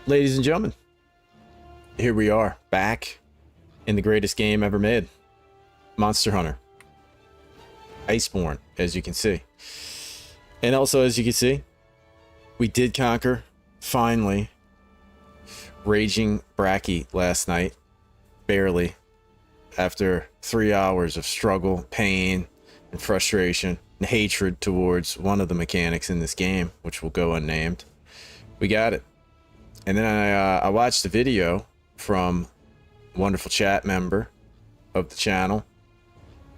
Ladies and gentlemen, here we are, back in the greatest game ever made. Monster Hunter. Iceborne, as you can see. And also, as you can see, we did conquer, finally, Raging Brachy last night. Barely. After 3 hours of struggle, pain, and frustration, and hatred towards one of the mechanics in this game, which will go unnamed. We got it. And then I watched the video from a wonderful chat member of the channel.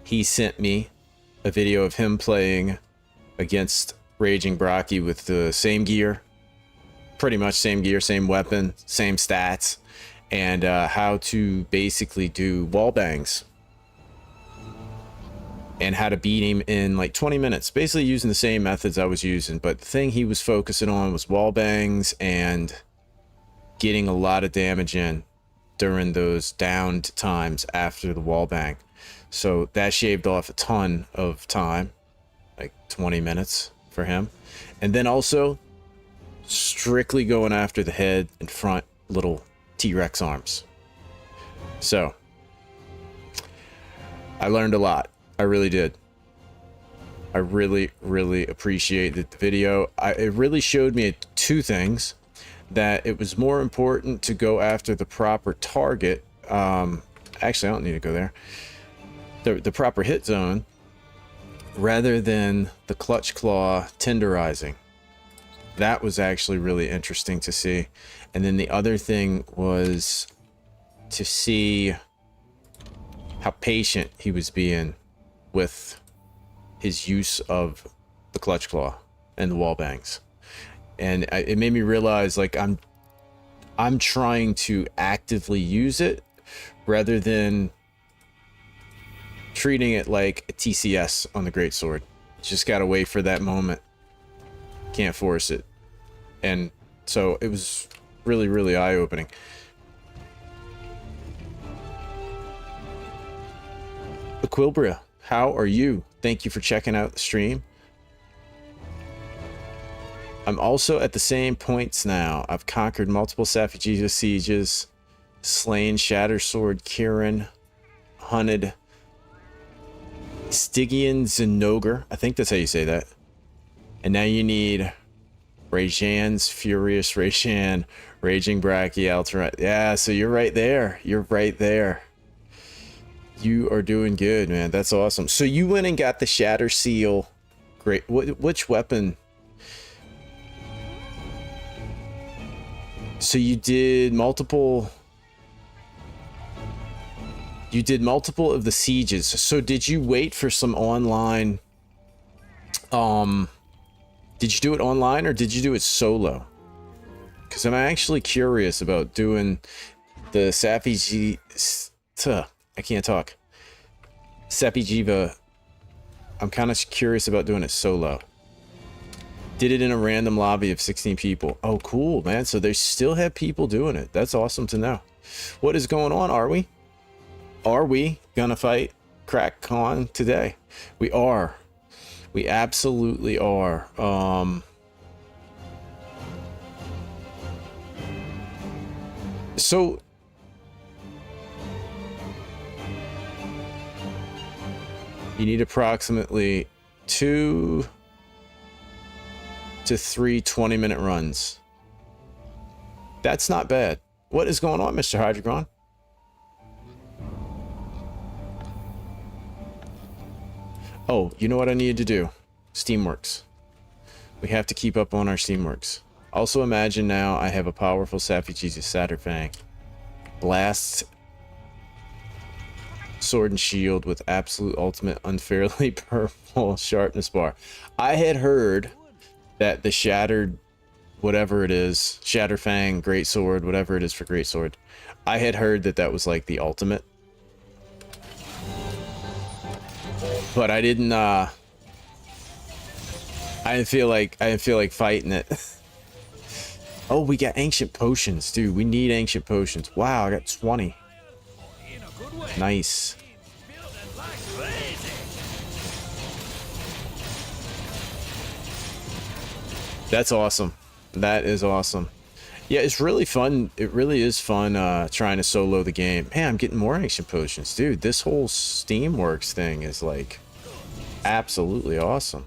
He sent me a video of him playing against Raging Brachy with the same gear, pretty much same gear, same weapon, same stats, and how to basically do wall bangs and how to beat him in like 20 minutes, basically using the same methods I was using. But the thing he was focusing on was wall bangs and getting a lot of damage in during those downed times after the wall bang. So that shaved off a ton of time, like 20 minutes for him. And then also strictly going after the head and front little T-Rex arms. So I learned a lot. I really did. I really appreciate the video. It really showed me two things: that it was more important to go after the proper target. Actually, I don't need to go there. The proper hit zone, rather than the clutch claw tenderizing. That was actually really interesting to see. And then the other thing was to see how patient he was being with his use of the clutch claw and the wall bangs. And it made me realize, like, I'm trying to actively use it rather than treating it like a TCS on the greatsword. Just gotta wait for that moment. Can't force it. And so it was really eye-opening. Aquilbria, how are you? Thank you for checking out the stream. I'm also at the same points now. I've conquered multiple Safi'jiiva sieges, slain Shattersword Kieran, hunted Stygian Zinogre. I think that's how you say that. And now you need Rajang's Furious Rajang, Raging Brachy, Alatreaon. Yeah, so you're right there. You're right there. You are doing good, man. That's awesome. So you went and got the Shatter Seal. Great. Which weapon? So you did multiple of the sieges. So did you wait for some online, did you do it online or did you do it solo? Because I'm actually curious about doing the I can't talk. Safi'jiiva. I'm kind of curious about doing it solo. Did it in a random lobby of 16 people. Oh, cool, man. So they still have people doing it. That's awesome to know. What is going on? Are we gonna fight Crack Khan today? We are. We absolutely are. So you need approximately 2 to 3 20-minute runs. That's not bad. What is going on, Mr. Hydrogon? Oh, you know what I needed to do? Steamworks. We have to keep up on our Steamworks. Also imagine now I have a powerful Safi'jiiva Satterfang. Blasts sword and shield with absolute ultimate unfairly purple sharpness bar. I had heard that the shattered, whatever it is, Shatterfang, greatsword, whatever it is for greatsword, I had heard that that was like the ultimate. But I didn't feel like fighting it. Oh, we got ancient potions, dude. We need ancient potions. Wow, I got 20. Nice. That's awesome. That is awesome. Yeah, it's really fun. It really is fun trying to solo the game. Man, I'm getting more ancient potions. Dude, this whole Steamworks thing is like absolutely awesome.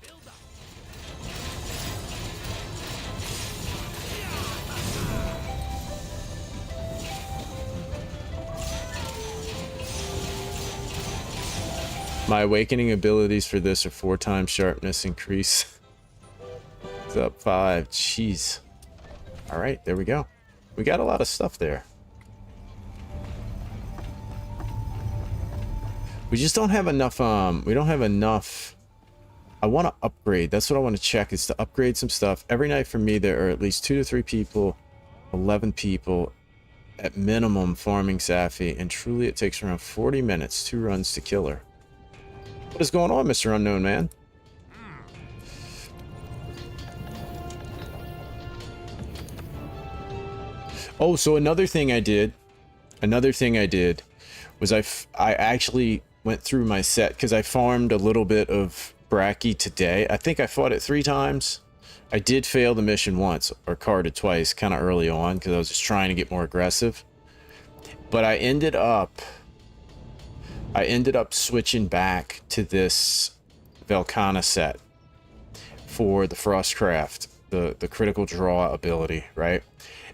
My awakening abilities for this are 4 times sharpness increase. It's up 5. Jeez. All right, there we go. We got a lot of stuff there. We just don't have enough, we don't have enough. I want to upgrade. That's what I want to check, is to upgrade some stuff. Every night for me, there are at least 2 to 3 people, 11 people at minimum farming Safi, and truly it takes around 40 minutes, 2 runs to kill her. What is going on, Mr. Unknown Man? Oh, so another thing I did was I actually went through my set, because I farmed a little bit of Brachy today. I think I fought it 3 times. I did fail the mission once, or carded twice, kind of early on, because I was just trying to get more aggressive. But I ended up switching back to this Velkhana set for the Frostcraft, the critical draw ability, right?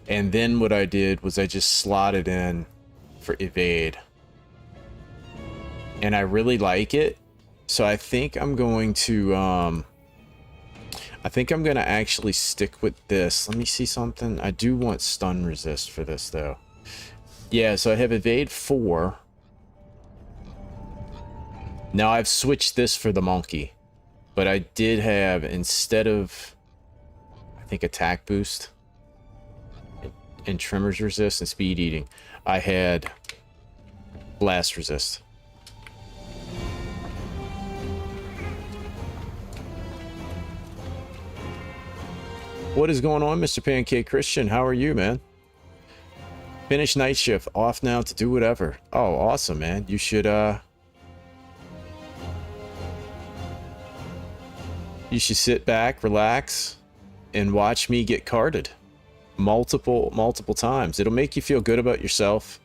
And then what I did was I just slotted in for evade. And I really like it. So I think I'm going to actually stick with this. Let me see something. I do want stun resist for this though. Yeah, so I have evade 4. Now I've switched this for the monkey. But I did have, instead of, I think, attack boost and tremors resist and speed eating, I had blast resist. What is going on, Mr. Pancake Christian? How are you, man? Finish night shift, off now to do whatever. Oh, awesome, man. You should sit back, relax, and watch me get carded multiple times. It'll make you feel good about yourself,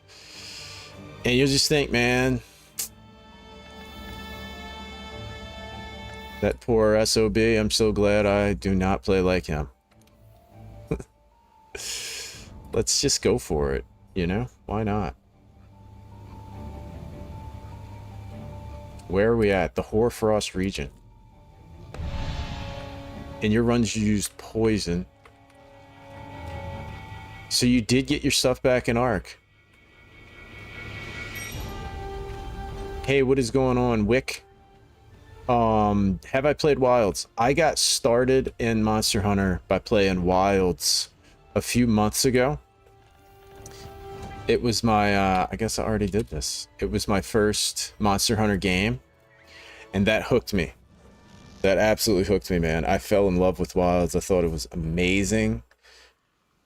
and you'll just think, man, that poor SOB, I'm so glad I do not play like him. Let's just go for it, you know? Why not? Where are we at? The Hoarfrost region. And your runs used poison. So you did get your stuff back in Ark. Hey, what is going on, Wick? Have I played Wilds? I got started in Monster Hunter by playing Wilds a few months ago. It was my, I guess I already did this. It was my first Monster Hunter game, and that hooked me. That absolutely hooked me, man. I fell in love with Wilds. I thought it was amazing.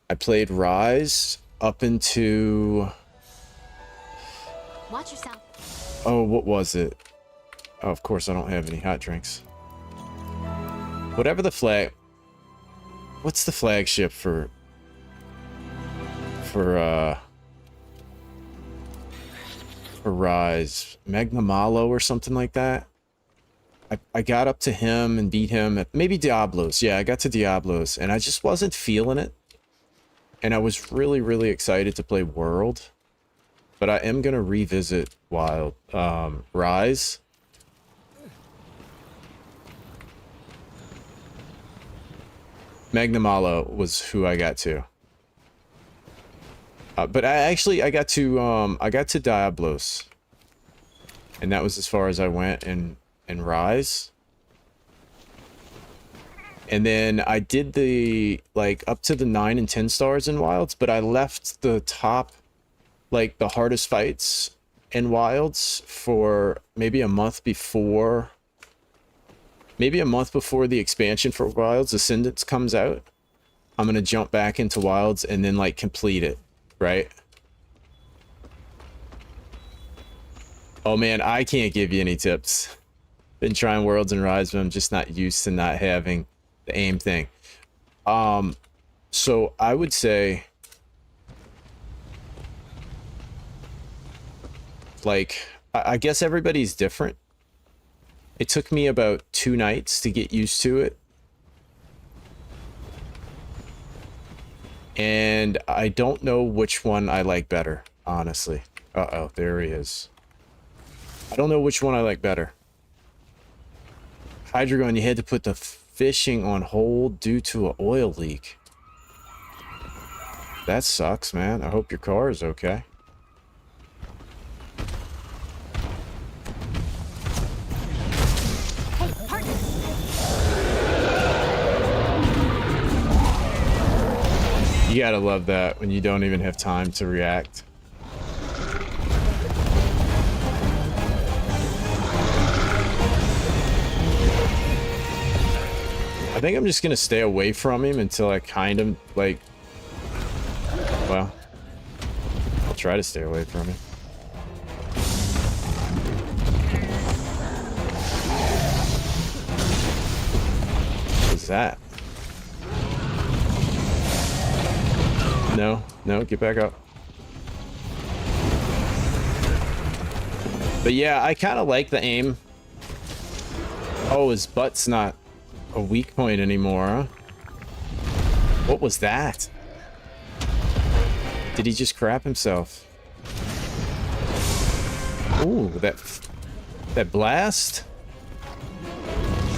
I played Rise up into... Watch yourself. Oh, what was it? Oh, of course I don't have any hot drinks. Whatever the flag... What's the flagship for Rise? Magnamalo or something like that? I got up to him and beat him at maybe Diablos. Yeah, I got to Diablos, and I just wasn't feeling it. And I was really, really excited to play World. But I am going to revisit Rise. Magnamalo was who I got to. But I got to Diablos. And that was as far as I went in Rise. And then I did the, like, up to the 9 and 10 stars in Wilds, but I left the top, like, the hardest fights in Wilds for maybe a month before the expansion for Wilds Ascendance comes out. I'm gonna jump back into Wilds and then, like, complete it, right? Oh man, I can't give you any tips. Been trying Worlds and Rise, but I'm just not used to not having the aim thing. So I would say Like, I guess everybody's different. It took me about 2 nights to get used to it. And I don't know which one I like better, honestly. Uh-oh, there he is. I don't know which one I like better. Hydreigon, you had to put the fishing on hold due to an oil leak. That sucks, man. I hope your car is okay. Hey, partner. You gotta love that when you don't even have time to react. I think I'm just gonna stay away from him until I kind of, like... Well, I'll try to stay away from him. What is that? No, no, get back up. But yeah, I kind of like the aim. Oh, his butt's not a weak point anymore, huh? What was that? Did he just crap himself? Ooh, that blast?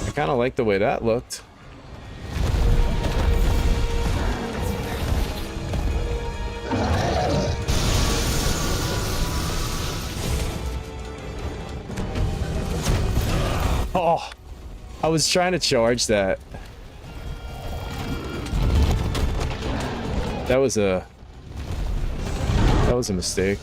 I kind of like the way that looked. Oh, I was trying to charge that. That was a mistake.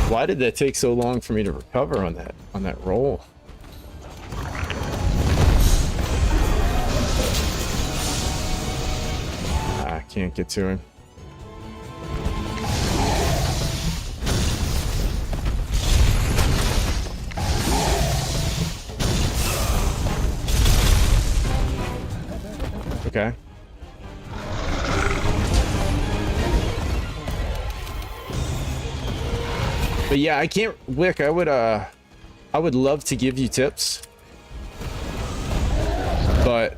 Why did that take so long for me to recover on that roll? I can't get to him. Okay. But yeah, I can't, Wick, I would love to give you tips. But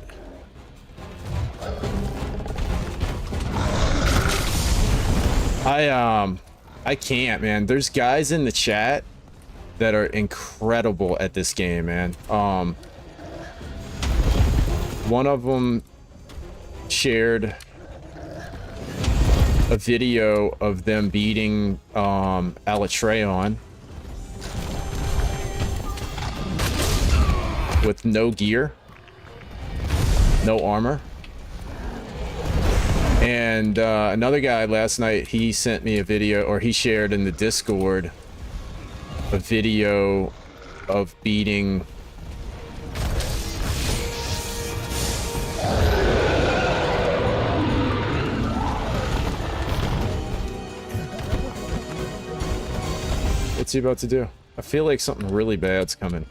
I can't, man. There's guys in the chat that are incredible at this game, man. One of them shared a video of them beating Alatreaon with no gear, no armor. And another guy last night, he sent me a video, or he shared in the Discord a video of beating what's he about to do? I feel like something really bad's coming.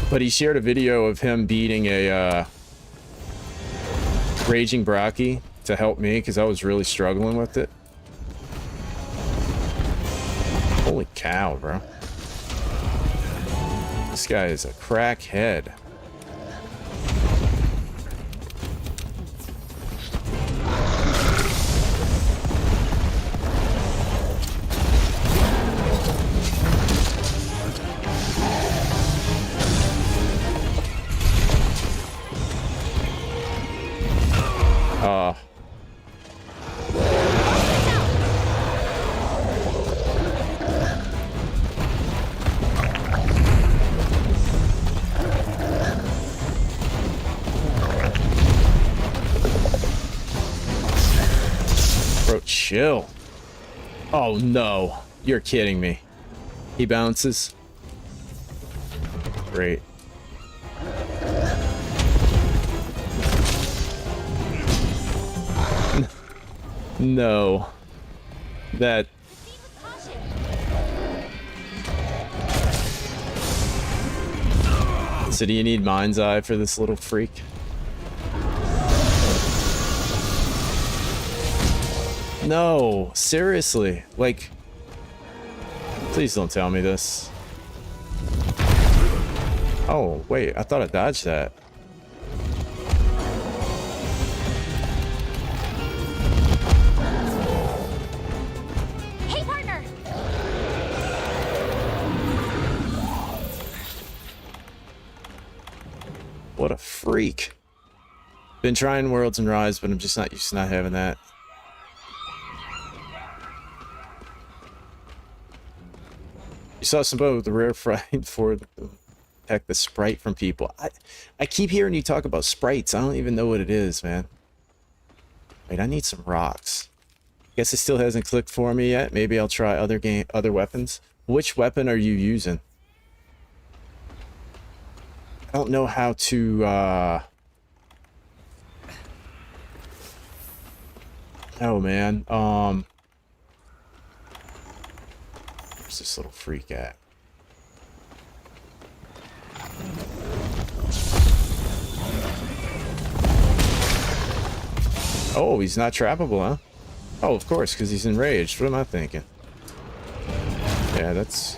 But he shared a video of him beating a Raging Brachy to help me because I was really struggling with it. Holy cow, bro. This guy is a crackhead. Bro, chill. Oh no, you're kidding me. He bounces. Great. No. That... So do you need Mind's Eye for this little freak? No, seriously. Like, please don't tell me this. Oh, wait, I thought I dodged that. Hey, partner. What a freak. Been trying Worlds and Rise, but I'm just not used to not having that. You saw some with the rare fight for protect the sprite from people. I keep hearing you talk about sprites. I don't even know what it is, man. Wait, I need some rocks. Guess it still hasn't clicked for me yet. Maybe I'll try other weapons. Which weapon are you using? I don't know how to oh man. Where's this little freak at? Oh, he's not trappable, huh? Oh, of course, because he's enraged. What am I thinking? Yeah, that's...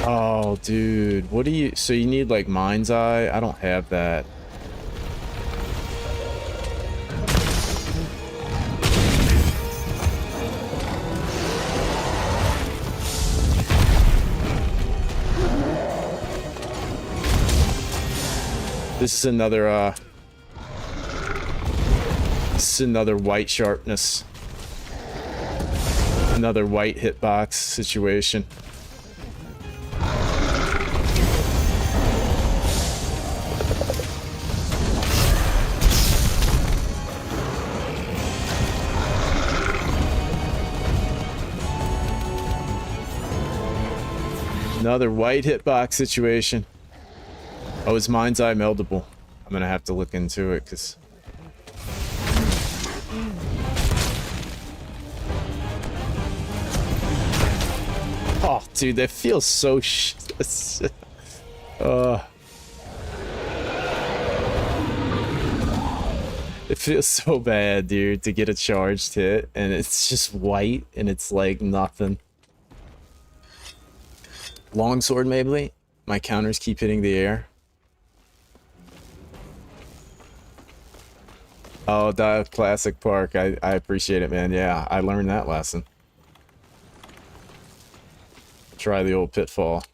Oh, dude. What do you... So you need, like, Mind's Eye? I don't have that. This is another white sharpness. Another white hitbox situation. Another white hitbox situation. Oh, is Mind's Eye meldable? I'm gonna have to look into it, because... Oh, dude, that feels so It feels so bad, dude, to get a charged hit, and it's just white, and it's like nothing. Longsword, maybe? My counters keep hitting the air. Oh, Dive Classic Park. I appreciate it, man. Yeah, I learned that lesson. Try the old pitfall.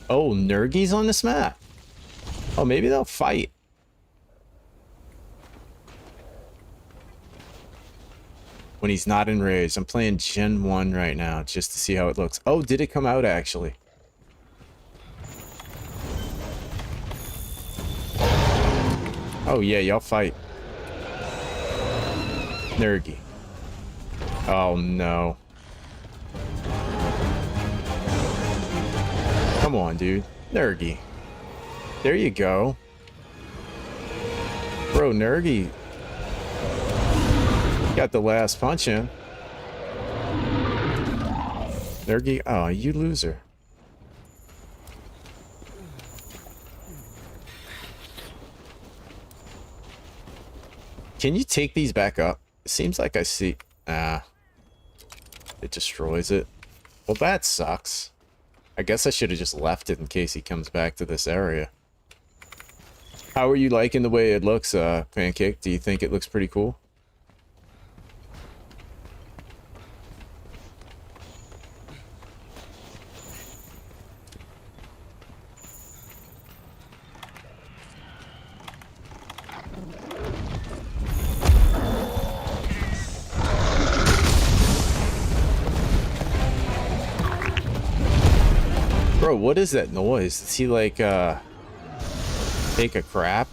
Oh, Nergi's on this map. Oh, maybe they'll fight. When he's not enraged. I'm playing Gen 1 right now just to see how it looks. Oh, did it come out actually? Oh yeah, y'all fight. Nergi. Oh no. Come on, dude. Nergi. There you go. Bro, Nergi got the last punch in. Nergi, oh, you loser. Can you take these back up? It seems like I see... Ah. It destroys it. Well, that sucks. I guess I should have just left it in case he comes back to this area. How are you liking the way it looks, Pancake? Do you think it looks pretty cool? Bro, what is that noise? Is he like, take a crap?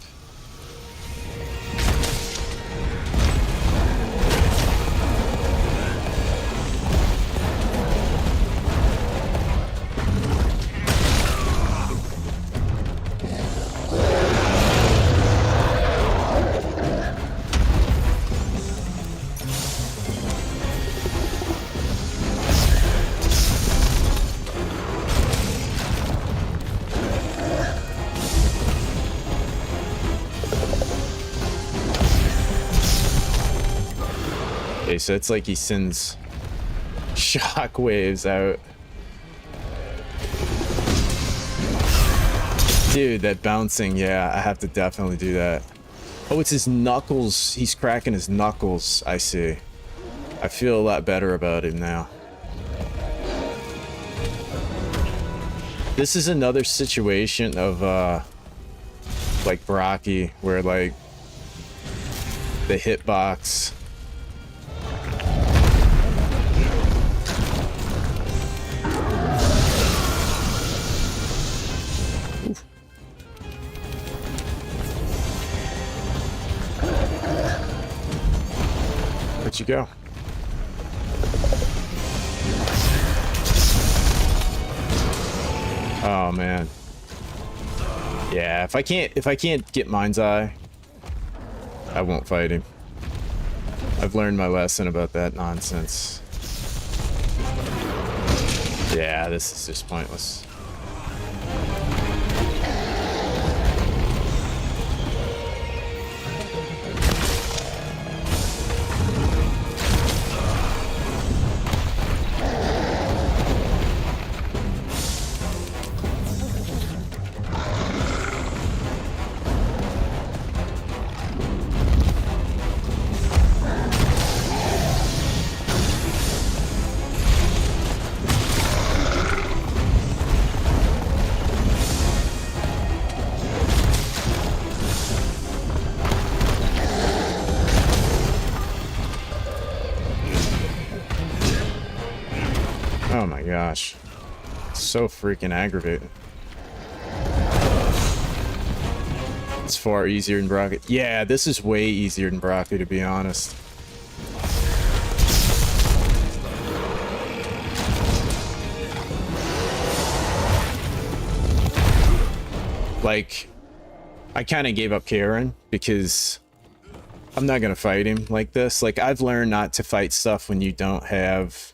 so it's like he sends shock waves out. Dude, that bouncing, yeah, I have to definitely do that. Oh, it's his knuckles. He's cracking his knuckles. I see. I feel a lot better about him now. This is another situation of, like Brachy, where, like, the hitbox. Oof. Where'd you go? Oh man. Yeah, if I can't get Mind's Eye, I won't fight him. I've learned my lesson about that nonsense. Yeah, this is just pointless. Oh my gosh. So freaking aggravating. It's far easier than Brachy. Yeah, this is way easier than Brachy, to be honest. Like, I kind of gave up Karen because I'm not going to fight him like this. Like, I've learned not to fight stuff when you don't have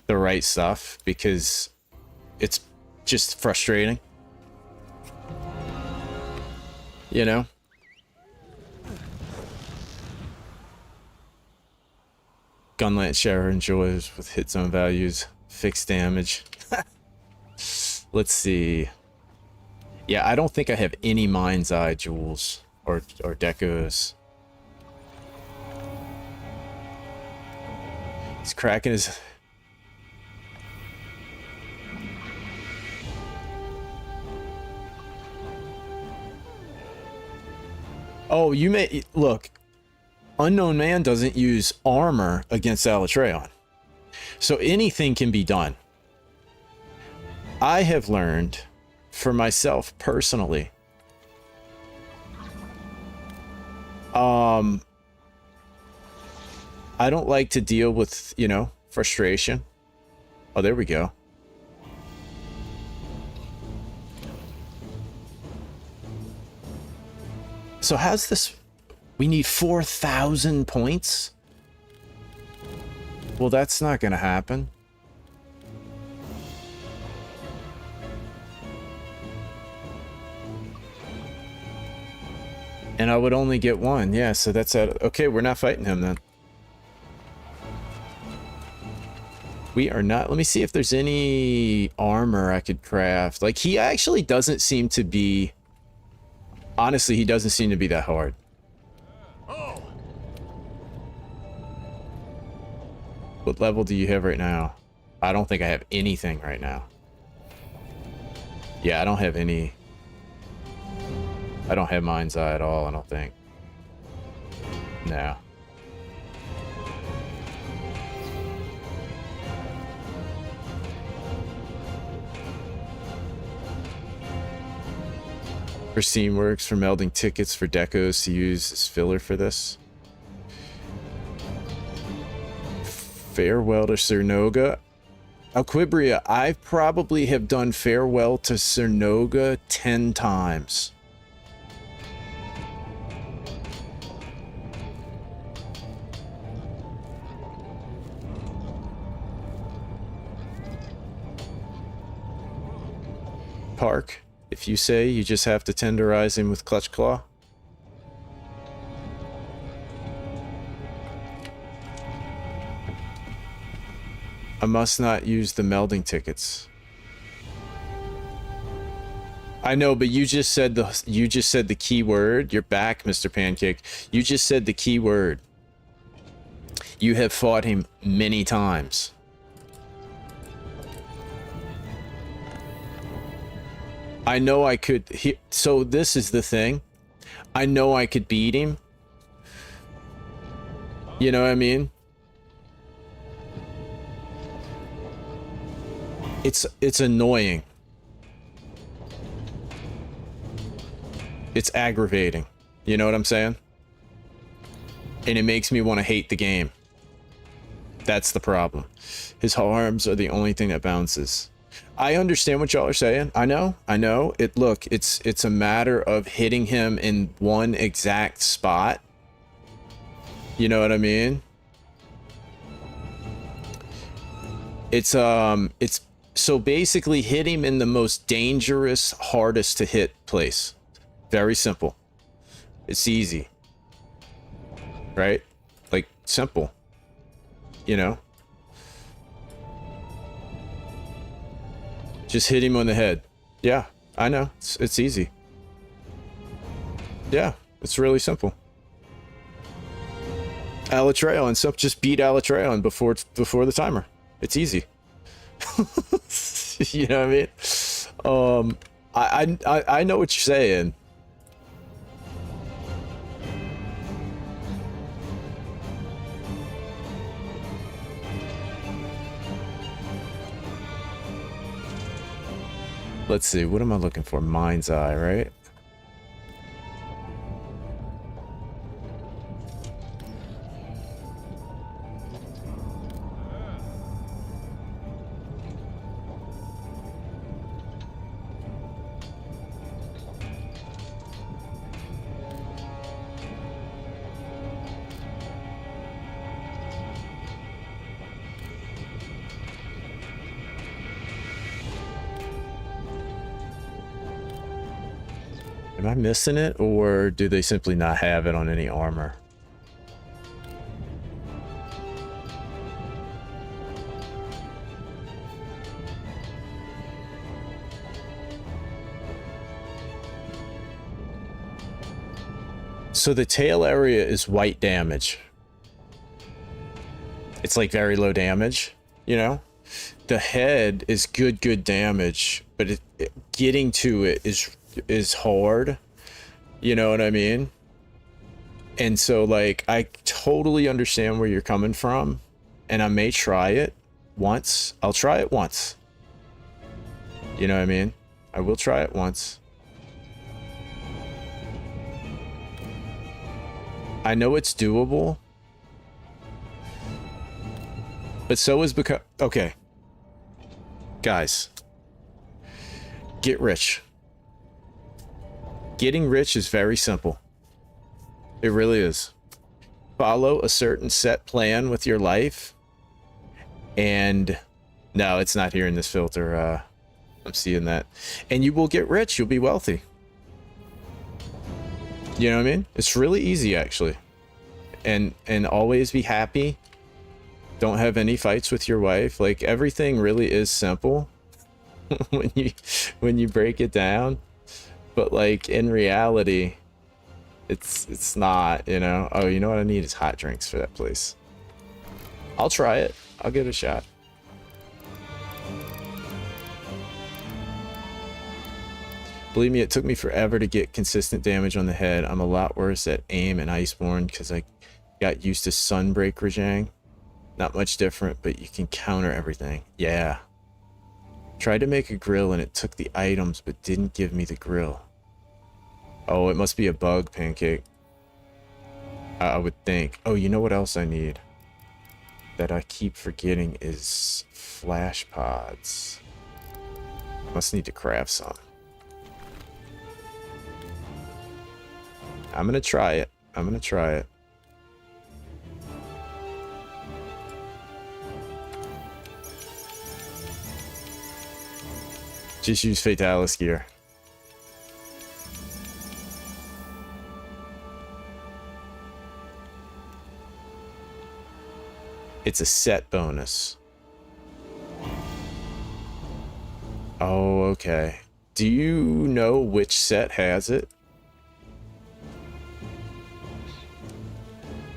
the right stuff, because it's just frustrating, you know. Gunlance shower enjoys with hit zone values, fixed damage. Let's see. Yeah, I don't think I have any Mind's Eye jewels or decos. He's cracking his... Oh, you may... Look, Unknown Man doesn't use armor against Alatreaon. So anything can be done. I have learned, for myself personally, I don't like to deal with, you know, frustration. Oh, there we go. So how's this? We need 4,000 points? Well, that's not going to happen. And I would only get one. Yeah, so that's at... Okay, we're not fighting him then. We are not... Let me see if there's any armor I could craft. Like, he actually doesn't seem to be... Honestly, he doesn't seem to be that hard. What level do you have right now? I don't think I have anything right now. Yeah, I don't have any... I don't have Mind's Eye at all, I don't think. No. Pristine works for melding tickets for decos to use as filler for this. Farewell to Cernoga. Alquibria, I probably have done Farewell to Cernoga 10 times. Park, if you say you just have to tenderize him with Clutch Claw. I must not use the melding tickets. I know, but you just said the key word. You're back, Mr. Pancake. You just said the key word. You have fought him many times. I know I could. So this is the thing. I know I could beat him. You know what I mean? It's annoying. It's aggravating. You know what I'm saying? And it makes me want to hate the game. That's the problem. His arms are the only thing that bounces. I understand what y'all are saying. I know. Look, it's a matter of hitting him in one exact spot. You know what I mean? It's so basically hit him in the most dangerous, hardest to hit place. Very simple. It's easy. Right? Like, simple. You know? Just hit him on the head. Yeah, I know. It's easy. Yeah, it's really simple. Alatreaon, so just beat Alatreaon before the timer. It's easy. You know what I mean? I know what you're saying. Let's see, what am I looking for? Mind's Eye, right? Am I missing it, or do they simply not have it on any armor? So the tail area is white damage. It's like very low damage, you know? The head is good damage, but getting to it is hard. You know what I mean? And so, like, I totally understand where you're coming from, and I may try it once. I'll try it once. You know what I mean? I will try it once. I know it's doable, but so is because... Okay. Guys. Get rich. Getting rich is very simple. It really is. Follow a certain set plan with your life. And... No, it's not here in this filter. I'm seeing that. And you will get rich. You'll be wealthy. You know what I mean? It's really easy, actually. And always be happy. Don't have any fights with your wife. Like, everything really is simple when you break it down. But, like, in reality, it's not, you know? Oh, you know what I need is hot drinks for that place. I'll try it. I'll give it a shot. Believe me, it took me forever to get consistent damage on the head. I'm a lot worse at aim and Iceborne because I got used to Sunbreak Rajang. Not much different, but you can counter everything. Yeah. Tried to make a grill and it took the items but didn't give me the grill. Oh, it must be a bug, Pancake. I would think. Oh, you know what else I need? That I keep forgetting is flash pods. I must need to craft some. I'm gonna try it. I'm gonna try it. Just use Fatalis gear. It's a set bonus. Oh, okay. Do you know which set has it?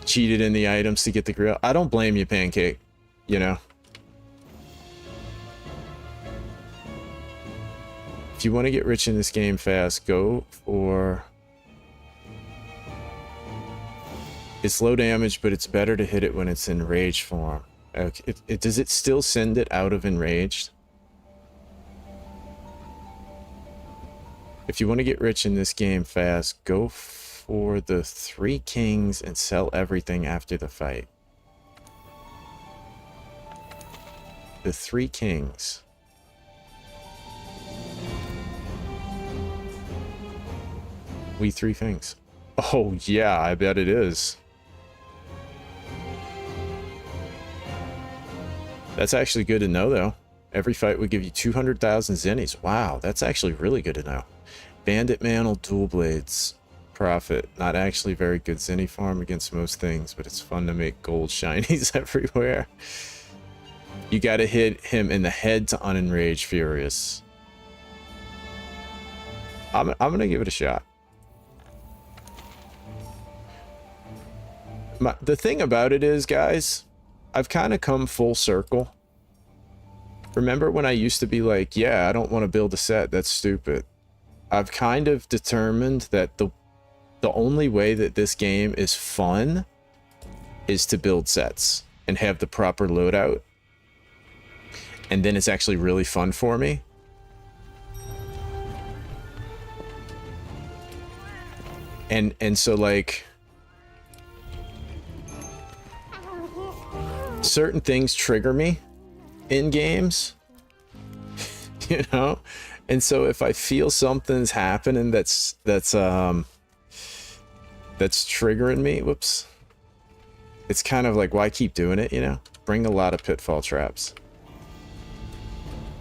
Cheated in the items to get the grill. I don't blame you, Pancake. You know? If you want to get rich in this game fast, go for... It's low damage, but it's better to hit it when it's in rage form. Okay. Does it still send it out of enraged? If you want to get rich in this game fast, go for the 3 kings and sell everything after the fight. The 3 kings. We 3 things. Oh, yeah, I bet it is. That's actually good to know, though. Every fight would give you 200,000 zennies. Wow, that's actually really good to know. Bandit Mantle, Dual Blades. Profit. Not actually very good zenny farm against most things, but it's fun to make gold shinies everywhere. You gotta hit him in the head to unenrage Furious. I'm gonna give it a shot. The thing about it is, guys, I've kind of come full circle. Remember when I used to be like, yeah, I don't want to build a set, that's stupid. I've kind of determined that the only way that this game is fun is to build sets and have the proper loadout. And then it's actually really fun for me. And so, like, certain things trigger me in games, you know? And so if I feel something's happening that's triggering me, whoops, it's kind of like, why keep doing it, you know? Bring a lot of pitfall traps.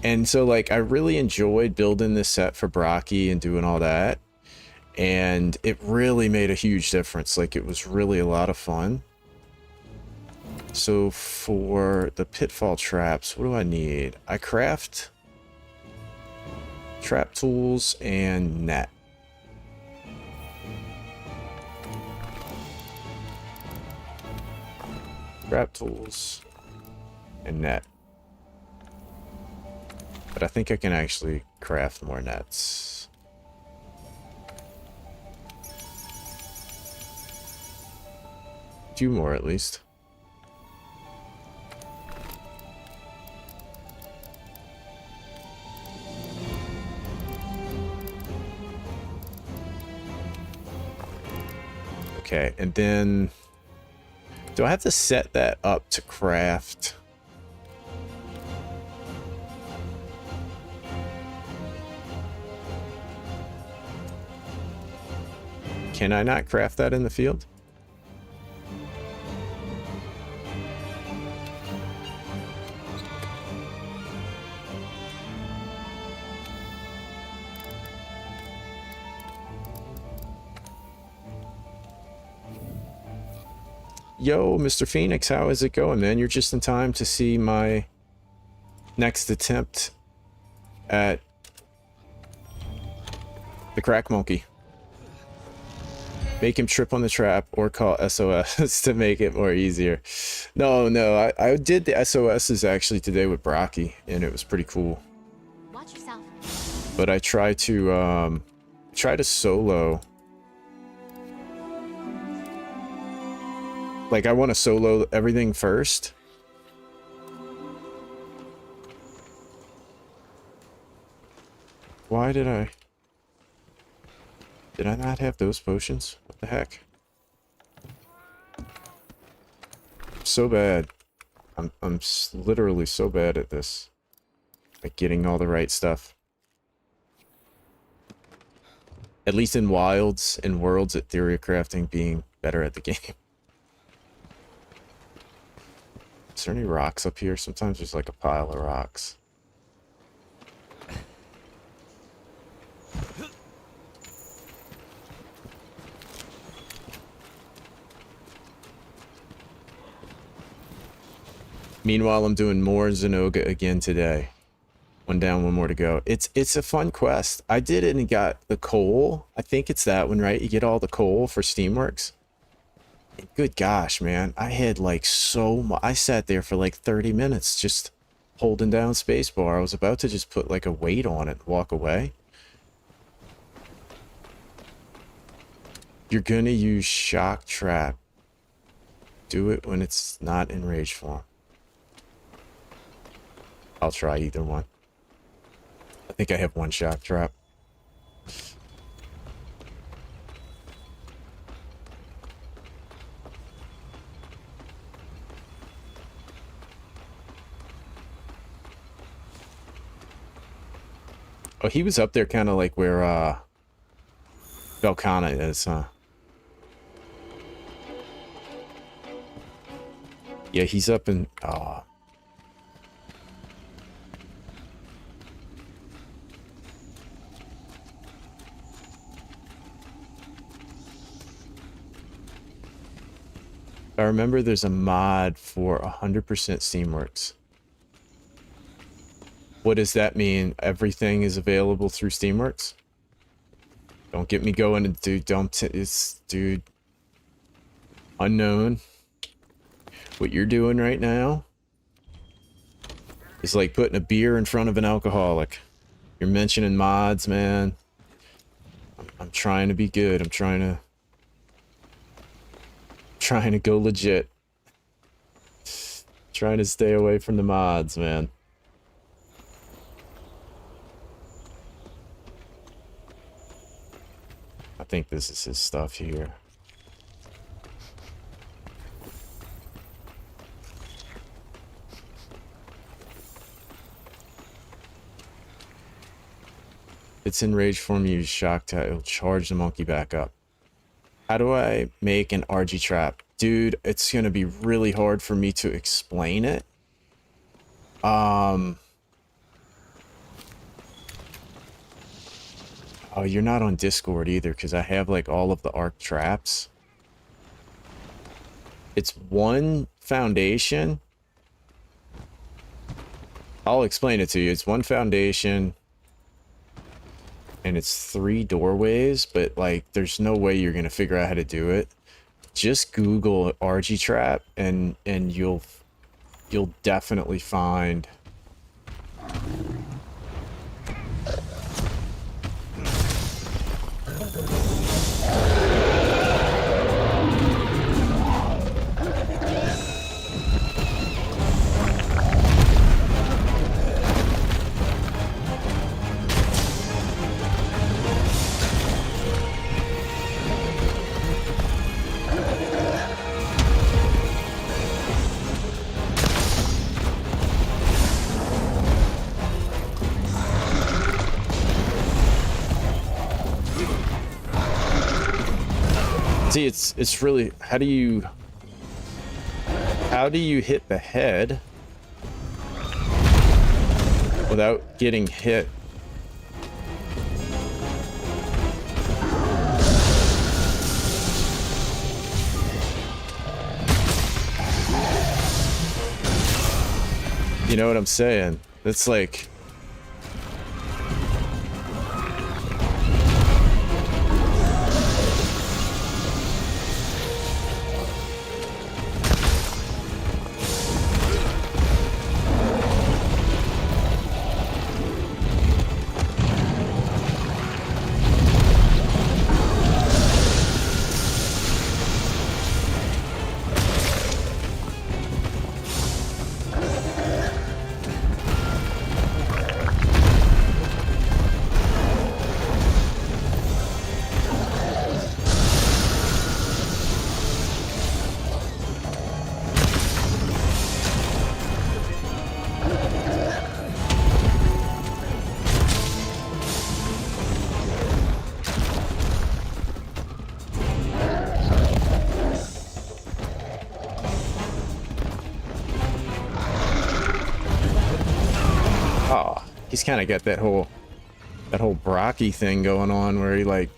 And so, like, I really enjoyed building this set for Brachy and doing all that. And it really made a huge difference. Like, it was really a lot of fun. So for the pitfall traps, what do I need? I craft trap tools and net. Trap tools and net. But I think I can actually craft more nets. Few more at least. Okay, and then do I have to set that up to craft? Can I not craft that in the field? Yo, Mr. Phoenix, how is it going, man? You're just in time to see my next attempt at the crack monkey. Make him trip on the trap or call SOS to make it more easier. No, I did the SOSs actually today with Brachy, and it was pretty cool. Watch yourself. But I try to solo. Like, I want to solo everything first. Why did I not have those potions? What the heck? So bad. I'm literally so bad at this. Like, getting all the right stuff. At least in Wilds and Worlds at Theory of Crafting being better at the game. Is there any rocks up here? Sometimes there's like a pile of rocks. Meanwhile, I'm doing more Zenoga again today. One down, one more to go. It's a fun quest. I did it and got the coal. I think it's that one, right? You get all the coal for Steamworks. And good gosh, man. I had like so much. I sat there for like 30 minutes just holding down spacebar. I was about to just put like a weight on it and walk away. You're gonna use shock trap. Do it when it's not in rage form. I'll try either one. I think I have one shock trap. Oh, he was up there kind of like where Belcana is, huh? Yeah, he's up in... Oh. I remember there's a mod for 100% Steamworks. What does that mean? Everything is available through Steamworks? Don't get me going and do dude. Unknown. What you're doing right now is like putting a beer in front of an alcoholic. You're mentioning mods, man. I'm trying to be good. I'm trying to go legit. Trying to stay away from the mods, man. I think this is his stuff here. It's in rage form, use shock tap. It'll charge the monkey back up. How do I make an RG trap? Dude, it's gonna be really hard for me to explain it. Oh, you're not on Discord either, because I have like all of the arc traps. It's one foundation. I'll explain it to you. It's one foundation. And it's 3 doorways, but like there's no way you're gonna figure out how to do it. Just Google RG trap and you'll definitely find see, it's really, how do you hit the head without getting hit? You know what I'm saying? It's like, he's kind of got that whole Brachy thing going on where he like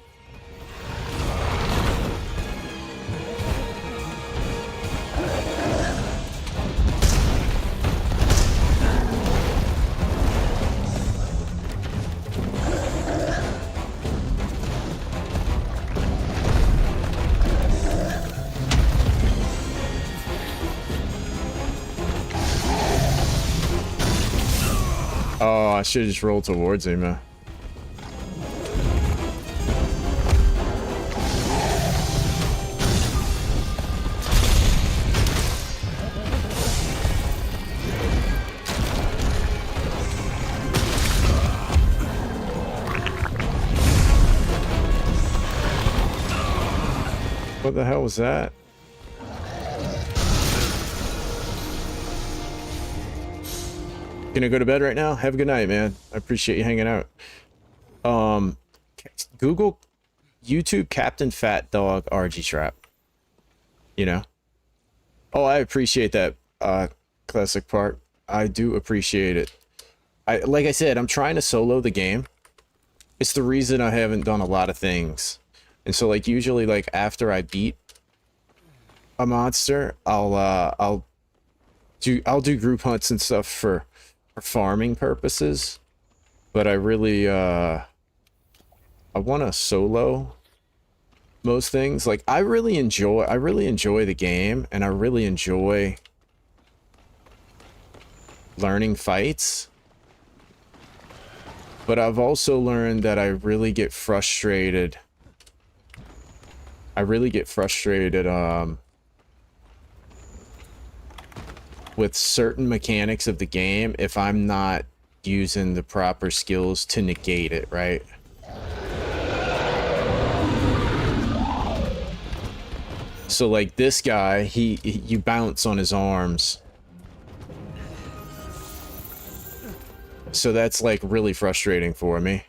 Oh, I should have just rolled towards him, man. What the hell was that? Gonna go to bed right now? Have a good night, man. I appreciate you hanging out. Google YouTube Captain Fat Dog RG Trap. You know? Oh, I appreciate that, Classic Park. I do appreciate it. Like I said, I'm trying to solo the game. It's the reason I haven't done a lot of things. And so, like, usually, like, after I beat a monster, I'll do group hunts and stuff for farming purposes. But I really, I want to solo most things. Like, I really enjoy the game, and I really enjoy learning fights. But I've also learned that I really get frustrated. With certain mechanics of the game if I'm not using the proper skills to negate it, right? So like this guy, you bounce on his arms. So that's like really frustrating for me.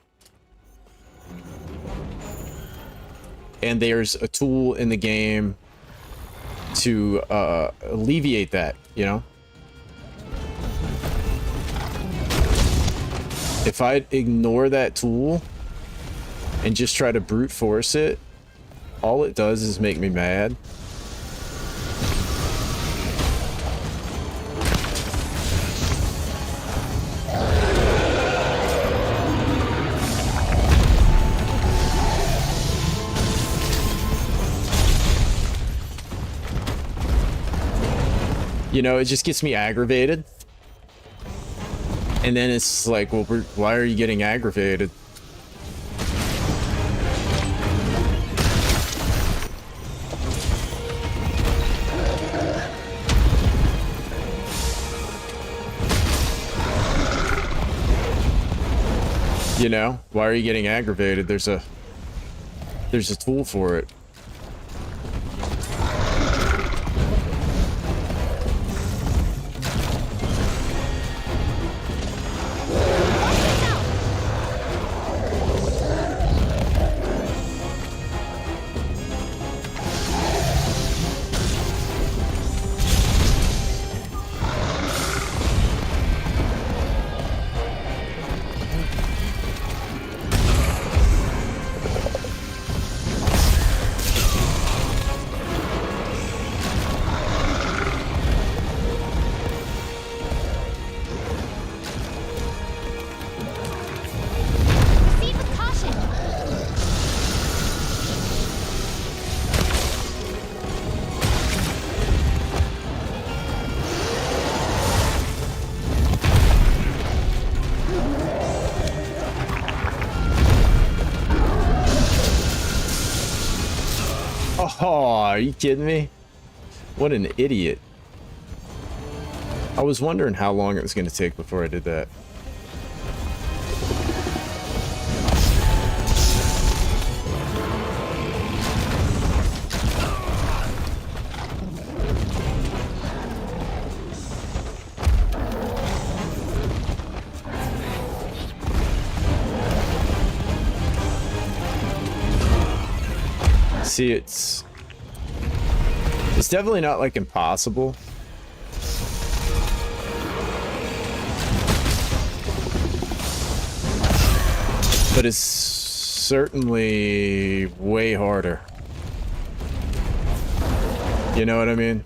And there's a tool in the game to alleviate that, you know? If I ignore that tool and just try to brute force it, all it does is make me mad. You know, it just gets me aggravated. And then it's like, well, why are you getting aggravated? You know, why are you getting aggravated? There's a tool for it. Oh, are you kidding me? What an idiot. I was wondering how long it was going to take before I did that. See, it's definitely not like impossible. But it's certainly way harder. You know what I mean?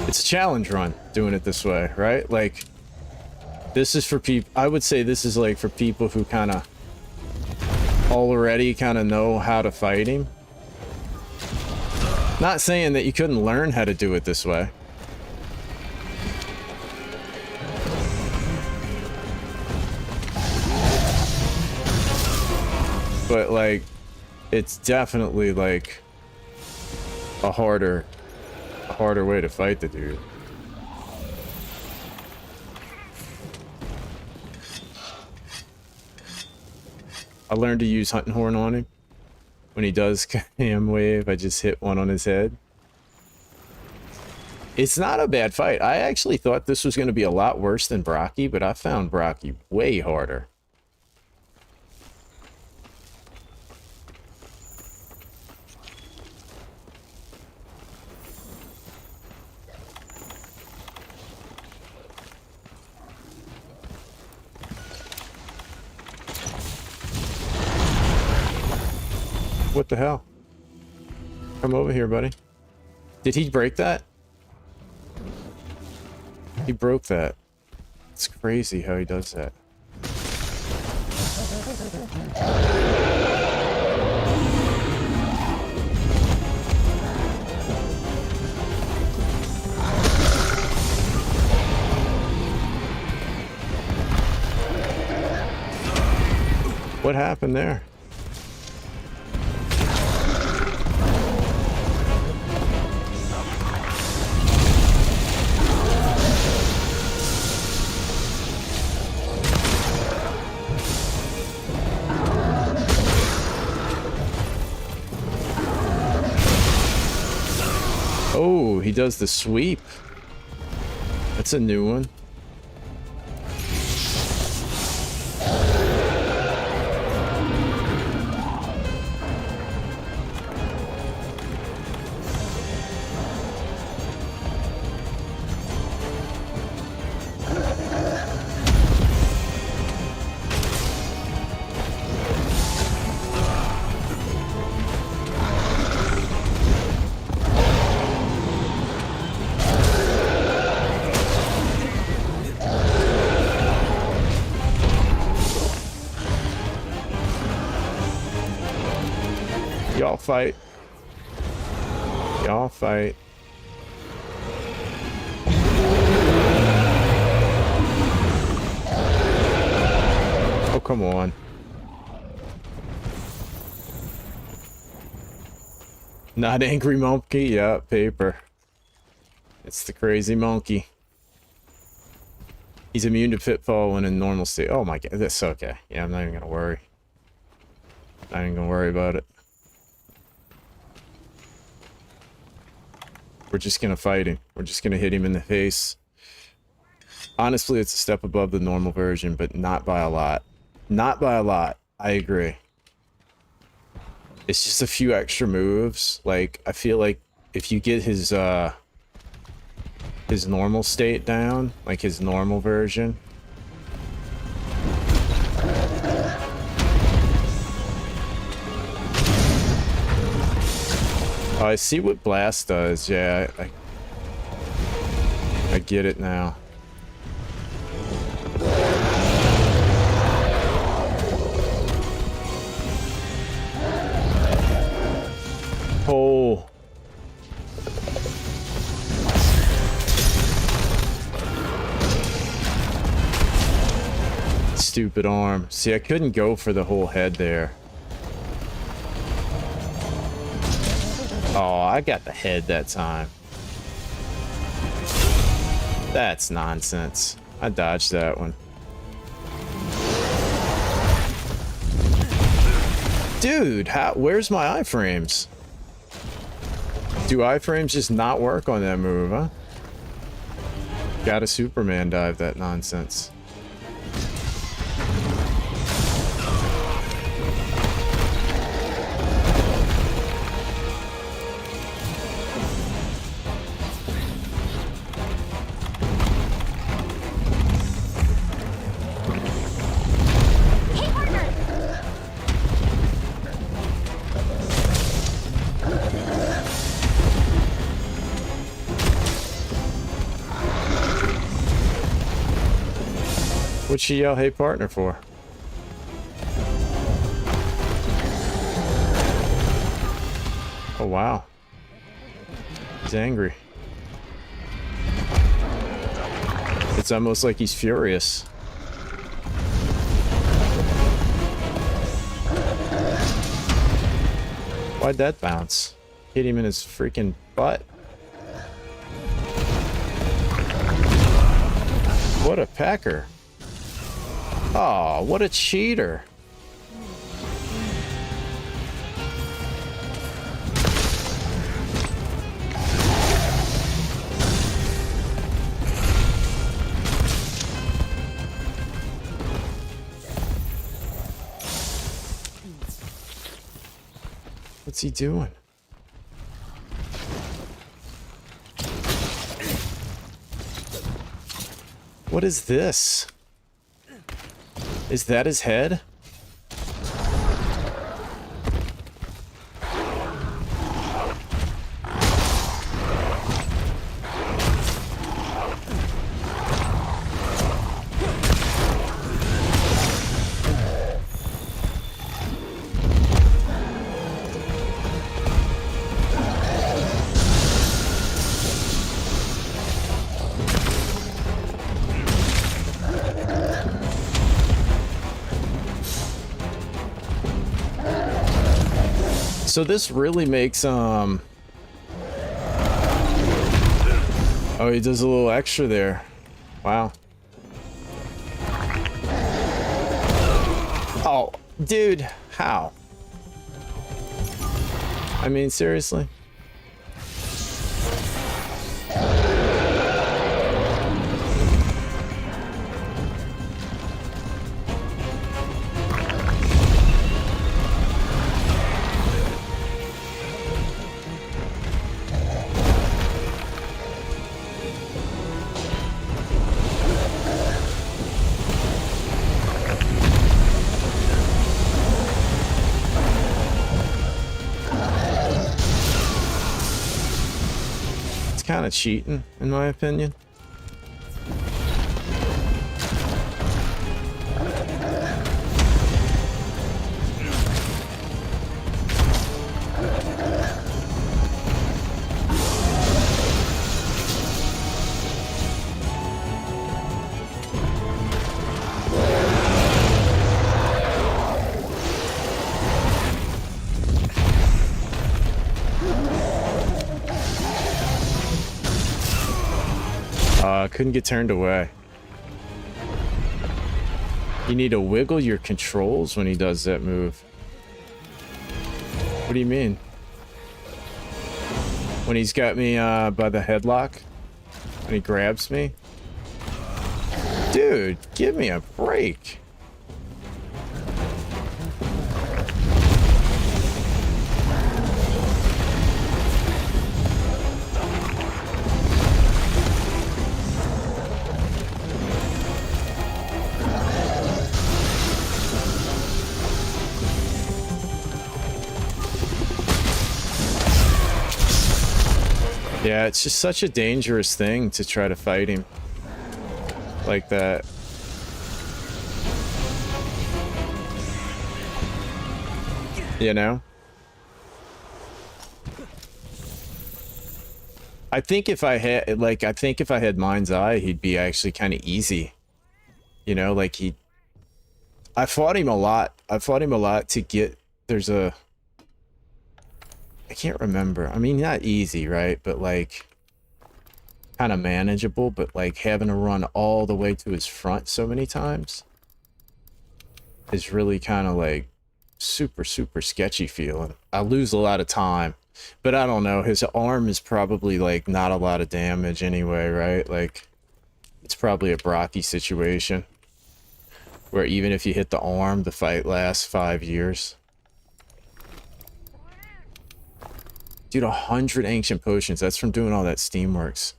It's a challenge run doing it this way, right? Like, this is for people, I would say this is like for people who kind of already kind of know how to fight him. Not saying that you couldn't learn how to do it this way. But like, it's definitely like a harder way to fight the dude. I learned to use hunting horn on him. When he does cam wave, I just hit one on his head. It's not a bad fight. I actually thought this was going to be a lot worse than Brachy, but I found Brachy way harder. What the hell? Come over here, buddy. Did he break that? He broke that. It's crazy how he does that. What happened there? Oh, he does the sweep. That's a new one. Y'all fight. Y'all fight. Oh, come on. Not angry monkey? Yeah, paper. It's the crazy monkey. He's immune to pitfall when in normal state. Oh my god, that's okay. Yeah, I'm not even gonna worry. Not even gonna worry about it. We're just gonna fight him. We're just gonna hit him in the face. Honestly, it's a step above the normal version, but not by a lot. Not by a lot. I agree. It's just a few extra moves. Like, I feel like if you get his normal state down, like his normal version. Oh, I see what Blast does. Yeah, I get it now. Oh. Stupid arm. See, I couldn't go for the whole head there. Oh, I got the head that time. That's nonsense. I dodged that one. Dude, where's my iframes? Do iframes just not work on that move, huh? Gotta Superman dive that nonsense. What'd she yell, "Hey partner," for? Oh wow. He's angry. It's almost like he's furious. Why'd that bounce? Hit him in his freaking butt. What a pecker. Oh, what a cheater. What's he doing? What is this? Is that his head? So this really makes oh, he does a little extra there. Wow. Oh, dude, how? I mean, seriously? Kind of cheating, in my opinion. Couldn't get turned away. You need to wiggle your controls when he does that move. What do you mean? When he's got me by the headlock? When he grabs me? Dude, give me a break. Yeah, it's just such a dangerous thing to try to fight him like that. You know? I think if I had, like, I think if I had Mind's Eye, he'd be actually kind of easy. You know, like I fought him a lot. I fought him a lot to get, there's a, I can't remember. I mean, not easy, right? But like kind of manageable, but like having to run all the way to his front so many times is really kind of like super sketchy feeling. I lose a lot of time, but I don't know. His arm is probably like not a lot of damage anyway, right? Like it's probably a Brachy situation where even if you hit the arm, the fight lasts 5 years. Dude, 100 ancient potions. That's from doing all that Steamworks.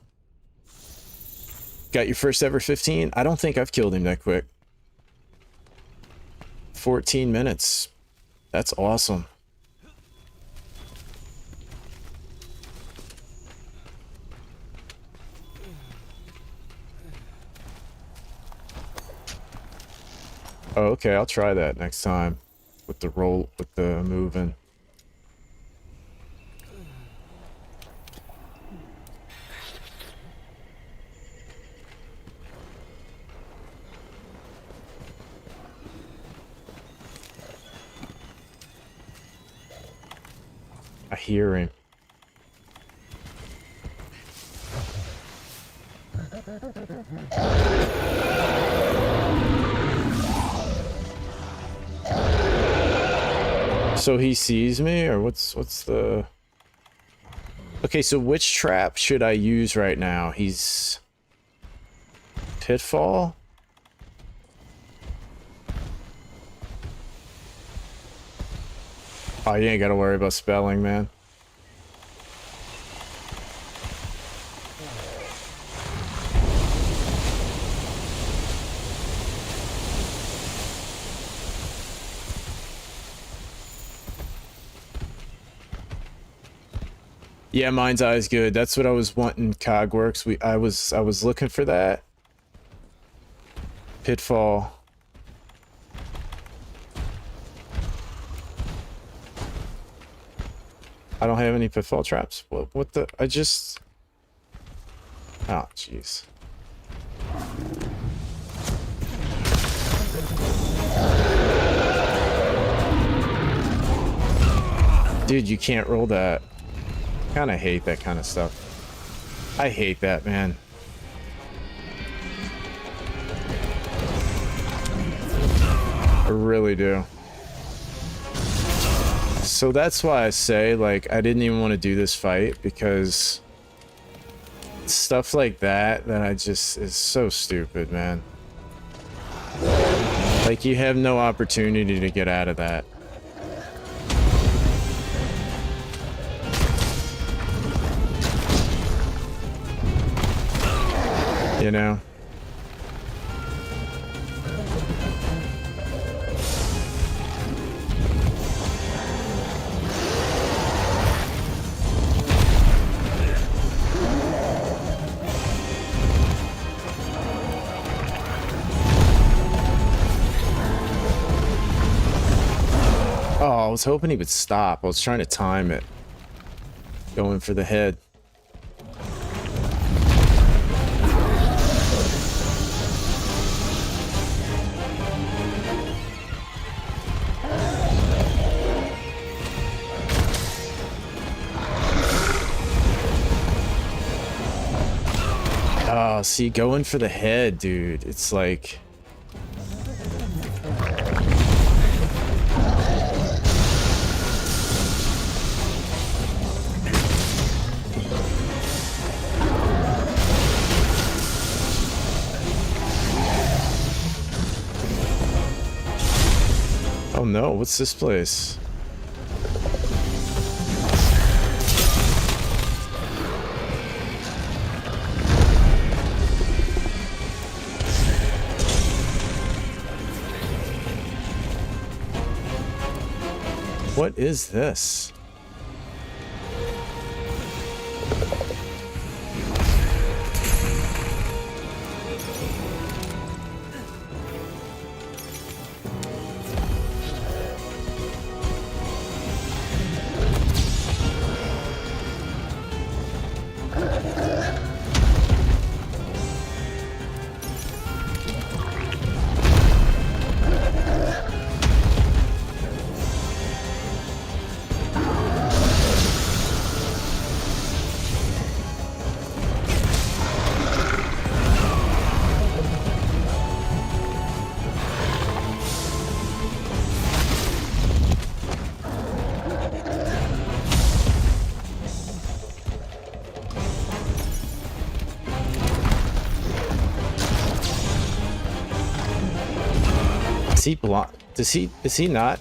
Got your first ever 15? I don't think I've killed him that quick. 14 minutes. That's awesome. Oh, okay, I'll try that next time. With the roll, with the moving. I hear him. So he sees me, or what's the... Okay, so which trap should I use right now? He's... Pitfall? Oh, you ain't gotta worry about spelling, man. Yeah, Mind's Eye is good. That's what I was wanting, Cogworks. I was looking for that. Pitfall. I don't have any pitfall traps. What the? I just... Oh, jeez. Dude, you can't roll that. Kind of hate that kind of stuff. I hate that, man. I really do. So that's why I say, like, I didn't even want to do this fight, because stuff like that I just is so stupid, man. Like, you have no opportunity to get out of that. You know? Oh, I was hoping he would stop. I was trying to time it. Going for the head. Oh, see, going for the head, dude. It's like... Oh no, what's this place? What is this? Is he block? Is he not?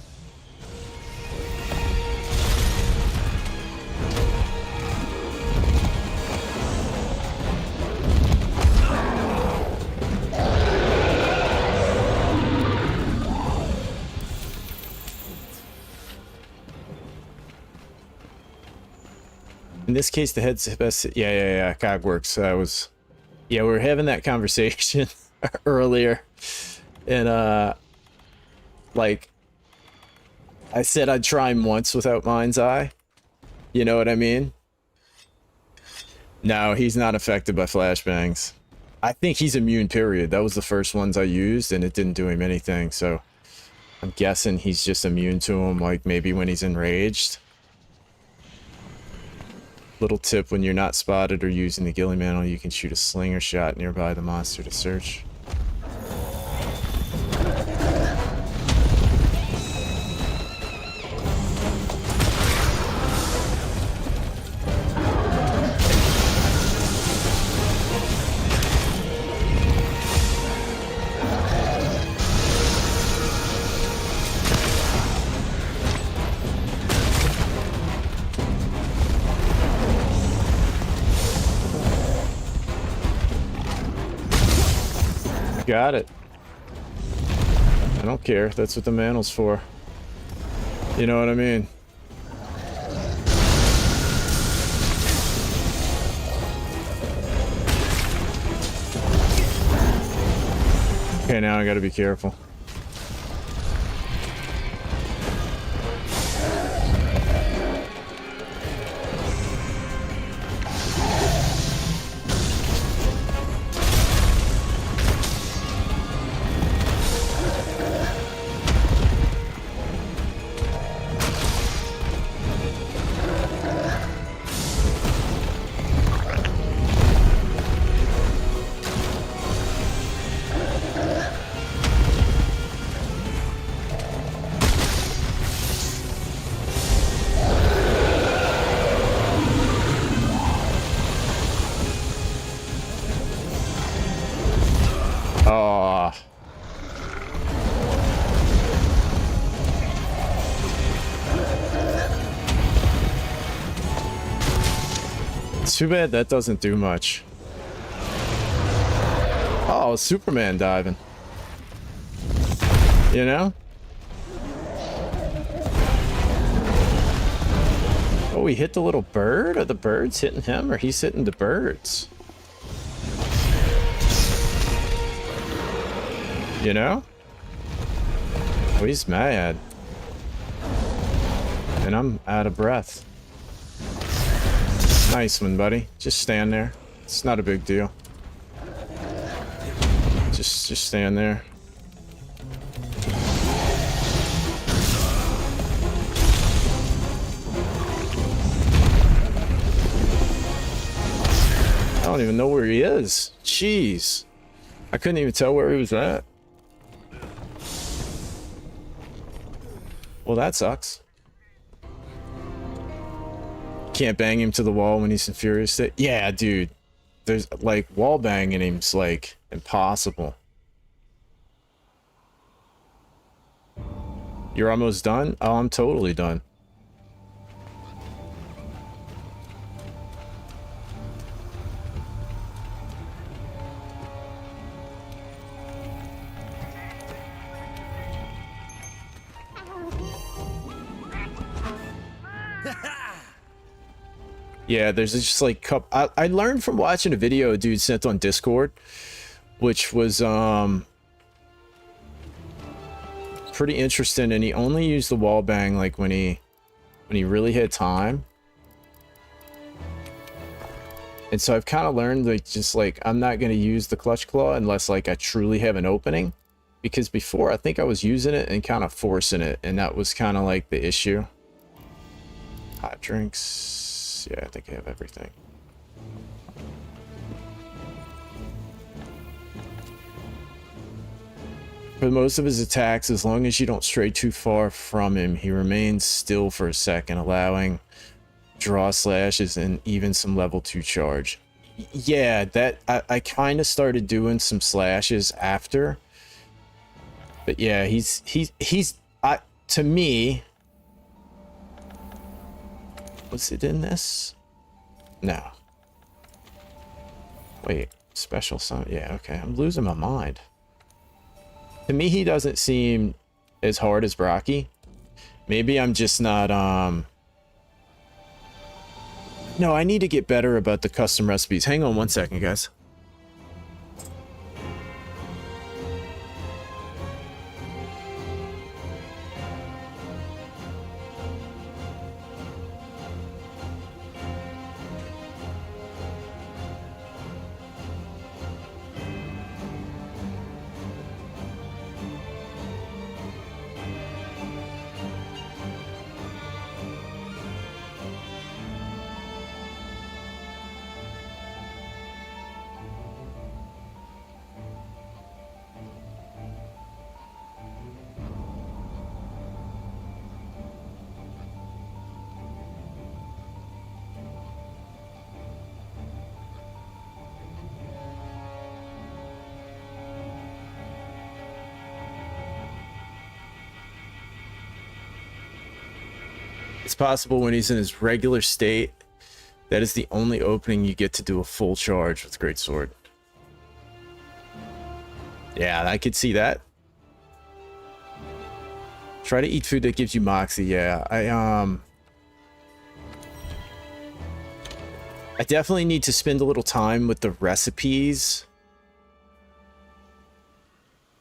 In this case, the head's best. Yeah. Cogworks. Yeah, we were having that conversation earlier, and like, I said I'd try him once without Mind's Eye. You know what I mean? No, he's not affected by flashbangs. I think he's immune, period. That was the first ones I used, and it didn't do him anything, so I'm guessing he's just immune to him, like maybe when he's enraged. Little tip, when you're not spotted or using the ghillie mantle, you can shoot a slinger shot nearby the monster to search. Got it. I don't care. That's what the mantle's for. You know what I mean? Okay, now I gotta be careful. Oh. It's too bad that doesn't do much. Oh, Superman diving. You know? Oh, he hit the little bird? Are the birds hitting him, or he's hitting the birds? You know? Oh, he's mad. And I'm out of breath. Nice one, buddy. Just stand there. It's not a big deal. Just stand there. I don't even know where he is. Jeez. I couldn't even tell where he was at. Well, that sucks. Can't bang him to the wall when he's in furious state. Yeah, dude. There's like wall banging him's like impossible. You're almost done? Oh, I'm totally done. Yeah, there's just like I learned from watching a video a dude sent on Discord, which was pretty interesting, and he only used the wall bang like when he really had time. And so I've kind of learned like just like I'm not going to use the clutch claw unless like I truly have an opening, because before I think I was using it and kind of forcing it, and that was kind of like the issue. Hot drinks. Yeah, I think I have everything. For most of his attacks, as long as you don't stray too far from him, he remains still for a second, allowing draw slashes and even some level 2 charge. Yeah, that I kind of started doing some slashes after. But yeah, he's to me, was it in this? No. Wait, special summon. Yeah, okay. I'm losing my mind. To me, he doesn't seem as hard as Brachy. Maybe I'm just not, No, I need to get better about the custom recipes. Hang on one second, guys. It's possible when he's in his regular state. That is the only opening you get to do a full charge with Greatsword. Yeah, I could see that. Try to eat food that gives you Moxie. Yeah, I definitely need to spend a little time with the recipes.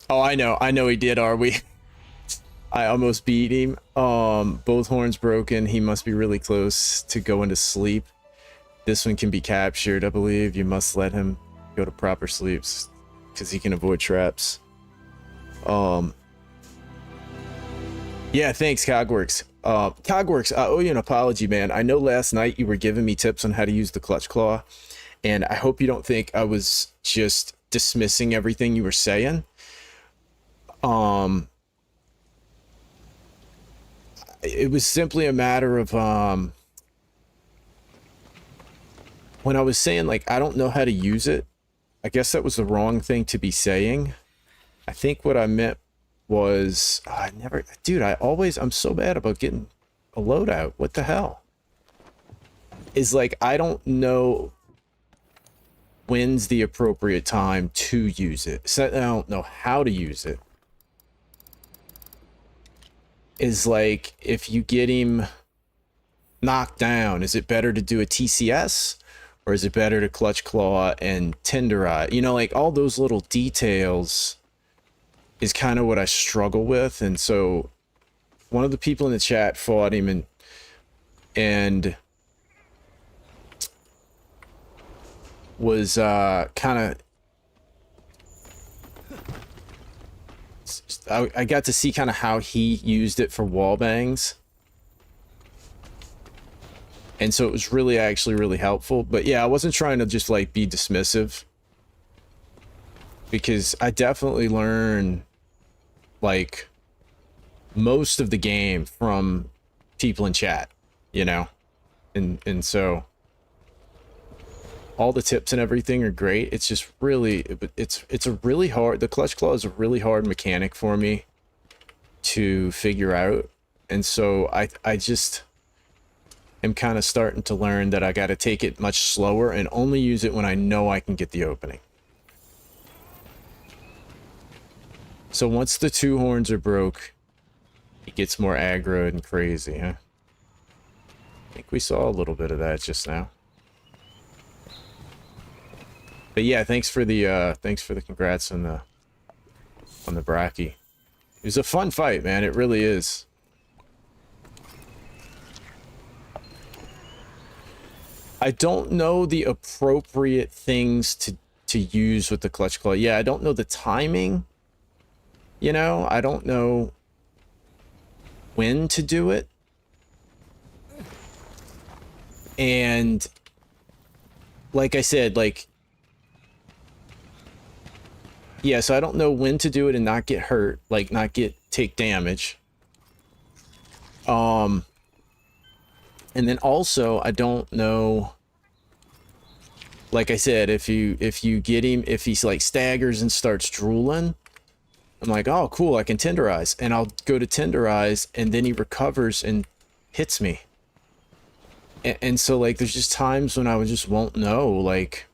Oh, I know he did, are we? I almost beat him. Both horns broken. He must be really close to going to sleep. This one can be captured, I believe. You must let him go to proper sleeps because he can avoid traps. Yeah, thanks, Cogworks. Cogworks, I owe you an apology, man. I know last night you were giving me tips on how to use the Clutch Claw, and I hope you don't think I was just dismissing everything you were saying. It was simply a matter of when I was saying, like, I don't know how to use it, I guess that was the wrong thing to be saying. I think what I meant was, I'm so bad about getting a loadout. What the hell? Is like, I don't know when's the appropriate time to use it. So I don't know how to use it. Is like, if you get him knocked down, is it better to do a TCS? Or is it better to Clutch Claw and Tenderize? You know, like, all those little details is kind of what I struggle with. And so one of the people in the chat fought him and was kind of, I got to see kind of how he used it for wall bangs. And so it was really actually really helpful. But yeah, I wasn't trying to just like be dismissive, because I definitely learn like most of the game from people in chat, you know? And so all the tips and everything are great. It's just really, it's a really hard, the Clutch Claw is a really hard mechanic for me to figure out. And so I just am kind of starting to learn that I got to take it much slower and only use it when I know I can get the opening. So once the two horns are broke, it gets more aggroed and crazy, huh? I think we saw a little bit of that just now. But yeah, thanks for the congrats on the Brachy. It was a fun fight, man. It really is. I don't know the appropriate things to use with the Clutch Claw. Yeah, I don't know the timing. You know, I don't know when to do it. And like I said, like, yeah, so I don't know when to do it and not get hurt, like not take damage. And then also I don't know, like I said, if you get him, if he's like staggers and starts drooling, I'm like, oh cool, I can tenderize, and I'll go to tenderize and then he recovers and hits me. And so like there's just times when I just won't know like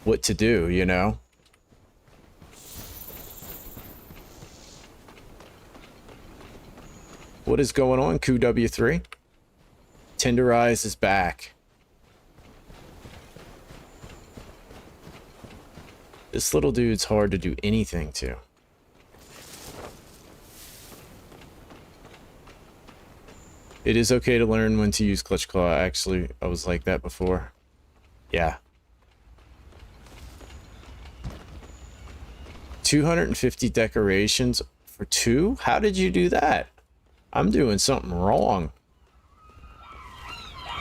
what to do, you know? What is going on, QW3? Tenderize is back. This little dude's hard to do anything to. It is okay to learn when to use Clutch Claw. Actually, I was like that before. Yeah. 250 decorations for 2? How did you do that? I'm doing something wrong.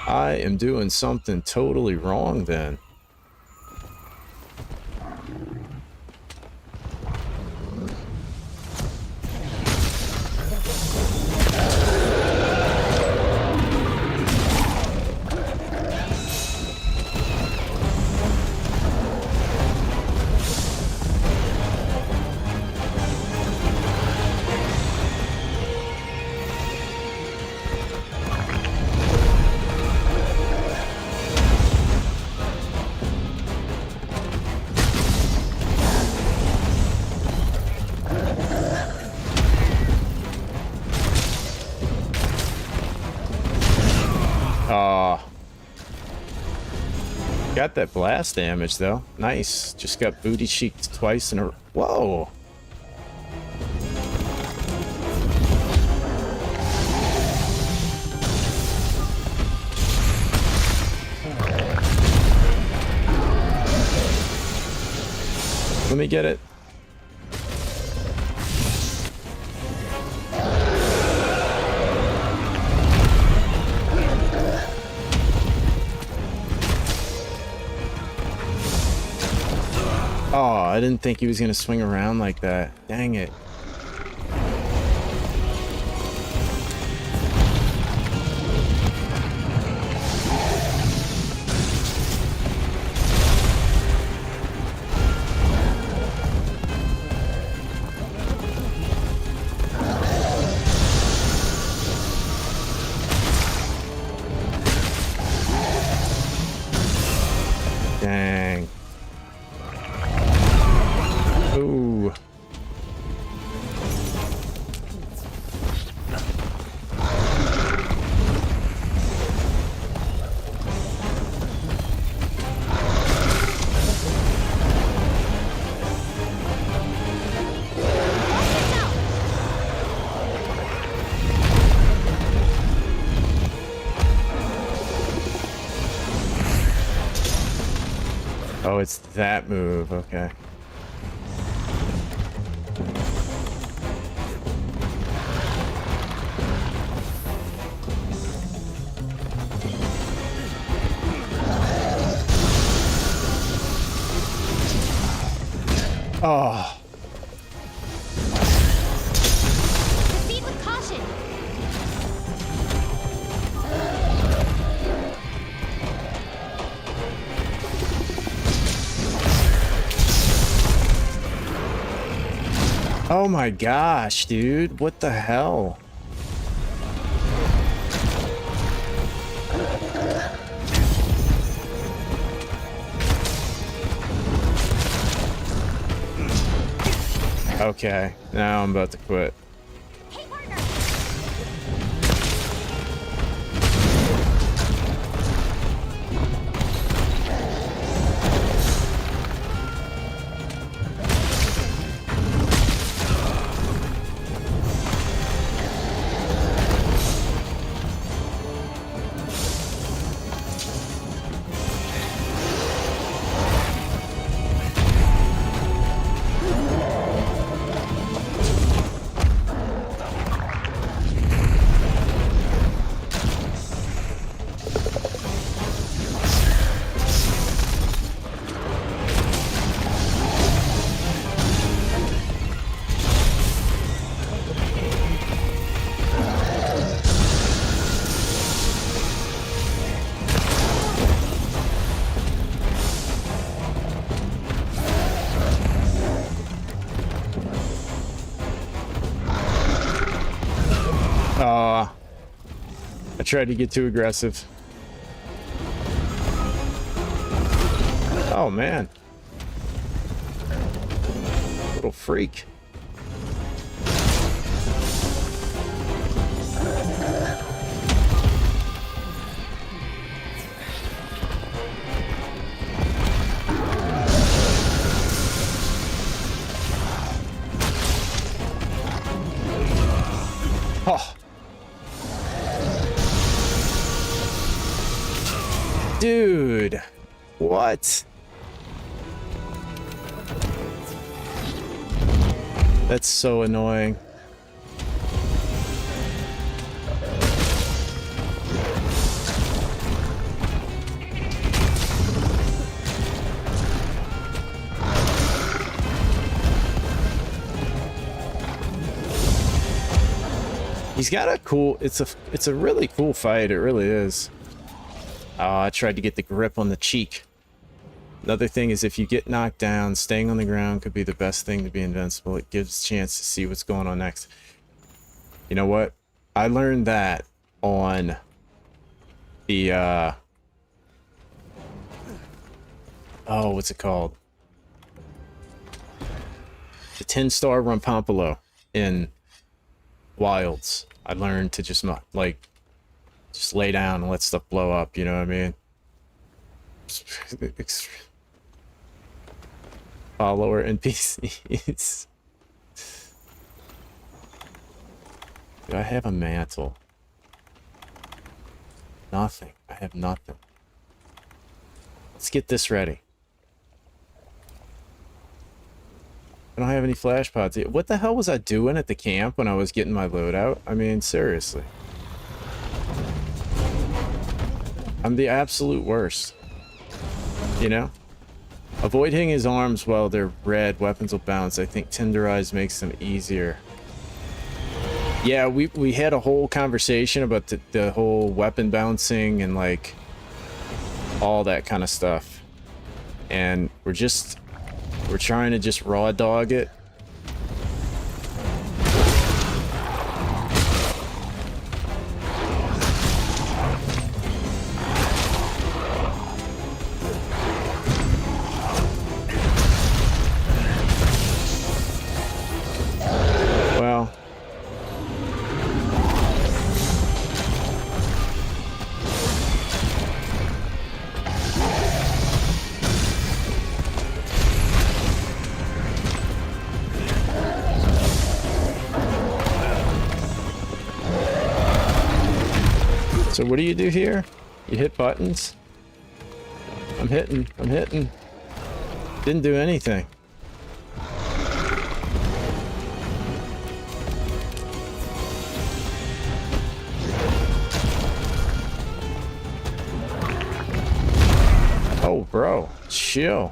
I am doing something totally wrong then. got that blast damage though. Nice. Just got booty cheeked twice in a... Whoa. Let me get it. Oh, I didn't think he was going to swing around like that. Dang it. Dang. Ooh. Oh, it's that move. Okay. Oh. Proceed with caution. Oh my gosh, dude. What the hell? Okay, now I'm about to quit. Hey, partner. I tried to get too aggressive. Oh man. Little freak. Oh. Dude, what? That's so annoying. He's got a cool, it's a really cool fight, it really is. Oh, I tried to get the grip on the cheek. Another thing is if you get knocked down, staying on the ground could be the best thing to be invincible. It gives a chance to see what's going on next. You know what? I learned that on the, oh, what's it called? The 10-star Rumpampulo in Wilds. I learned to just not, like, just lay down and let stuff blow up, you know what I mean? Follower NPCs. Do I have a mantle? Nothing. I have nothing. Let's get this ready. I don't have any flash pods yet. What the hell was I doing at the camp when I was getting my loadout? I mean, seriously. I'm the absolute worst. You know? Avoid hitting his arms while they're red. Weapons will bounce. I think Tenderize makes them easier. Yeah, we had a whole conversation about the whole weapon bouncing and like all that kind of stuff. And we're trying to just raw dog it. Well, so what do you do here? You hit buttons? I'm hitting. Didn't do anything. Oh, bro, chill.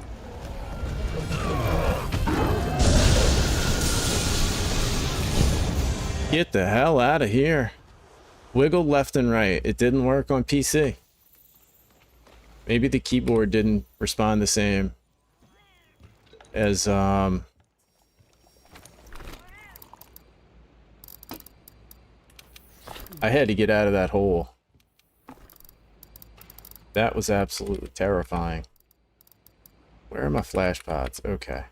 Get the hell out of here. Wiggle left and right. It didn't work on PC. Maybe the keyboard didn't respond the same as I had to get out of that hole. That was absolutely terrifying. Where are my flash pods? Okay.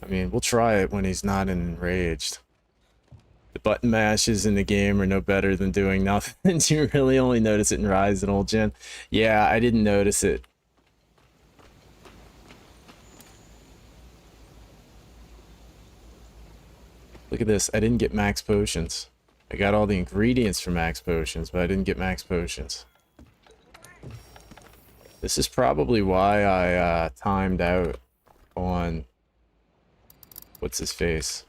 I mean, we'll try it when he's not enraged. The button mashes in the game are no better than doing nothing. You really only notice it in Rise and Old Gen. Yeah, I didn't notice it. Look at this. I didn't get max potions. I got all the ingredients for max potions, but I didn't get max potions. This is probably why I timed out on... what's his face?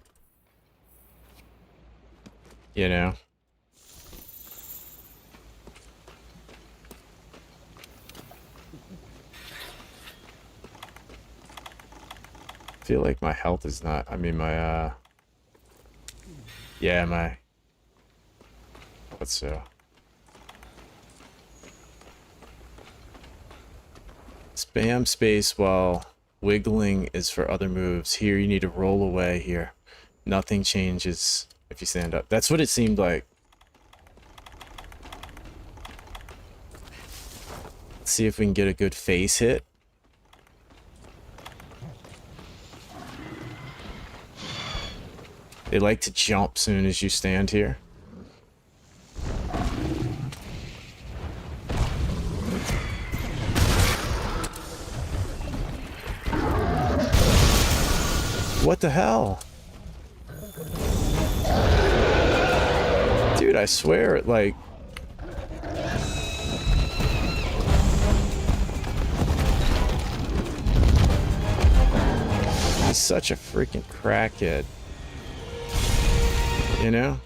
You know? I feel like my health is not... I mean, my, yeah, my... What's so? Spam space while wiggling is for other moves. Here you need to roll away here. Nothing changes if you stand up. That's what it seemed like. Let's see if we can get a good face hit. They like to jump soon as you stand here. What the hell? Dude, I swear it like... He's such a freaking crackhead. You know?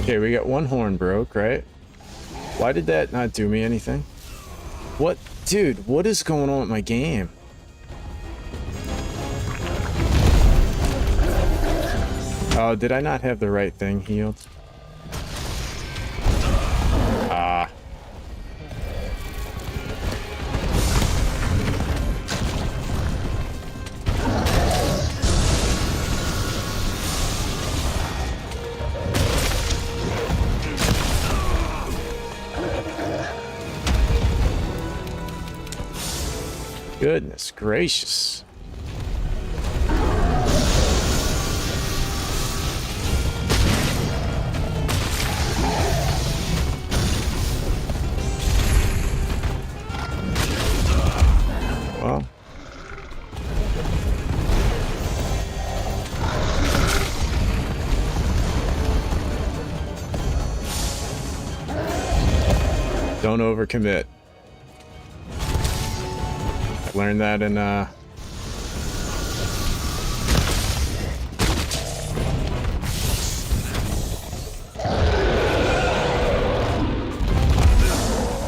Okay, we got one horn broke, right? Why did that not do me anything? What? Dude, what is going on with my game? Oh, did I not have the right thing healed? Ah. Goodness gracious. Well. Don't overcommit. I learned that in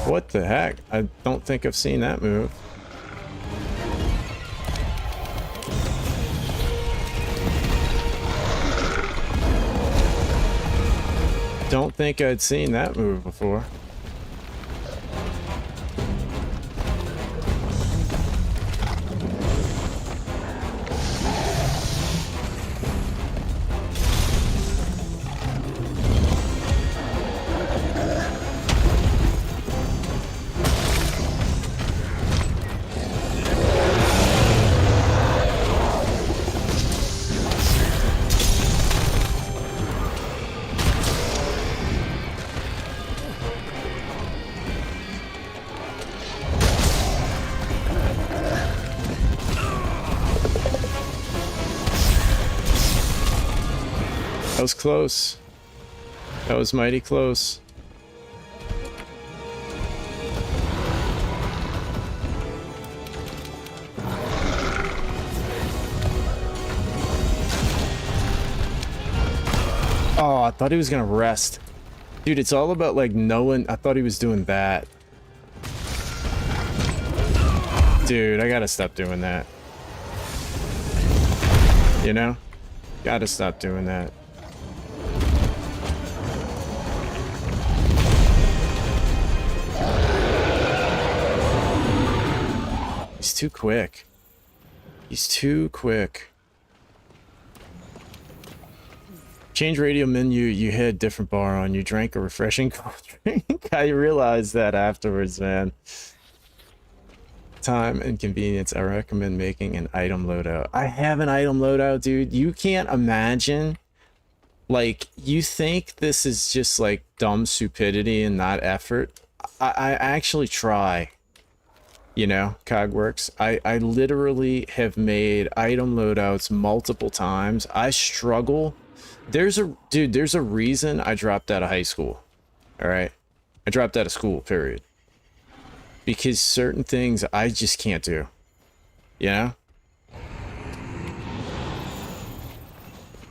what the heck? I don't think I've seen that move. Don't think I'd seen that move before. That was close. That was mighty close. Oh, I thought he was gonna rest. Dude, it's all about like knowing. I thought he was doing that. Dude, I gotta stop doing that. You know? Gotta stop doing that. He's too quick. He's too quick. Change radio menu, you hit a different bar on. You drank a refreshing cold drink. I realized that afterwards, man. Time and convenience. I recommend making an item loadout. I have an item loadout, dude. You can't imagine. Like, you think this is just like dumb stupidity and not effort. I actually try. You know, Cogworks. I literally have made item loadouts multiple times. I struggle. There's a reason I dropped out of high school. All right. I dropped out of school, period. Because certain things I just can't do. You know?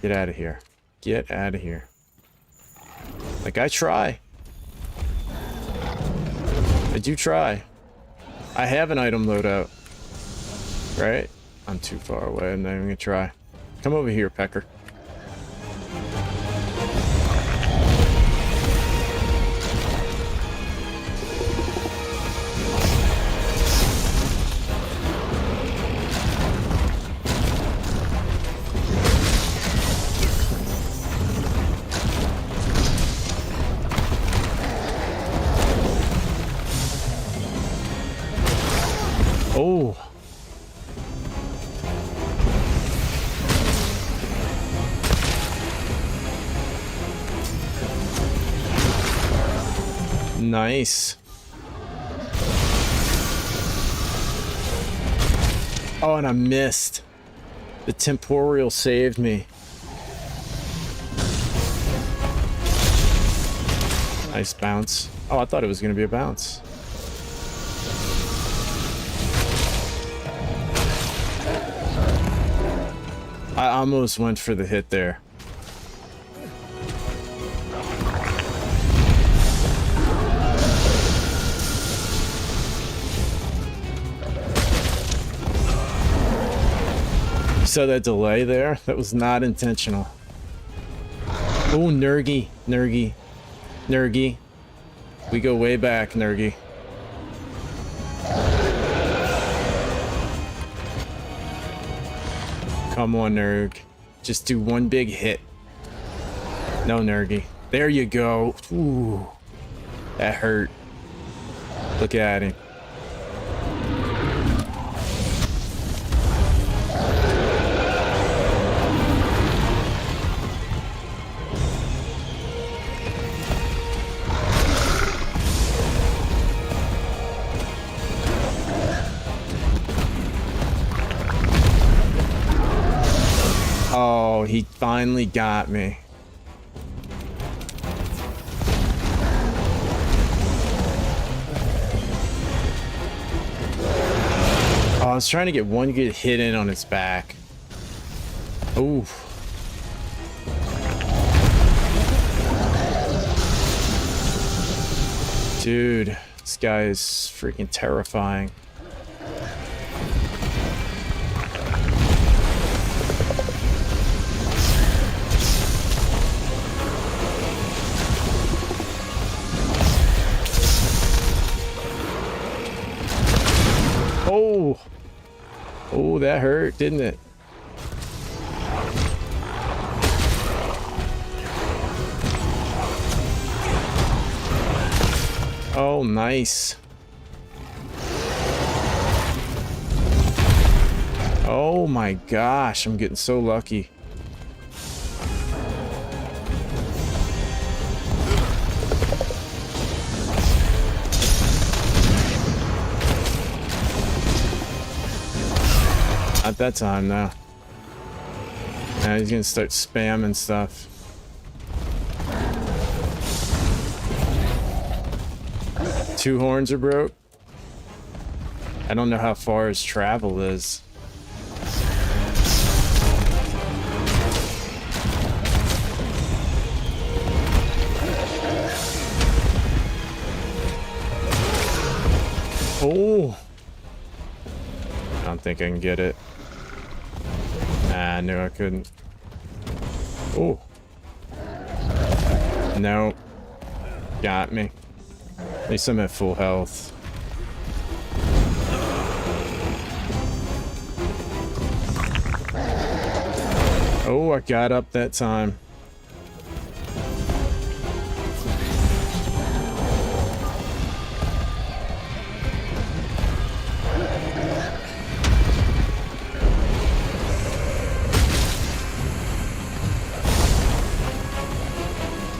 Get out of here. Get out of here. Like, I try. I do try. I have an item loadout. Right? I'm too far away. I'm not even gonna try. Come over here, Pecker. Oh. Nice. Oh, and I missed. The temporal saved me. Nice bounce. Oh, I thought it was going to be a bounce. I almost went for the hit there. You saw that delay there? That was not intentional. Oh, Nergy, Nergy, Nergy. We go way back, Nergy. Come on, Nerg. Just do one big hit. No, Nergy. There you go. Ooh. That hurt. Look at him. Oh, he finally got me. Oh, I was trying to get one good hit in on its back. Ooh. Dude, this guy is freaking terrifying. Oh! Oh, that hurt, didn't it? Oh, nice. Oh my gosh, I'm getting so lucky. Not that time, though. Now he's gonna start spamming stuff. Two horns are broke. I don't know how far his travel is. Oh! I don't think I can get it. I knew I couldn't. Oh. No. Got me. At least I'm at full health. Oh, I got up that time.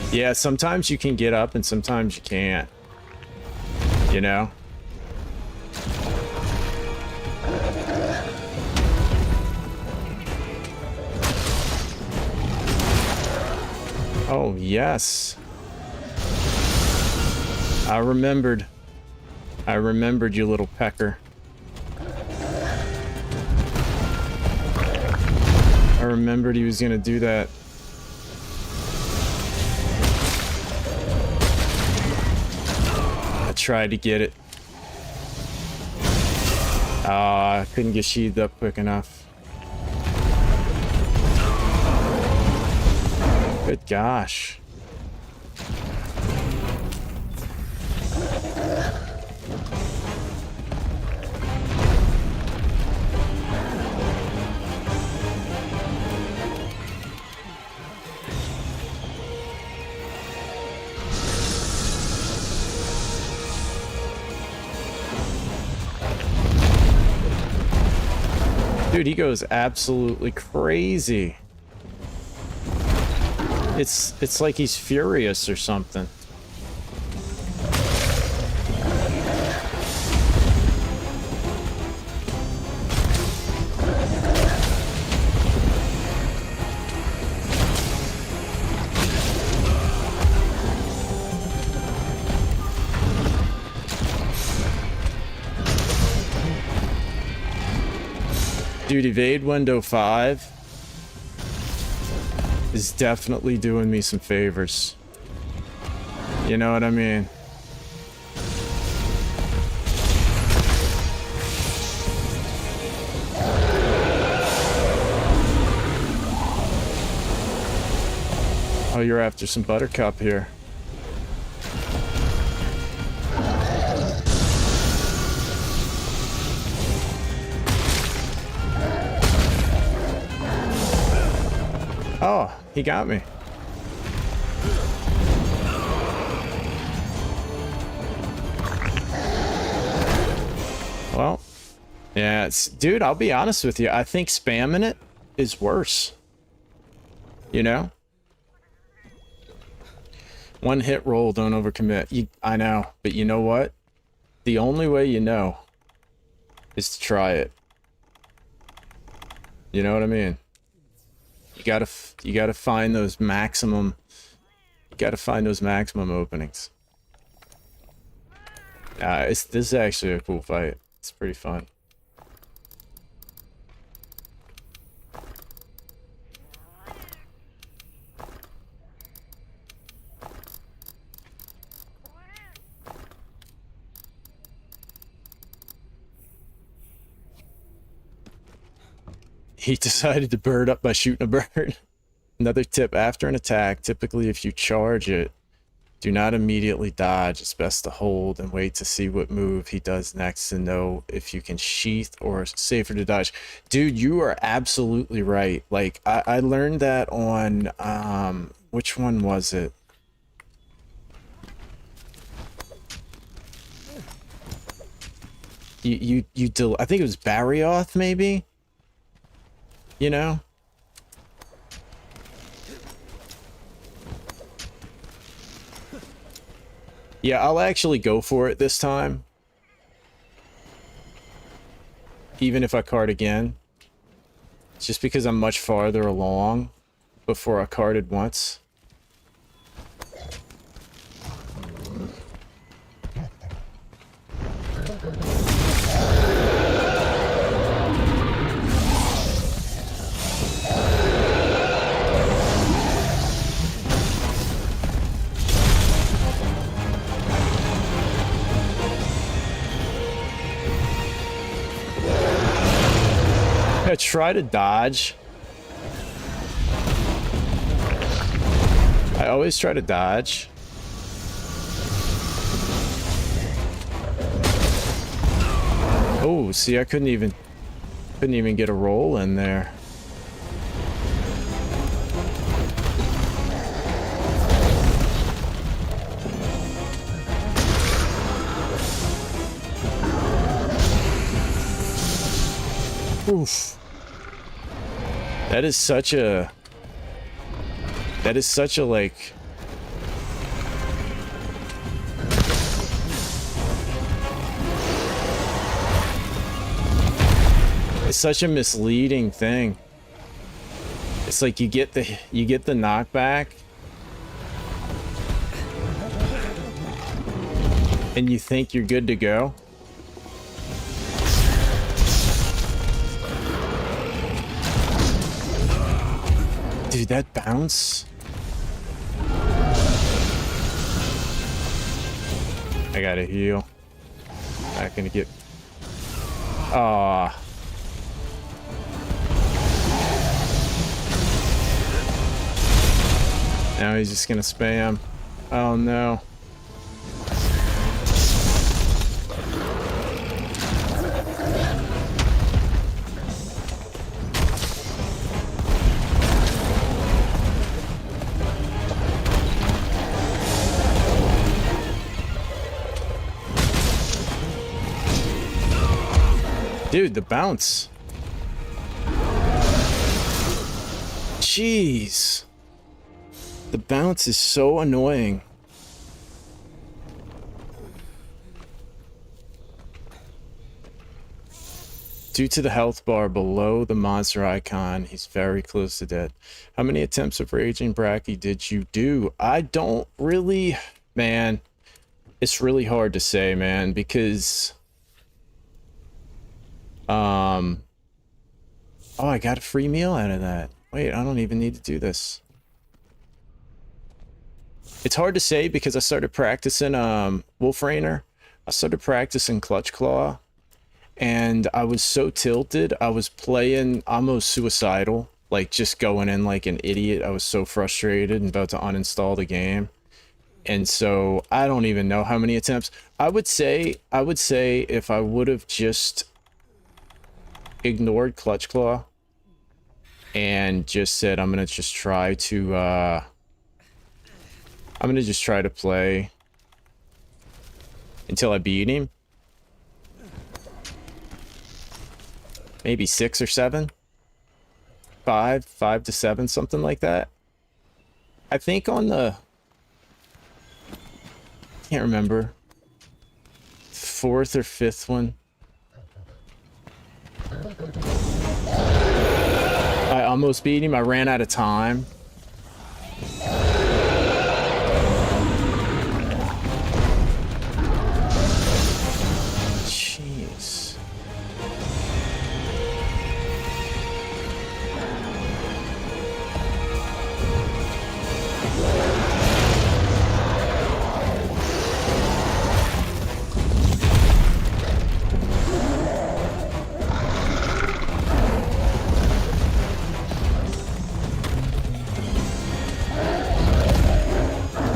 Yeah, sometimes you can get up and sometimes you can't. You know? Oh, yes. I remembered. I remembered you, little pecker. I remembered he was gonna do that. I tried to get it. I couldn't get sheathed up quick enough. Good gosh. Dude, he goes absolutely crazy. It's like he's furious or something. Dude, evade window 5 is definitely doing me some favors. You know what I mean? Oh, you're after some buttercup here. Oh, he got me. Well, yeah, dude, I'll be honest with you. I think spamming it is worse. You know? One hit roll, don't overcommit. I know, but you know what? The only way you know is to try it. You know what I mean? You gotta find those maximum. You gotta find those maximum openings. This is actually a cool fight. It's pretty fun. He decided to bird up by shooting a bird. Another tip, after an attack, typically if you charge it, do not immediately dodge. It's best to hold and wait to see what move he does next to know if you can sheath or safer to dodge. Dude, you are absolutely right. Like, I learned that on, which one was it? I think it was Barrioth, maybe? You know? Yeah, I'll actually go for it this time. Even if I card again. Just because I'm much farther along before I carded once. I try to dodge. I always try to dodge. Oh, see, I couldn't even get a roll in there. Oof. That is such a like it's such a misleading thing. It's like you get the knockback and you think you're good to go. Dude, that bounce. I gotta heal. Not gonna get. Ah. Now he's just gonna spam. Oh no. Dude, the bounce. Jeez. The bounce is so annoying. Due to the health bar below the monster icon, he's very close to dead. How many attempts of Raging Brachy did you do? I don't really... Man, it's really hard to say, man, because... Oh, I got a free meal out of that. Wait, I don't even need to do this. It's hard to say because I started practicing Wolf Rainer. I started practicing Clutch Claw, and I was so tilted. I was playing almost suicidal, like just going in like an idiot. I was so frustrated and about to uninstall the game. And so I don't even know how many attempts. I would say if I would have just ignored Clutch Claw and just said I'm gonna just try to play until I beat him. Maybe 6 or 7. 5 to 7, something like that. I think on the... Can't remember. 4th or 5th one. almost beat him. I ran out of time. Jeez.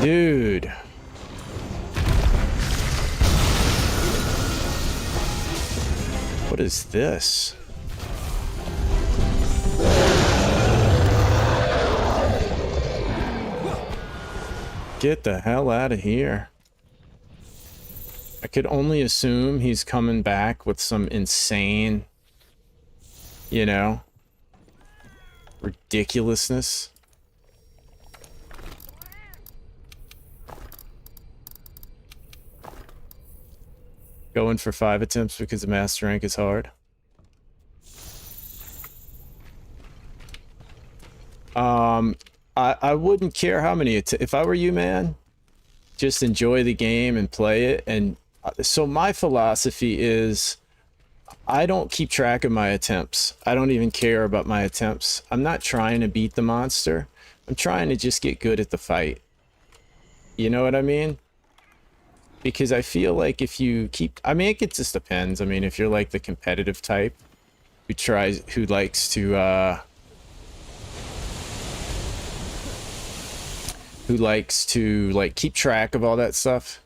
Dude. What is this? Get the hell out of here. I could only assume he's coming back with some insane, you know, ridiculousness. Going for 5 attempts because the master rank is hard. I wouldn't care how many if I were you, man, just enjoy the game and play it. And so my philosophy is I don't keep track of my attempts. I don't even care about my attempts. I'm not trying to beat the monster. I'm trying to just get good at the fight. You know what I mean? Because I feel like if you keep, I mean, it just depends. I mean, if you're like the competitive type who likes to like keep track of all that stuff.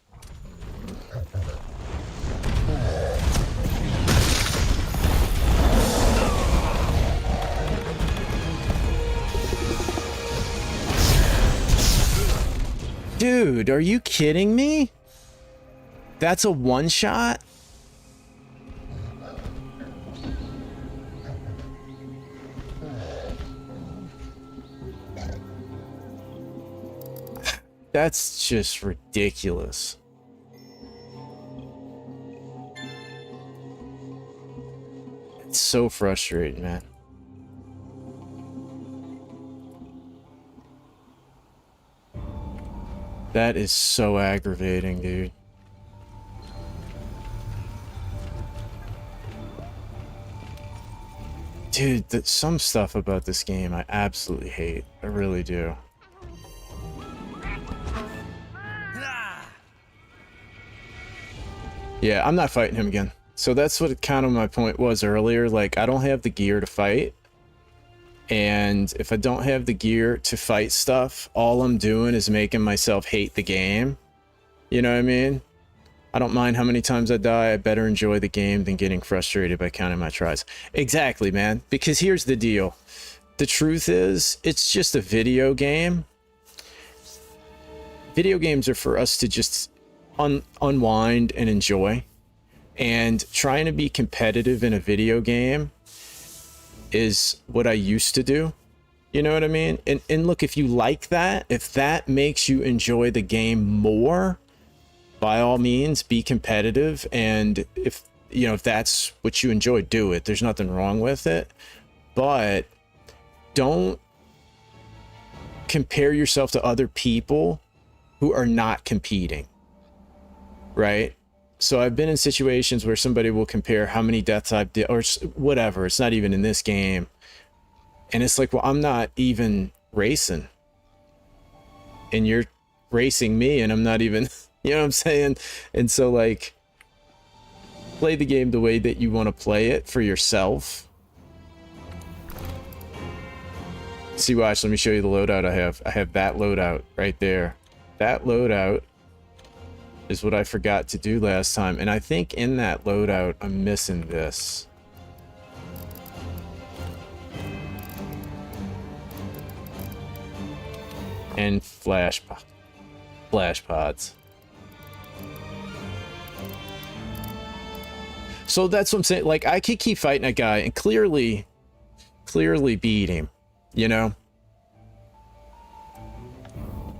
Dude, are you kidding me? That's a one shot? That's just ridiculous. It's so frustrating, man. That is so aggravating, dude. Dude, some stuff about this game I absolutely hate. I really do. Yeah, I'm not fighting him again. So that's what kind of my point was earlier. Like, I don't have the gear to fight. And if I don't have the gear to fight stuff, all I'm doing is making myself hate the game. You know what I mean? I don't mind how many times I die. I better enjoy the game than getting frustrated by counting my tries. Exactly, man. Because here's the deal. The truth is, it's just a video game. Video games are for us to just unwind and enjoy. And trying to be competitive in a video game is what I used to do. You know what I mean? And look, if you like that, if that makes you enjoy the game more, by all means, be competitive. And if, you know, if that's what you enjoy, do it. There's nothing wrong with it. But don't compare yourself to other people who are not competing. Right? So I've been in situations where somebody will compare how many deaths I've did or whatever. It's not even in this game. And it's like, well, I'm not even racing. And you're racing me and I'm not even, you know what I'm saying? And so, like, play the game the way that you want to play it for yourself. See, watch, let me show you the loadout I have. I have that loadout right there. That loadout is what I forgot to do last time. And I think in that loadout, I'm missing this. And flash pods. So that's what I'm saying. Like, I could keep fighting a guy and clearly beat him, you know?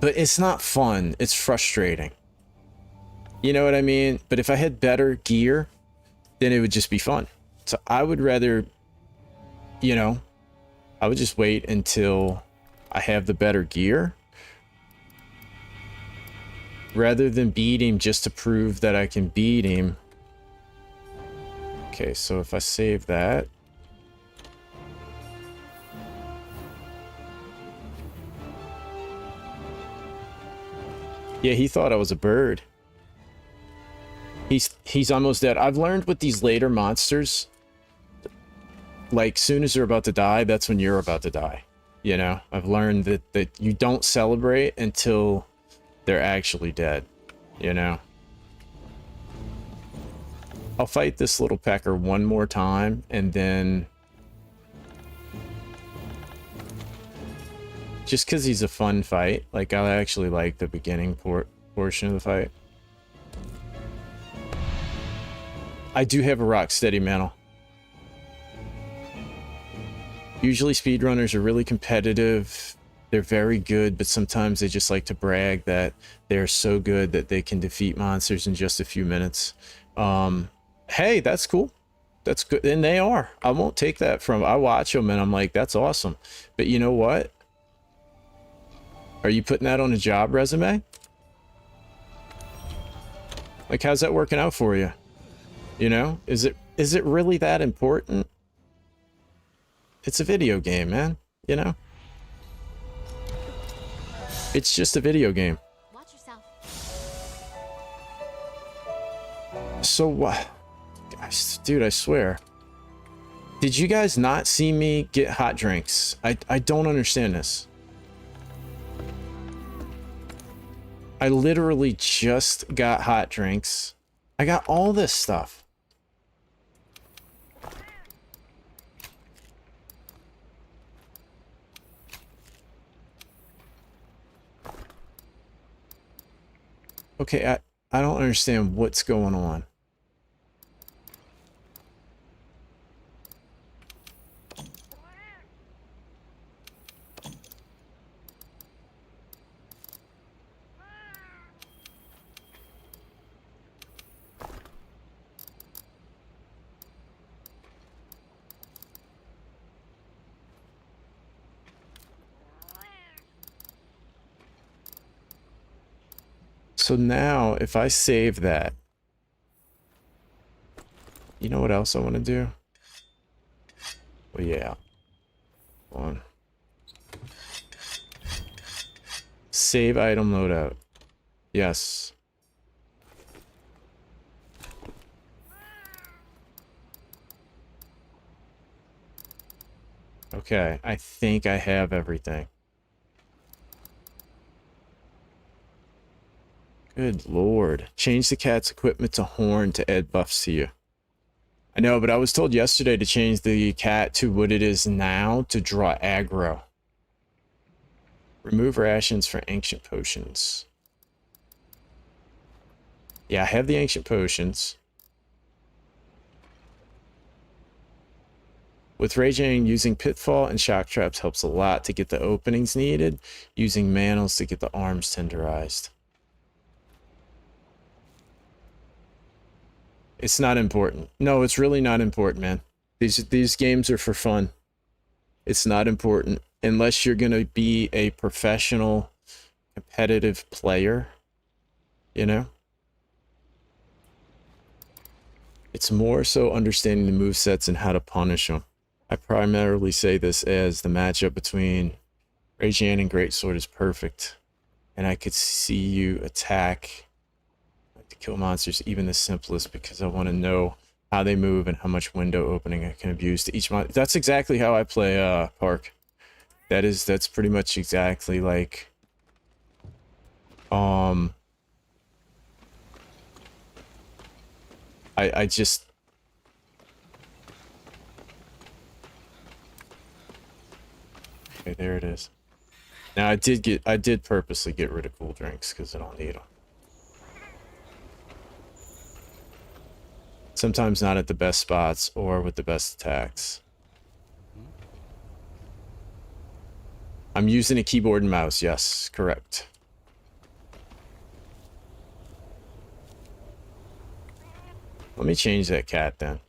But it's not fun. It's frustrating. You know what I mean? But if I had better gear, then it would just be fun. So I would rather, you know, I would just wait until I have the better gear, rather than beat him just to prove that I can beat him. Okay, so if I save that. Yeah, he thought I was a bird. He's almost dead. I've learned with these later monsters, like, soon as they're about to die, that's when you're about to die. You know, I've learned that you don't celebrate until they're actually dead, you know. I'll fight this little pecker one more time, and then... just because he's a fun fight. Like, I actually like the beginning portion of the fight. I do have a rock steady mantle. Usually speedrunners are really competitive. They're very good, but sometimes they just like to brag that they're so good that they can defeat monsters in just a few minutes. Hey, that's cool. That's good. And they are. I won't take that from... I watch them and I'm like, that's awesome. But you know what? Are you putting that on a job resume? Like, how's that working out for you? You know? Is it really that important? It's a video game, man. You know? It's just a video game. Watch yourself. So what? Dude, I swear. Did you guys not see me get hot drinks? I don't understand this. I literally just got hot drinks. I got all this stuff. Okay, I don't understand what's going on. So now, if I save that, you know what else I want to do? Well, yeah. Hold on. Save item loadout. Yes. Okay, I think I have everything. Good lord. Change the cat's equipment to horn to add buffs to you. I know, but I was told yesterday to change the cat to what it is now to draw aggro. Remove rations for ancient potions. Yeah, I have the ancient potions. With Raging, using Pitfall and Shock Traps helps a lot to get the openings needed. Using Manals to get the arms tenderized. It's not important. No, it's really not important, man. These games are for fun. It's not important unless you're going to be a professional competitive player, you know? It's more so understanding the movesets and how to punish them. I primarily say this as the matchup between Raging and Greatsword is perfect. And I could see you attack to kill monsters, even the simplest, because I want to know how they move and how much window opening I can abuse to each monster. That's exactly how I play Park. That's pretty much exactly like I just okay, there it is. Now I did purposely get rid of cool drinks because I don't need them. Sometimes not at the best spots or with the best attacks. I'm using a keyboard and mouse. Yes, correct. Let me change that cat then.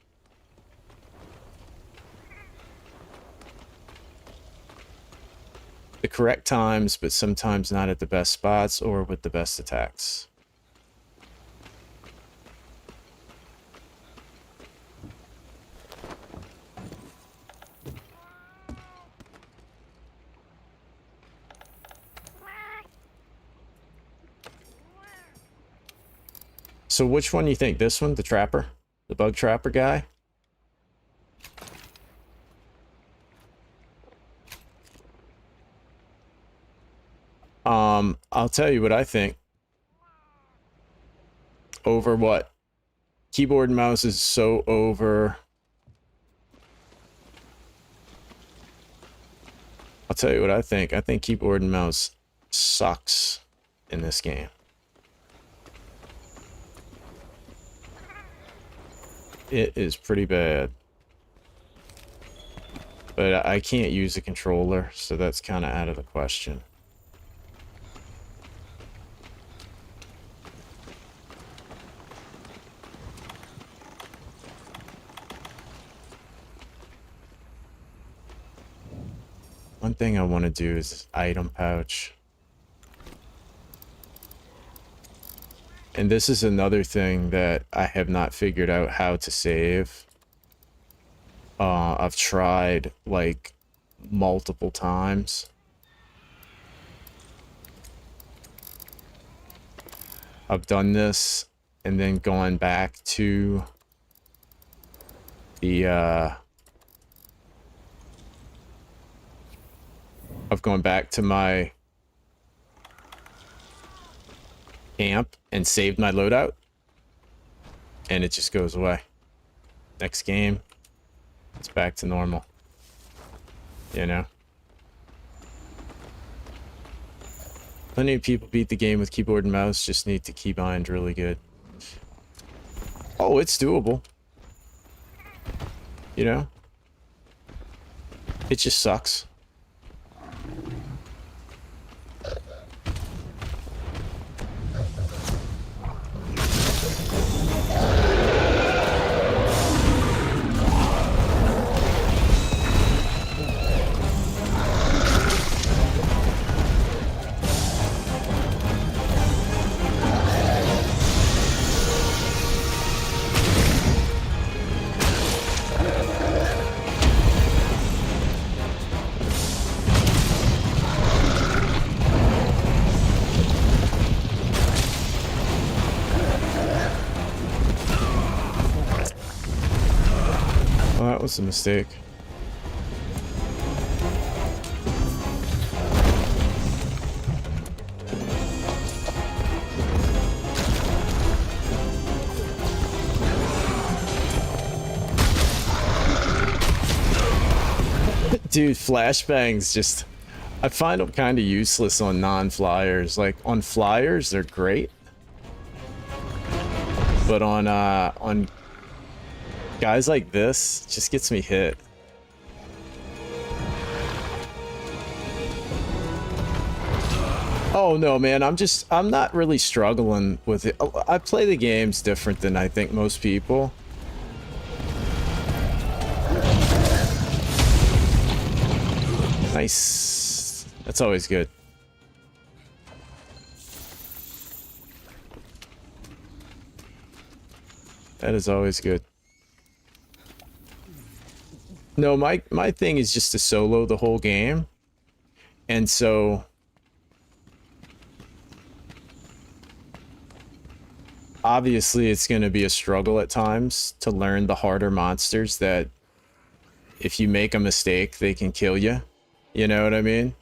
the correct times, but sometimes not at the best spots or with the best attacks. So which one do you think? This one, the trapper? The bug trapper guy? I'll tell you what I think. Over what? Keyboard and mouse is so over. I'll tell you what I think. I think keyboard and mouse sucks in this game. It is pretty bad. But I can't use a controller, so that's kind of out of the question. One thing I want to do is item pouch. And this is another thing that I have not figured out how to save. I've tried like multiple times. I've done this and then gone back to the I've gone back to my camp and saved my loadout, and it just goes away. Next game, it's back to normal. You know? Plenty of people beat the game with keyboard and mouse, just need to keybind really good. Oh, it's doable. You know? It just sucks. That was a mistake. Dude, flashbangs just... I find them kind of useless on non-flyers. Like, on flyers, they're great. But on guys like this, it just gets me hit. Oh no, man, I'm not really struggling with it. I play the games different than I think most people. Nice. That's always good. That is always good. No, my thing is just to solo the whole game. And so obviously it's going to be a struggle at times to learn the harder monsters that if you make a mistake, they can kill you. You know what I mean?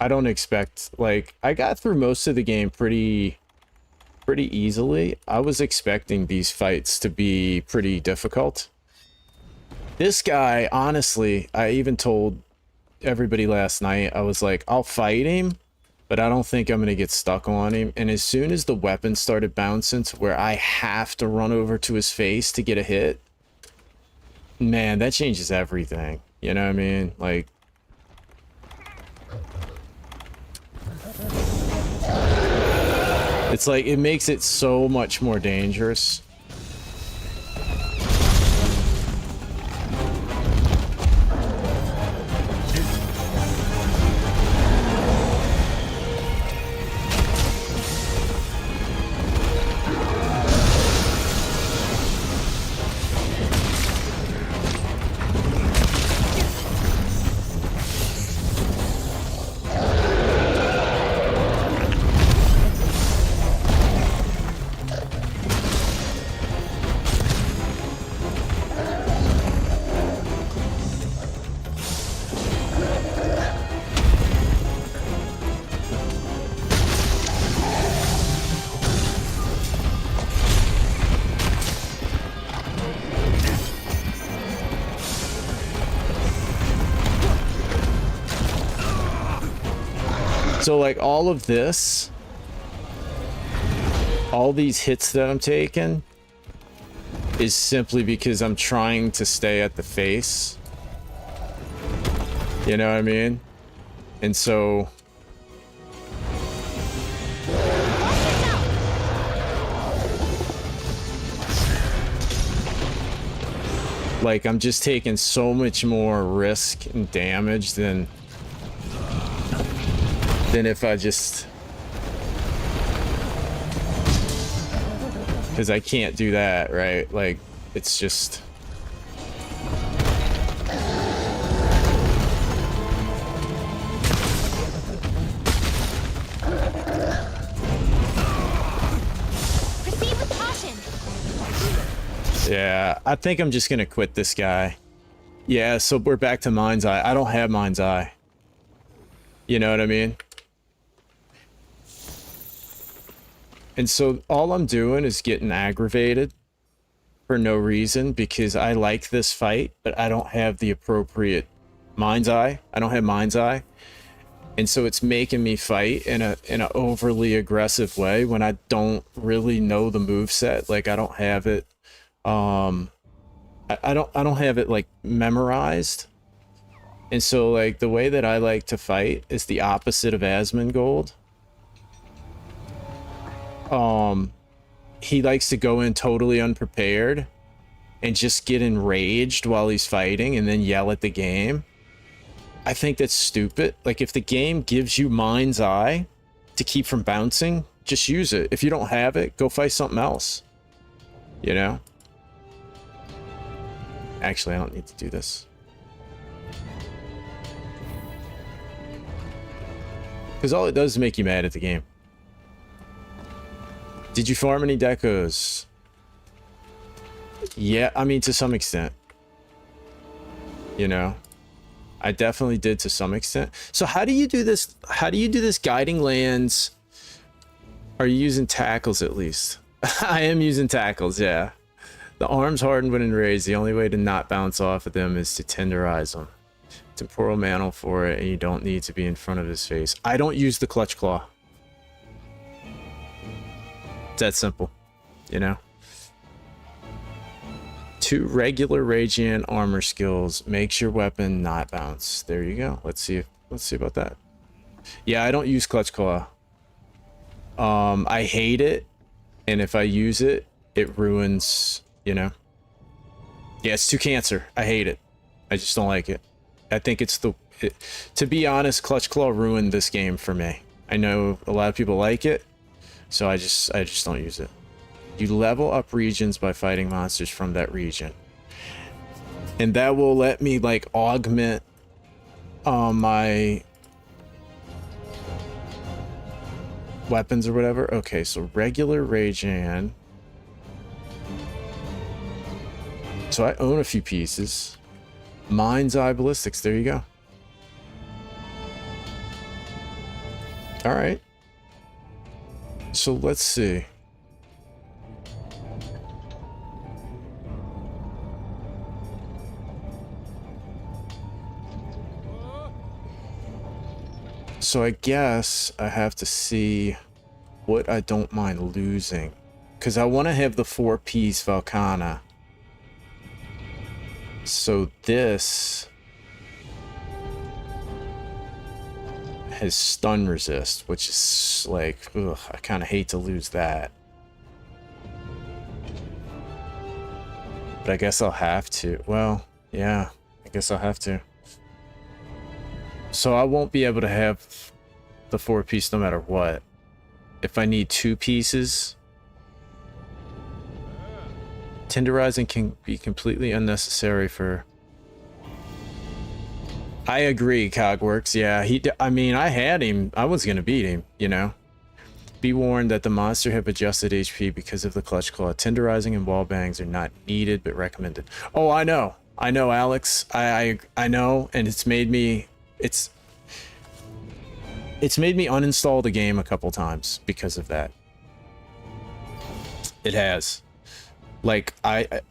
I don't expect, like, I got through most of the game pretty easily. I was expecting these fights to be pretty difficult. This guy, honestly, I even told everybody last night, I was like, I'll fight him, but I don't think I'm going to get stuck on him. And as soon as the weapon started bouncing to where I have to run over to his face to get a hit, man, that changes everything. You know what I mean? Like, It's like, it makes it so much more dangerous. So like all of this, all these hits that I'm taking is simply because I'm trying to stay at the face. You know what I mean? And so like I'm just taking so much more risk and damage than if I just, because I can't do that, right? Like, it's just, Proceed with caution. yeah, I think I'm just gonna quit this guy. Yeah, so we're back to Mind's Eye. I don't have Mind's Eye. You know what I mean? And so all I'm doing is getting aggravated for no reason because I like this fight, but I don't have the appropriate Mind's Eye. I don't have Mind's Eye. And so it's making me fight in a overly aggressive way when I don't really know the moveset. Like I don't have it I don't have it like memorized. And so like the way that I like to fight is the opposite of Asmongold. He likes to go in totally unprepared and just get enraged while he's fighting and then yell at the game. I think that's stupid. Like if the game gives you Mind's Eye to keep from bouncing, just use it. If you don't have it, go fight something else. You know? Actually, I don't need to do this. Because all it does is make you mad at the game. Did you farm any decos? Yeah, I mean, to some extent. You know? I definitely did to some extent. So how do you do this? How do you do this guiding lands? Are you using tackles at least? I am using tackles, yeah. The arms hardened when enraged. The only way to not bounce off of them is to tenderize them. Temporal mantle for it, and you don't need to be in front of his face. I don't use the clutch claw. It's that simple, you know? 2 regular Raging armor skills makes your weapon not bounce. There you go. Let's see about that. Yeah, I don't use clutch claw. I hate it, and if I use it, it ruins, you know? Yeah, it's 2 cancer. I hate it. I just don't like it. I think it's to be honest, clutch claw ruined this game for me. I know a lot of people like it, so I just don't use it. You level up regions by fighting monsters from that region. And that will let me like augment my weapons or whatever. Okay, so regular Raging. So I own a few pieces. Mind's Eye ballistics, there you go. All right. So let's see. So I guess I have to see what I don't mind losing. Because I want to have the 4-piece Valkana. So this his stun resist, which is like, ugh, I kind of hate to lose that. But I guess I'll have to. Well, yeah, I guess I'll have to. So I won't be able to have the 4-piece no matter what. If I need 2 pieces, tenderizing can be completely unnecessary for... I agree, Cogworks. Yeah, I mean, I had him. I was going to beat him, you know. Be warned that the monster have adjusted HP because of the Clutch Claw. Tenderizing and wall bangs are not needed, but recommended. Oh, I know. I know, Alex. I know, and it's made me... It's made me uninstall the game a couple times because of that. It has. Like, I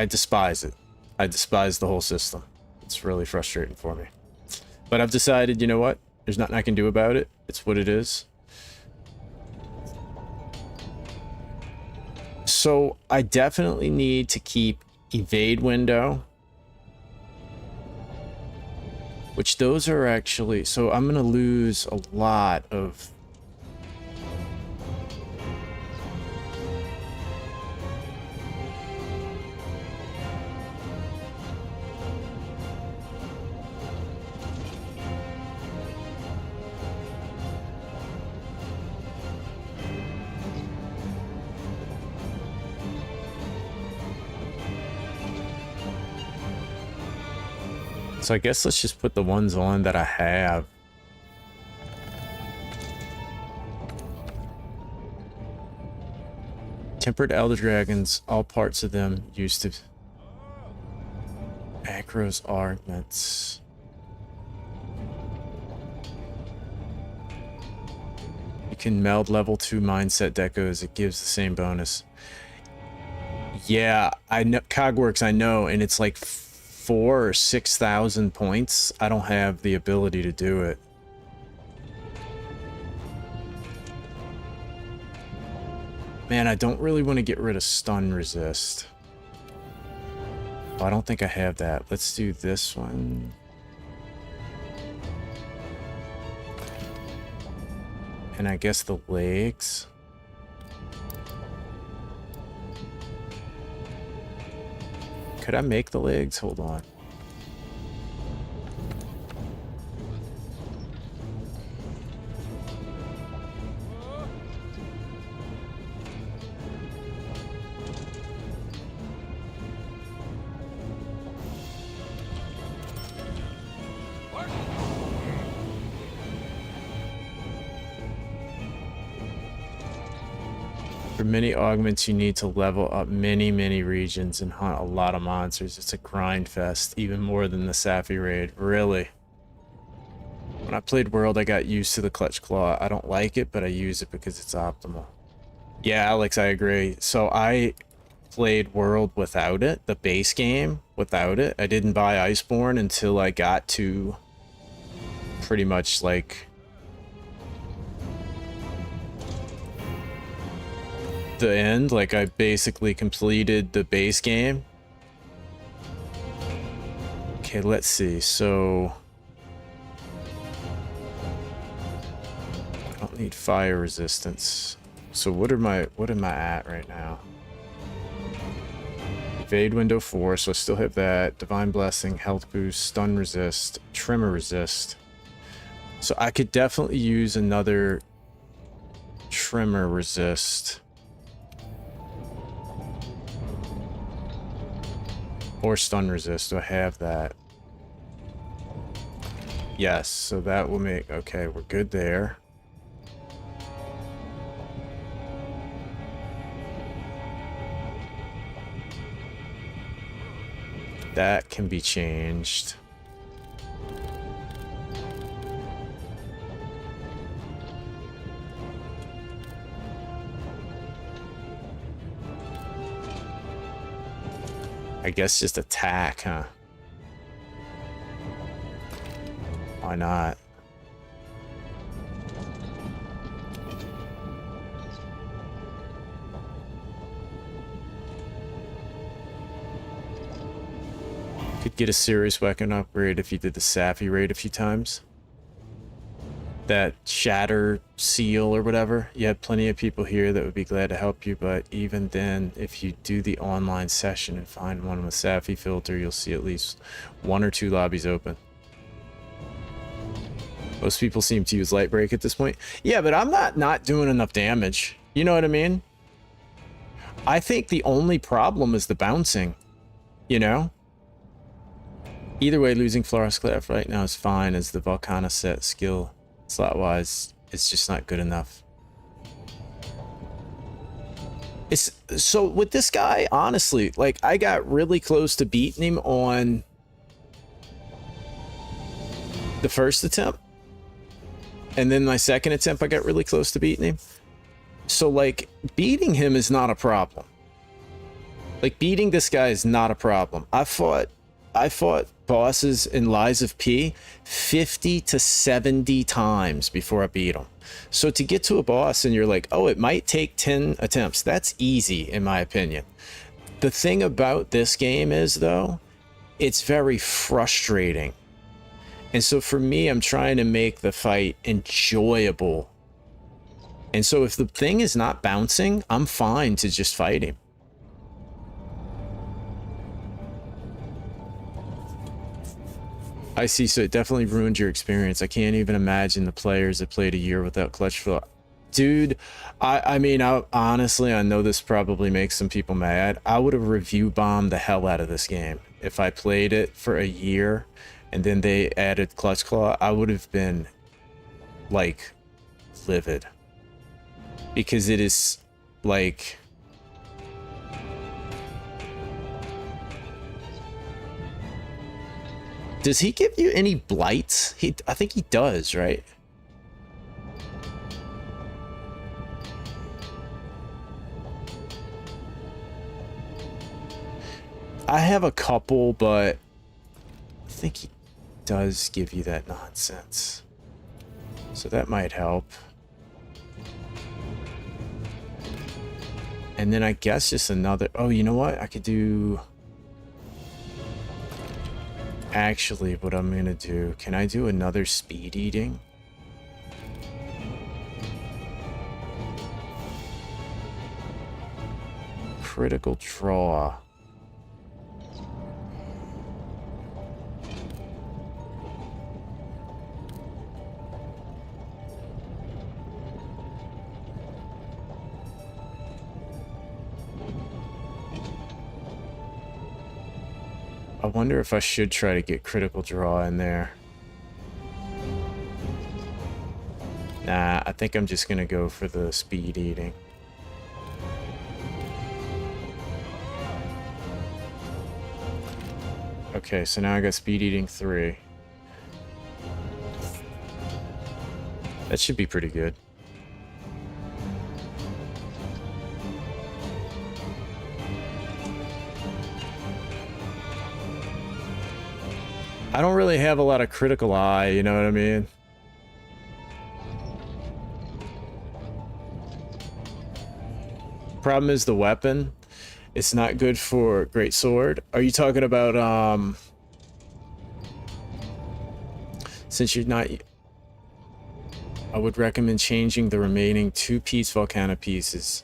despise it. I despise the whole system. It's really frustrating for me. But I've decided, you know what? There's nothing I can do about it. It's what it is. So I definitely need to keep evade window. Which those are actually... So I'm going to lose a lot of... So I guess let's just put the ones on that I have. Tempered Elder Dragons, all parts of them used to... Acros augments. You can meld level 2 mindset decos, it gives the same bonus. Yeah, I know, Cogworks, I know, and it's like 4,000 or 6,000 points. I don't have the ability to do it. Man, I don't really want to get rid of stun resist. Oh, I don't think I have that. Let's do this one. And I guess the legs. Could I make the legs? Hold on. For many augments, you need to level up many regions and hunt a lot of monsters. It's a grind fest, even more than the Safi raid. Really? When I played World, I got used to the Clutch Claw. I don't like it, but I use it because it's optimal. Yeah, Alex, I agree. So I played World without it, the base game without it. I didn't buy Iceborne until I got to pretty much like... the end. Like, I basically completed the base game. Okay, let's see. So I don't need fire resistance. So what am I at right now? Evade window 4, so I still have that. Divine Blessing, health boost, stun resist, tremor resist. So I could definitely use another tremor resist. Or stun resist. Do I have that? Yes, so that will make... Okay, we're good there. That can be changed. I guess just attack, huh? Why not? Could get a serious weapon upgrade if you did the Safi raid a few times. that shatter seal or whatever. You have plenty of people here that would be glad to help you, but even then, if you do the online session and find one with Saphi filter, you'll see at least 1 or 2 lobbies open. Most people seem to use light break at this point. Yeah, but I'm not doing enough damage. You know what I mean? I think the only problem is the bouncing, you know? Either way, losing Floros Clef right now is fine, as the Volcana set skill slot-wise, it's just not good enough. It's so with this guy, honestly, like, I got really close to beating him on the first attempt, and then my second attempt I got really close to beating him. So like, beating him is not a problem. Like, beating this guy is not a problem. I fought bosses in Lies of P 50 to 70 times before I beat them. So to get to a boss and you're like, oh, it might take 10 attempts, that's easy in my opinion. The thing about this game is, though, it's very frustrating. And so for me, I'm trying to make the fight enjoyable. And so if the thing is not bouncing, I'm fine to just fight him. I see, so it definitely ruined your experience. I can't even imagine the players that played a year without clutch flow. Dude, I mean, honestly, I know this probably makes some people mad. I would have review bombed the hell out of this game. If I played it for a year and then they added clutch claw, I would have been, like, livid. Because it is, like... Does he give you any blights? I think he does, right? I have a couple, but I think he does give you that nonsense. So that might help. And then I guess just another... Oh, you know what? I could do... Actually, what I'm gonna do, can I do another speed eating? Critical draw. I wonder if I should try to get critical draw in there. Nah, I think I'm just gonna go for the speed eating. Okay, so now I got speed eating 3. That should be pretty good. I don't really have a lot of critical eye, you know what I mean? Problem is the weapon. It's not good for great sword. Are you talking about, since you're not... I would recommend changing the remaining 2-piece Volcana pieces.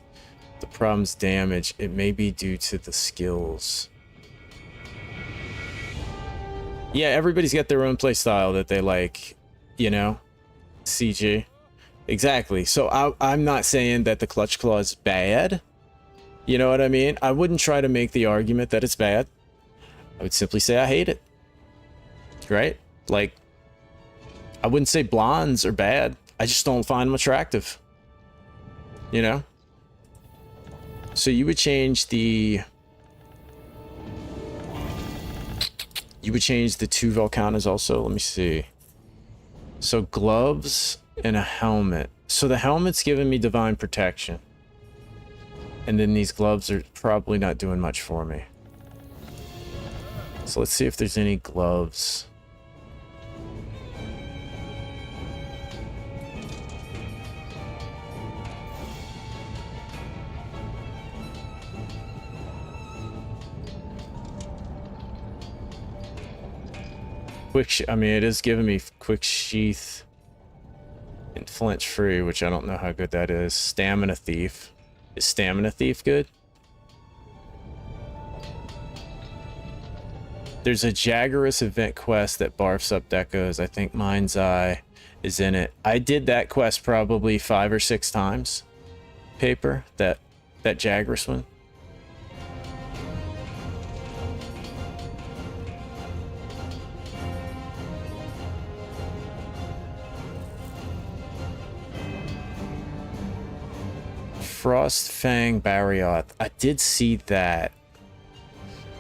The problem's damage. It may be due to the skills. Yeah, everybody's got their own play style that they like, you know? CG. Exactly. So I'm not saying that the Clutch Claw is bad. You know what I mean? I wouldn't try to make the argument that it's bad. I would simply say I hate it. Right? Like, I wouldn't say blondes are bad. I just don't find them attractive. You know? So you would change the... You would change the 2 Volcanas also. Let me see. So gloves and a helmet. So the helmet's giving me divine protection. And then these gloves are probably not doing much for me. So let's see if there's any gloves. I mean, it is giving me quick sheath. and flinch free, which I don't know how good that is. Stamina Thief. Is Stamina Thief good? There's a Jaggerous event quest that barfs up decos. I think Mind's Eye is in it. I did that quest probably 5 or 6 times. Paper, that Jaggerous one. Frostfang Barioth. I did see that.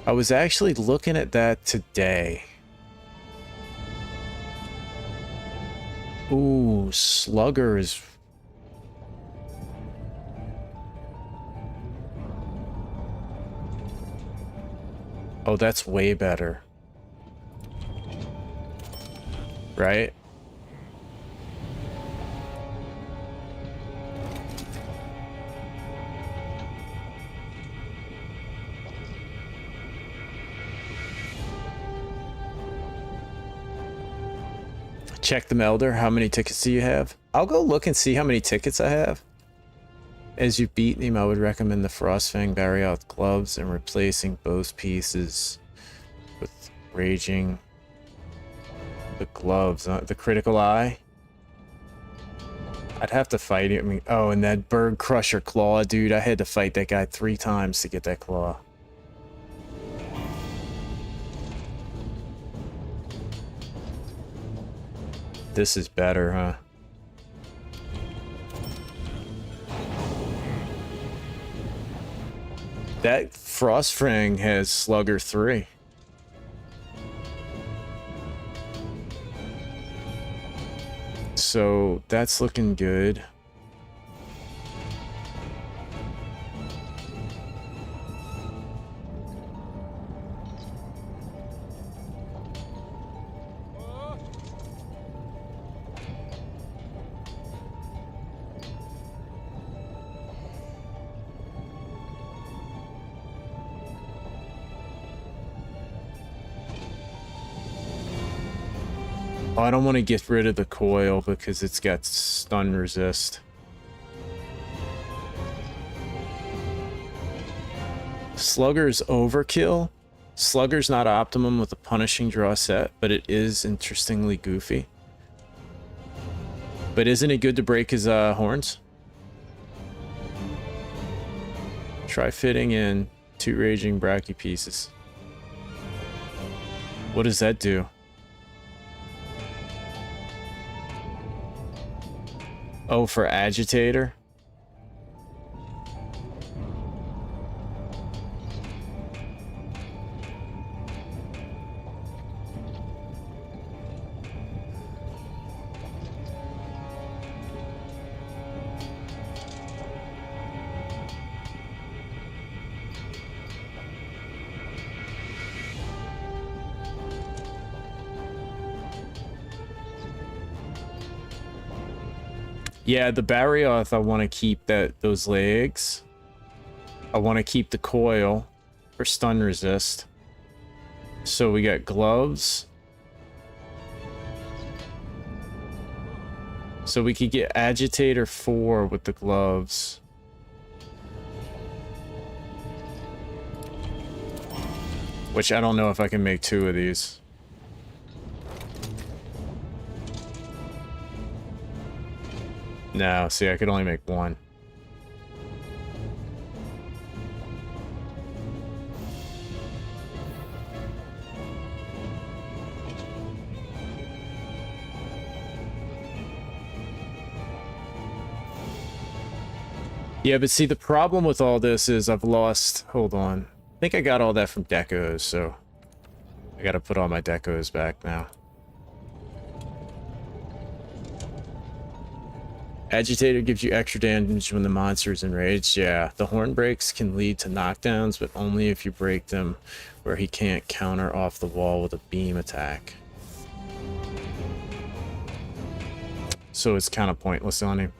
I was actually looking at that today. Ooh, Slugger is... Oh, that's way better. Right? Check the Melder. How many tickets do you have? I'll go look and see how many tickets I have. As you beat him, I would recommend the Frostfang Barioth gloves and replacing both pieces with Raging. The gloves, the critical eye. I'd have to fight him. I mean, oh, and that Bird Crusher claw, dude. I had to fight that guy 3 times to get that claw. This is better, huh? That Frostfang has Slugger 3. So that's looking good. Oh, I don't want to get rid of the coil because it's got stun resist. Slugger's overkill. Slugger's not optimum with a punishing draw set, but it is interestingly goofy. But isn't it good to break his horns? Try fitting in 2 Raging Brachy pieces. What does that do? Oh, for Agitator? Yeah, the Barioth, I want to keep those legs. I want to keep the coil for stun resist. So we got gloves. So we could get Agitator 4 with the gloves. Which I don't know if I can make 2 of these. No, see, I could only make 1. Yeah, but see, the problem with all this is I've lost... Hold on. I think I got all that from decos, so... I gotta put all my decos back now. Agitator gives you extra damage when the monster is enraged. Yeah, the horn breaks can lead to knockdowns, but only if you break them where he can't counter off the wall with a beam attack. So it's kind of pointless on him.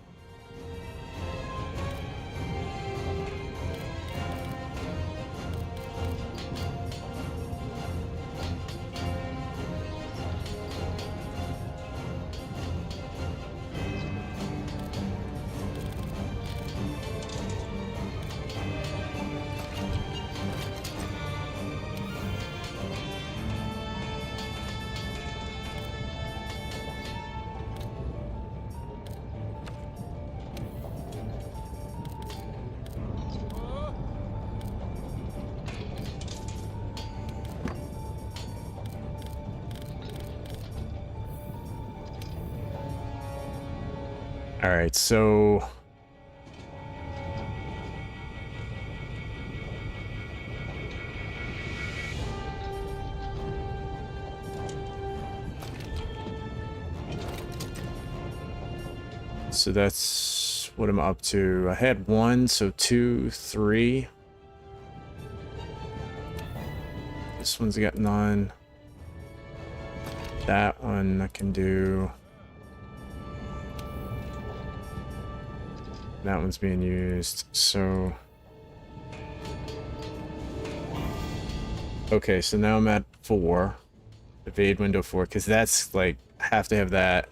All right, so that's what I'm up to. I had 1, so 2, 3. This one's got none. That one I can do. That one's being used, so... Okay, so now I'm at 4. Evade window 4, because that's like, I have to have that.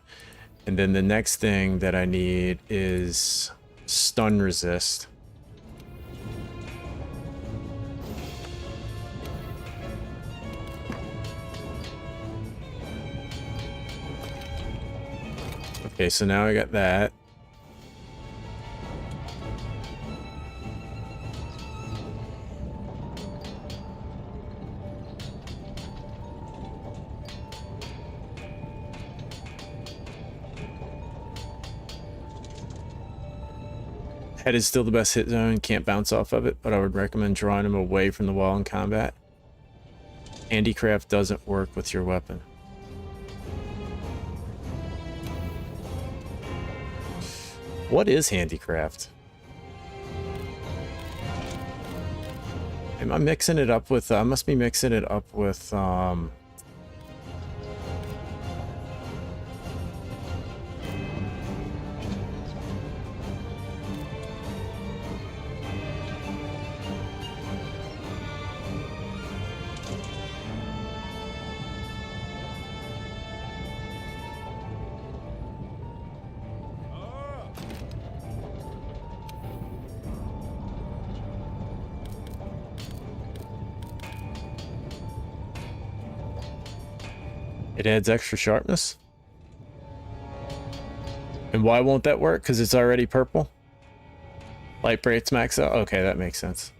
And then the next thing that I need is stun resist. Okay, so now I got that. Head is still the best hit zone, can't bounce off of it, but I would recommend drawing him away from the wall in combat. Handicraft doesn't work with your weapon. What is handicraft? Am I mixing it up with, I must be mixing it up with, it adds extra sharpness. And why won't that work? Because it's already purple? Light Bright's max out? Okay, that makes sense.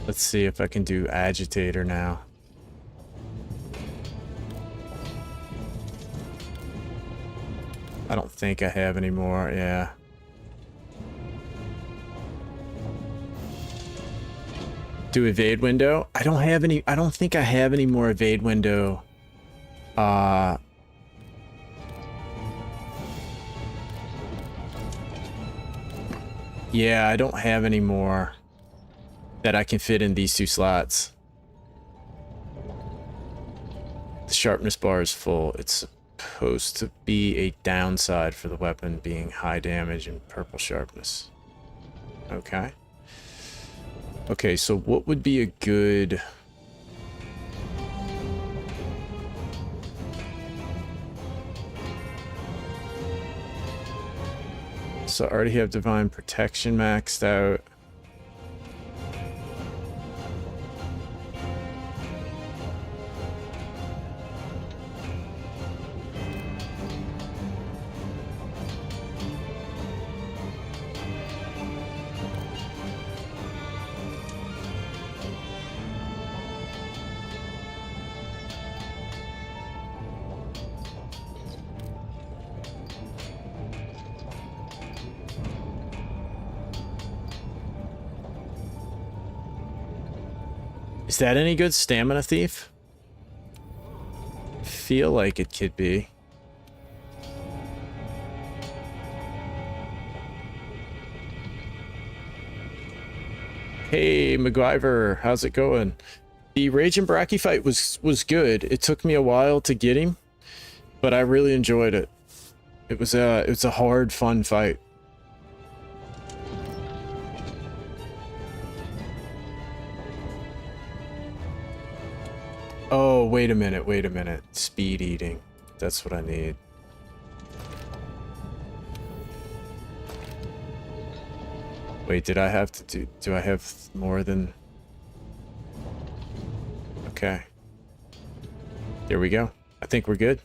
Let's see if I can do Agitator now. I don't think I have any more, yeah. Do evade window? I don't have any, I don't think I have any more evade window. Yeah, I don't have any more that I can fit in these 2 slots. The sharpness bar is full. It's supposed to be a downside for the weapon being high damage and purple sharpness. Okay. Okay, so what would be a good... So I already have Divine Protection maxed out. Is that any good, Stamina Thief? Feel like it could be. Hey, MacGyver, how's it going? The Raging Brachy fight was good. It took me a while to get him, but I really enjoyed it. It was a hard, fun fight. Oh, wait a minute, wait a minute. Speed eating. That's what I need. Wait, did I have to do I have more than... Okay. There we go. I think we're good.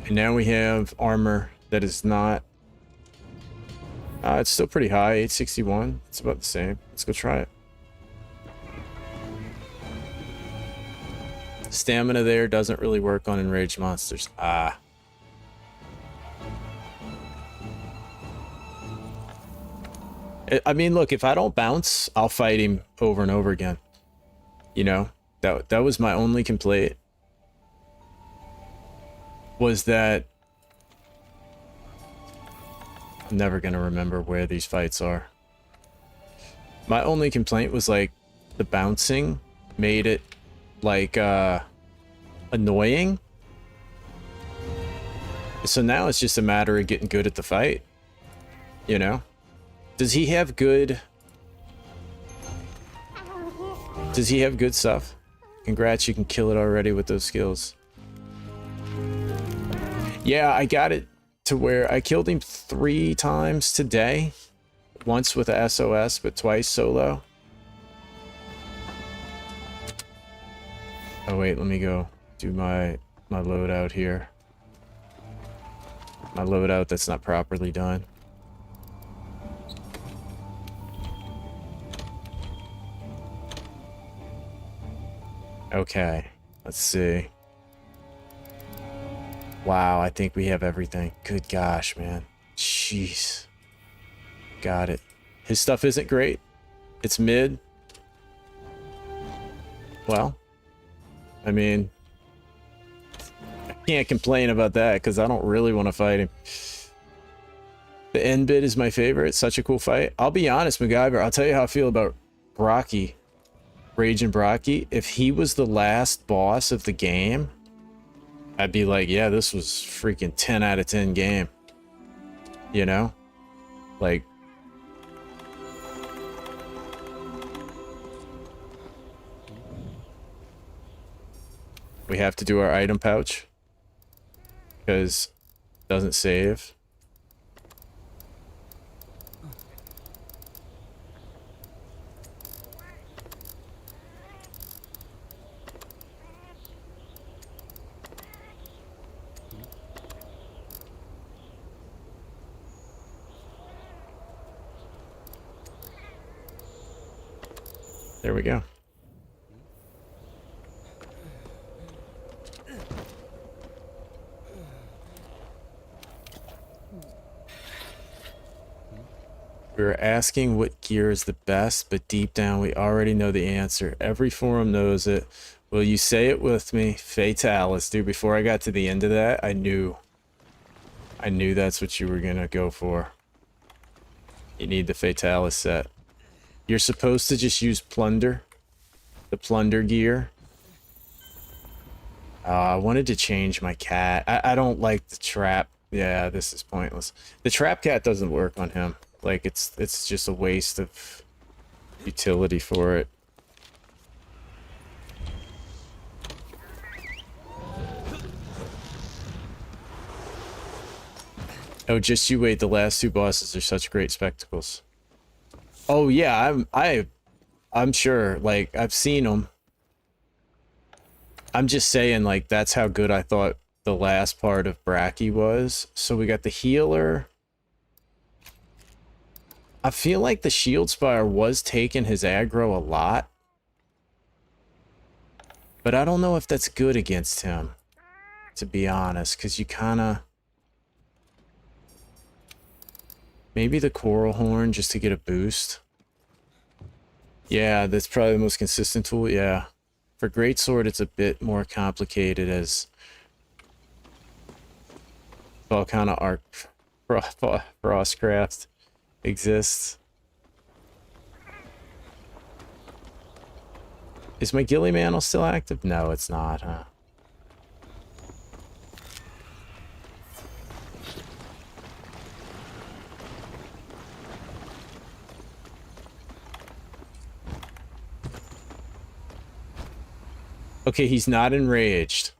And now we have armor that is not... it's still pretty high, 861. It's about the same. Let's go try it. Stamina there doesn't really work on enraged monsters. I mean, look, if I don't bounce, I'll fight him over and over again. You know, that was my only complaint. Was that I'm never gonna remember where these fights are. My only complaint was like the bouncing made it like annoying. So now it's just a matter of getting good at the fight. You know? Does he have good... Does he have good stuff? Congrats, you can kill it already with those skills. Yeah, I got it to where I killed him 3 times today. Once with a SOS, but twice solo. Oh wait, let me go do my loadout here. My loadout that's not properly done. Okay, let's see. Wow, I think we have everything. Good gosh, man. Jeez. Got it. His stuff isn't great. It's mid. Well, I mean, I can't complain about that because I don't really want to fight him. The end bit is my favorite. It's such a cool fight. I'll be honest, MacGyver. I'll tell you how I feel about Brachy. Raging Brachy. If he was the last boss of the game, I'd be like, yeah, this was freaking 10 out of 10 game. You know? Like... We have to do our item pouch. Because it doesn't save. There we go. We were asking what gear is the best, but deep down we already know the answer. Every forum knows it. Will you say it with me? Fatalis. Dude, before I got to the end of that, I knew that's what you were gonna go for. You need the Fatalis set. You're supposed to just use plunder. The plunder gear. I wanted to change my cat. I don't like the trap. Yeah, this is pointless. The trap cat doesn't work on him. Like, it's just a waste of utility for it. Oh, just you wait. The last 2 bosses are such great spectacles. Oh yeah, I'm sure. Like, I've seen them. I'm just saying, like, that's how good I thought the last part of Brachy was. So we got the healer. I feel like the Shield Spire was taking his aggro a lot. But I don't know if that's good against him, to be honest, because you kind of... Maybe the Coral Horn just to get a boost. Yeah, that's probably the most consistent tool, yeah. For Greatsword, it's a bit more complicated as... Volcana Arc Frostcraft exists. Is my Gilly Mantle still active? No, it's not, huh? Okay, he's not enraged.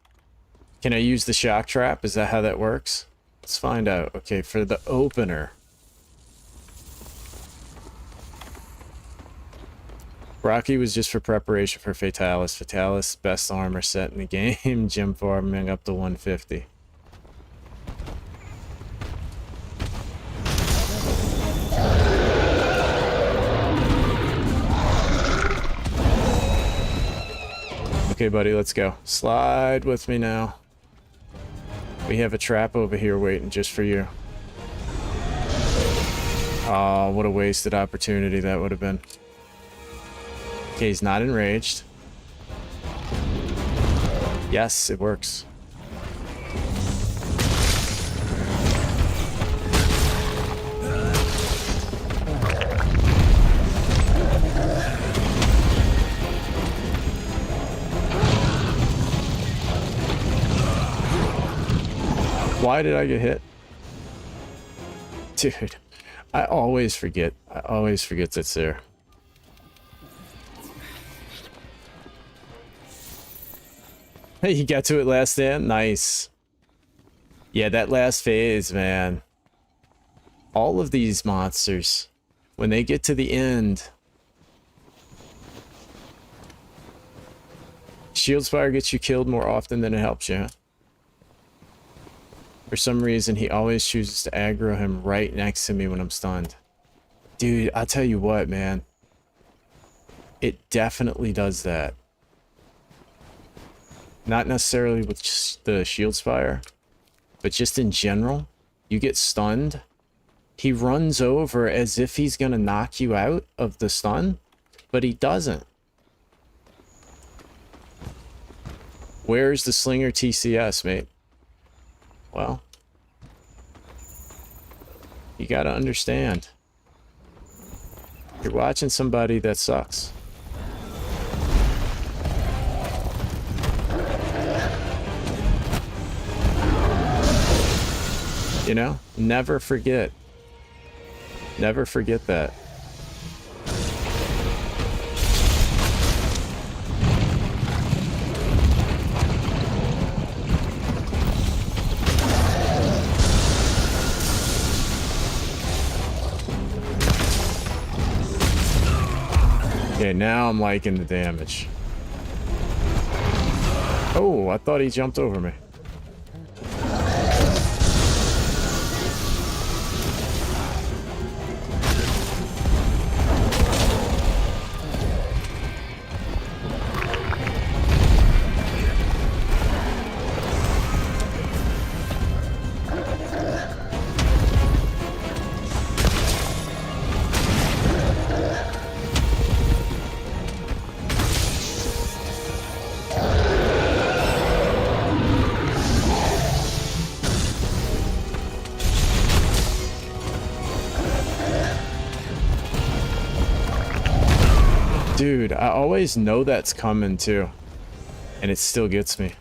Can I use the shock trap? Is that how that works? Let's find out. Okay, for the opener. Brachy was just for preparation for Fatalis. Fatalis, best armor set in the game. Gem farming up to 150. Okay, buddy, let's go. Slide with me now. We have a trap over here waiting just for you. Oh, what a wasted opportunity that would have been. Okay, he's not enraged. Yes, it works. Why did I get hit? Dude, I always forget. I always forget that's there. Hey, you got to it last stand? Nice. Yeah, that last phase, man. All of these monsters, when they get to the end, Shield Spire gets you killed more often than it helps you. For some reason, he always chooses to aggro him right next to me when I'm stunned. Dude, I'll tell you what, man. It definitely does that. Not necessarily with just the Shield Spire, but just in general. You get stunned. He runs over as if he's gonna knock you out of the stun, but he doesn't. Where's the Slinger TCS, mate? Well, you gotta understand. You're watching somebody that sucks. You know, never forget. Never forget that. Okay, now I'm liking the damage. Oh, I thought he jumped over me. Dude, I always know that's coming too, and it still gets me.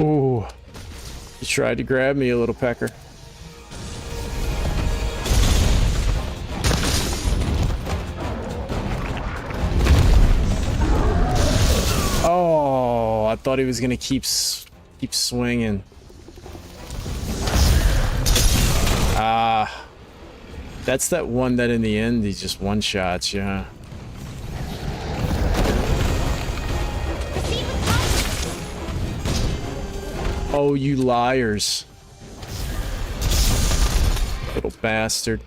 Ooh, you tried to grab me, a little pecker. Oh, I thought he was gonna keep swinging. Ah, that's that one that in the end he just one-shots you, huh? Oh, you liars. Little bastard.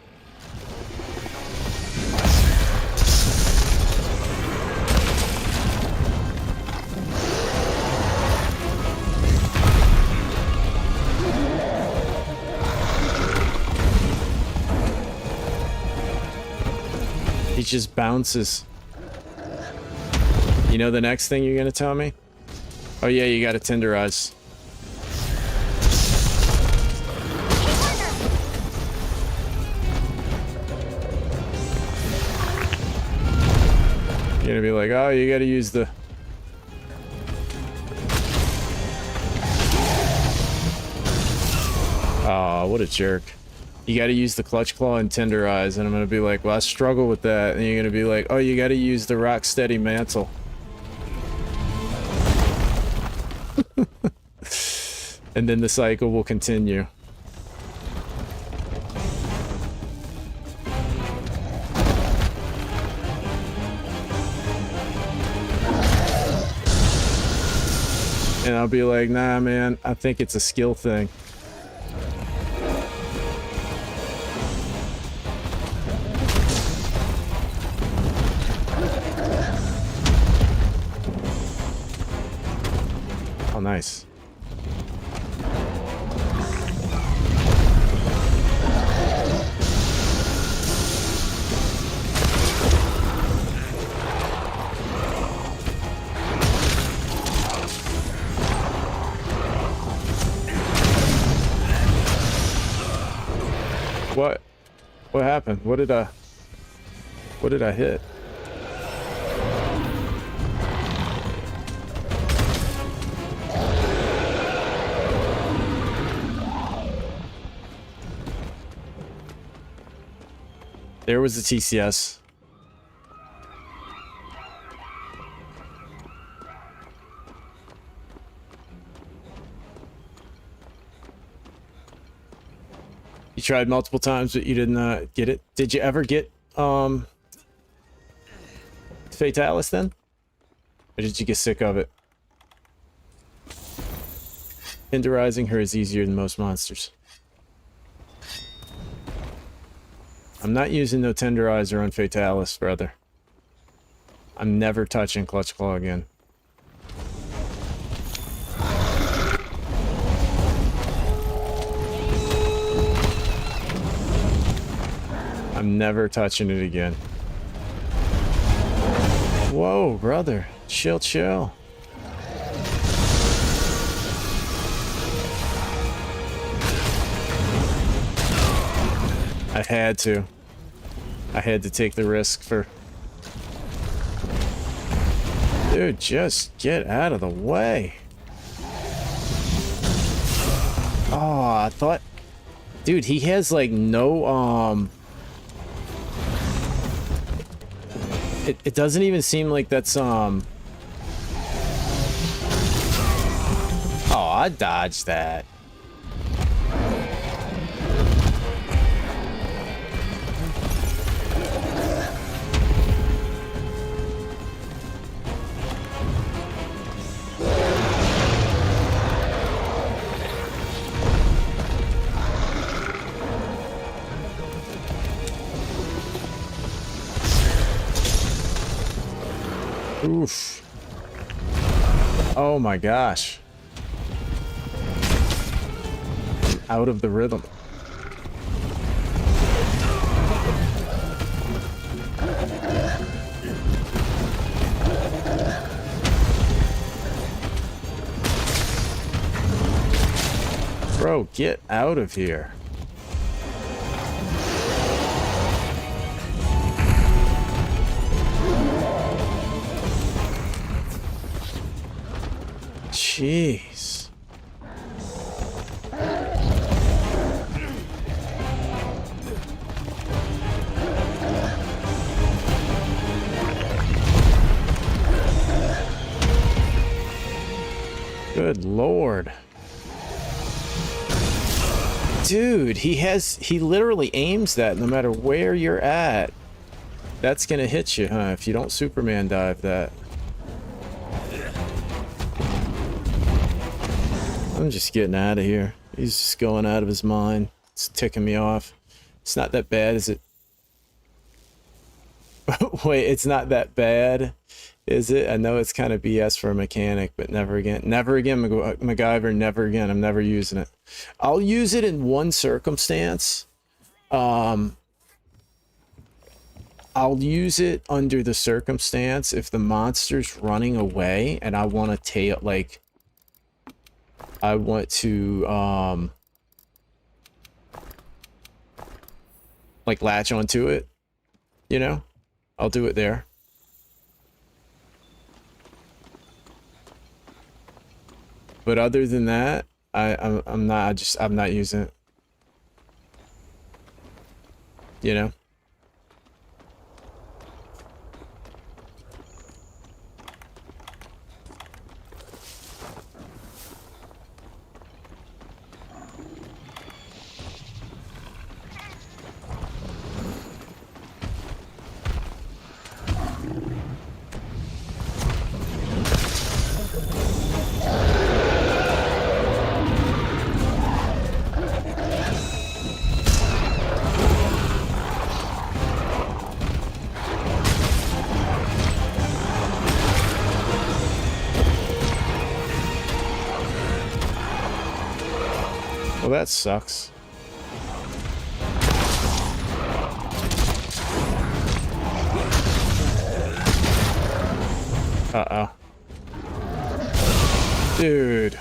He just bounces. You know the next thing you're gonna tell me? Oh yeah, you gotta tenderize. You're gonna be like, oh, you gotta use the... Oh, what a jerk. You gotta use the Clutch Claw and Tenderize, and I'm gonna be like, well, I struggle with that. And you're gonna be like, oh, you gotta use the Rock Steady Mantle. And then the cycle will continue. And I'll be like, nah, man, I think it's a skill thing. Oh, nice. What happened? What did I hit? There was the TCS. You tried multiple times, but you didn't get it. Did you ever get Fatalis then? Or did you get sick of it? Tenderizing her is easier than most monsters. I'm not using no Tenderizer on Fatalis, brother. I'm never touching Clutch Claw again. I'm never touching it again. Whoa, brother. Chill, chill. I had to. I had to take the risk for... Dude, just get out of the way. Oh, I thought... Dude, he has like no, It doesn't even seem like that's, Oh, I dodged that. Oof. Oh my gosh. Out of the rhythm. Bro, get out of here. Jeez. Good Lord. Dude, he literally aims that no matter where you're at. That's gonna hit you, huh? If you don't Superman dive that. I'm just getting out of here. He's just going out of his mind. It's ticking me off. It's not that bad, is it? Wait, it's not that bad, is it? I know it's kind of BS for a mechanic, but never again. Never again, MacGyver, never again. I'm never using it. I'll use it in one circumstance. I'll use it under the circumstance if the monster's running away and I want to tail, like... I want to, like, latch onto it, you know? I'll do it there. But other than that, I'm not using it. You know? Well, that sucks. Uh-oh. Dude.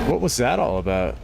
What was that all about?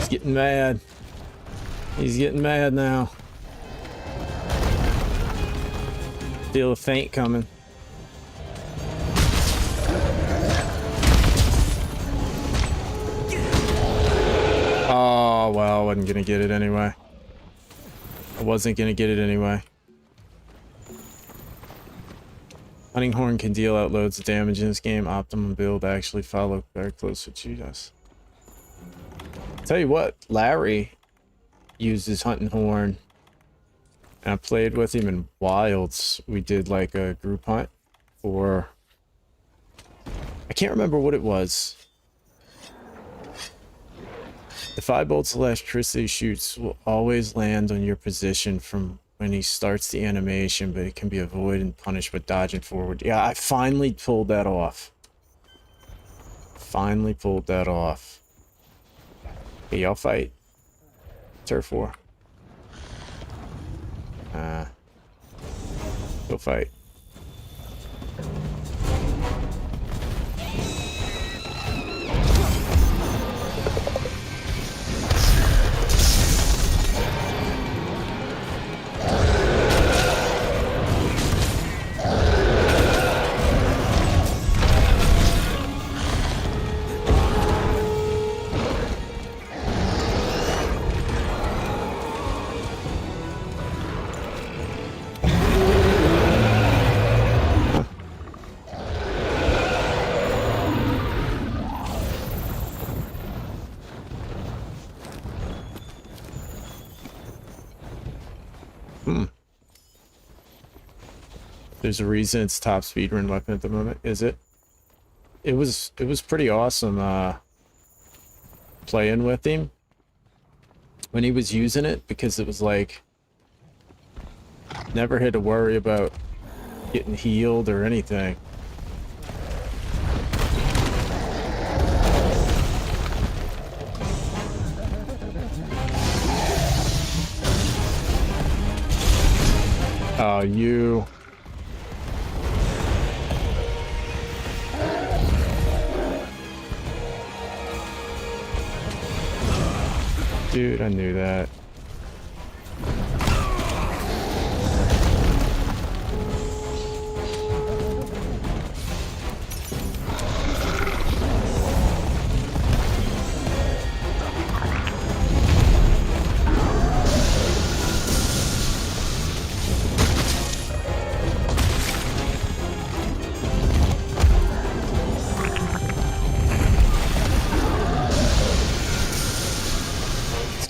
Getting mad. He's getting mad now. Feel a feint coming. Oh, well, I wasn't gonna get it anyway. I wasn't gonna get it anyway. Hunting Horn can deal out loads of damage in this game. Optimum build actually follow very close with you guys. Tell you what, Larry uses Hunting Horn, and I played with him in Wilds. We did like a group hunt for, I can't remember what it was. The 5 bolts of electricity shoots will always land on your position from when he starts the animation, but it can be avoided and punished with dodging forward. Yeah, I finally pulled that off. Finally pulled that off. Okay, y'all fight. Turf war. Go fight. There's a reason it's top speedrun weapon at the moment, is it? It was pretty awesome playing with him when he was using it, because it was like never had to worry about getting healed or anything. Oh, you. Dude, I knew that.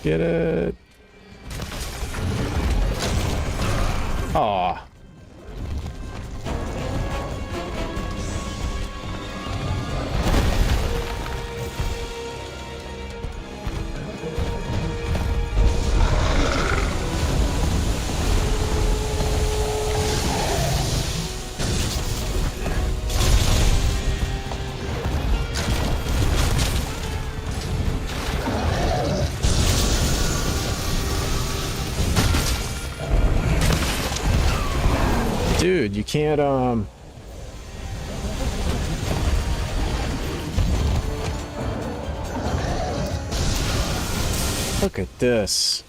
Get it. Aw. Dude, you can't, look at this.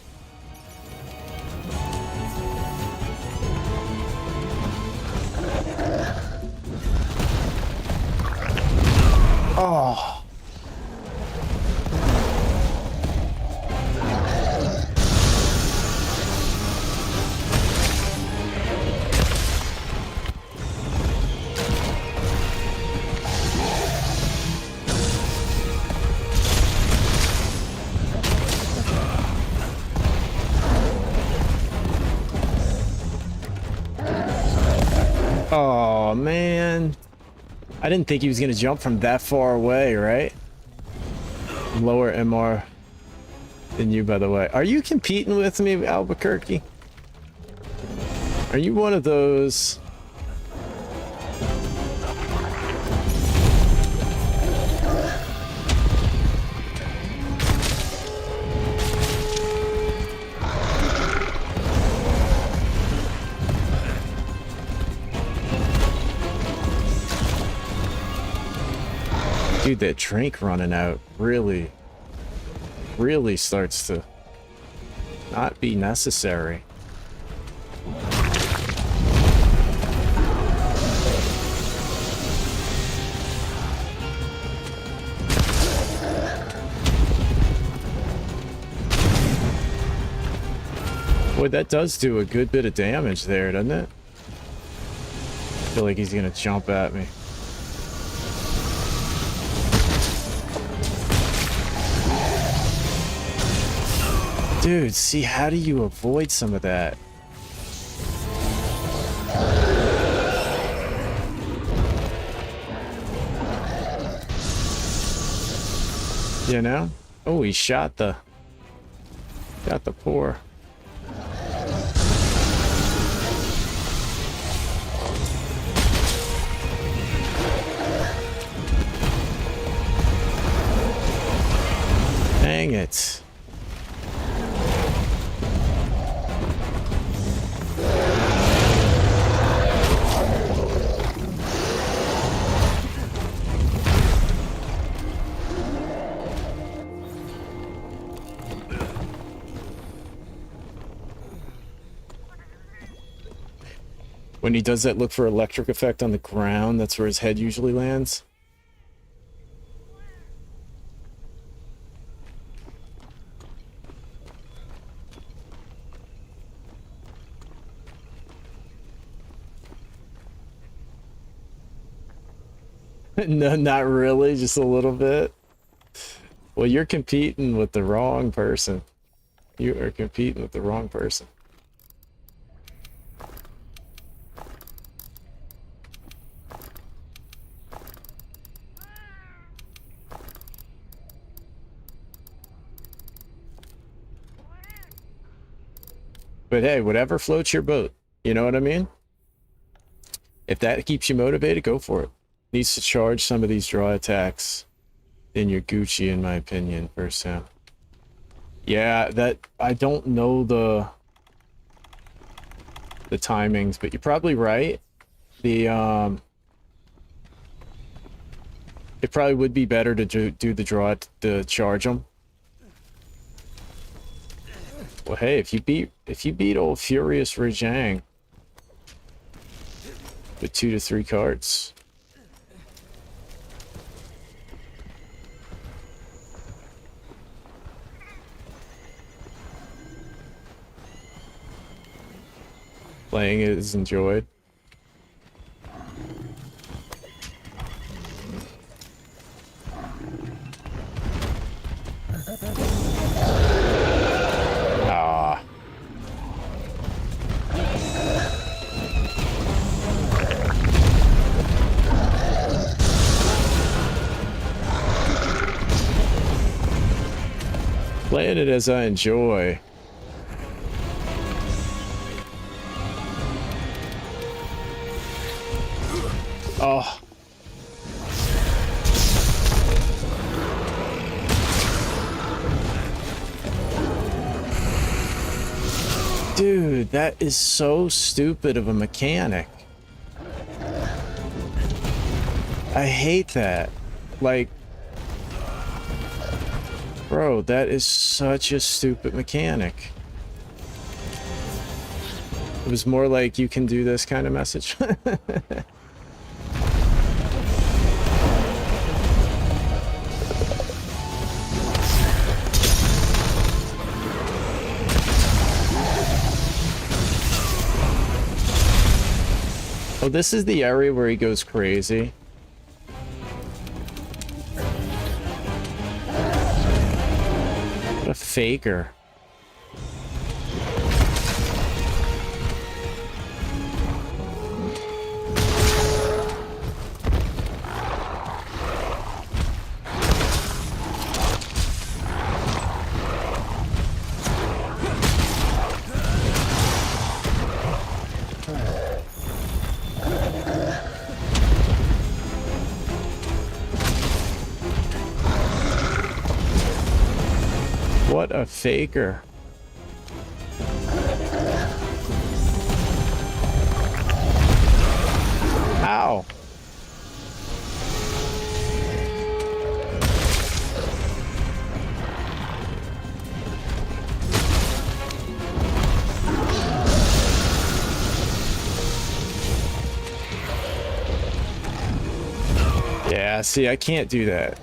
Oh. Oh, man. I didn't think he was going to jump from that far away, right? Lower MR than you, by the way. Are you competing with me, Albuquerque? Are you one of those... Dude, that drink running out really starts to not be necessary. Boy, that does do a good bit of damage there, doesn't it? I feel like he's gonna jump at me. Dude, see, how do you avoid some of that? You know? Oh, he got the poor. Dang it. When he does that look for electric effect on the ground, that's where his head usually lands. No, not really, just a little bit. Well, you're competing with the wrong person. You are competing with the wrong person. But hey, whatever floats your boat. You know what I mean? If that keeps you motivated, go for it. Needs to charge some of these draw attacks. Then you're Gucci, in my opinion, first sound. Yeah, that I don't know the timings, but you're probably right. The it probably would be better to do the draw to charge them. Well, hey, if you beat old Furious Rajang with 2 to 3 cards. Playing it is enjoyed. Ah. Playing it as I enjoy. Oh. Dude, that is so stupid of a mechanic. I hate that. Like, bro, that is such a stupid mechanic. It was more like you can do this kind of message. Oh, this is the area where he goes crazy. What a faker. What a faker. Ow. Yeah, see, I can't do that.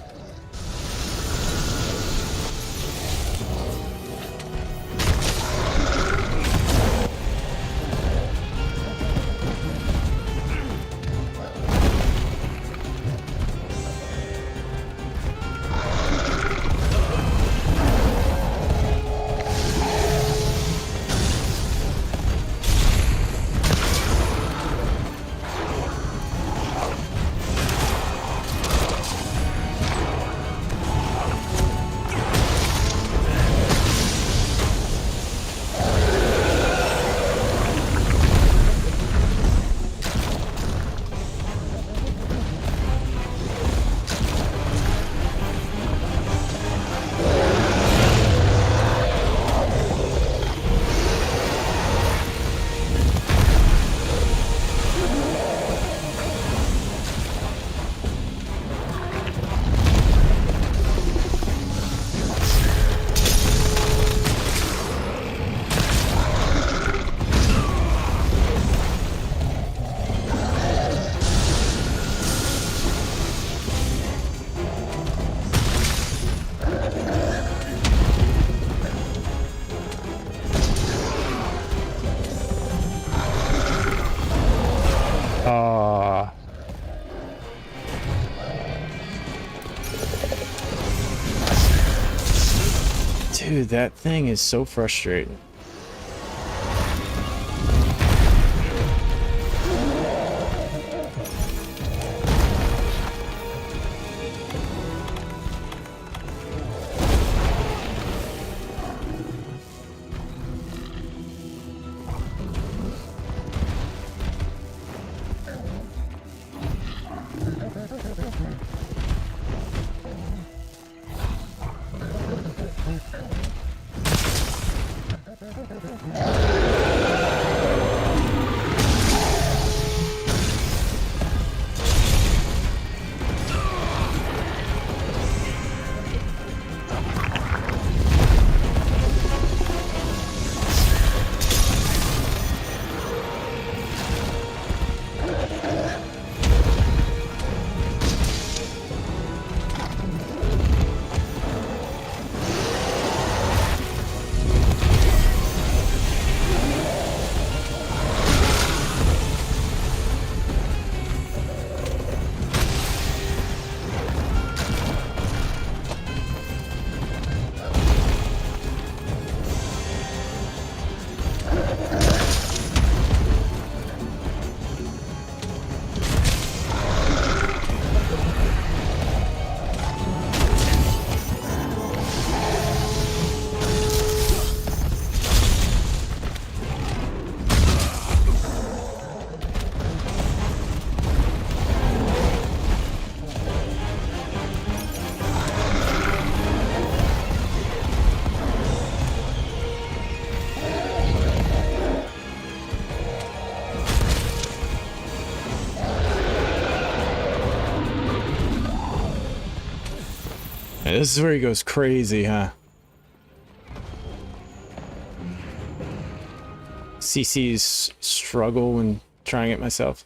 Dude, that thing is so frustrating. This is where he goes crazy, huh? CC's struggle when trying it myself.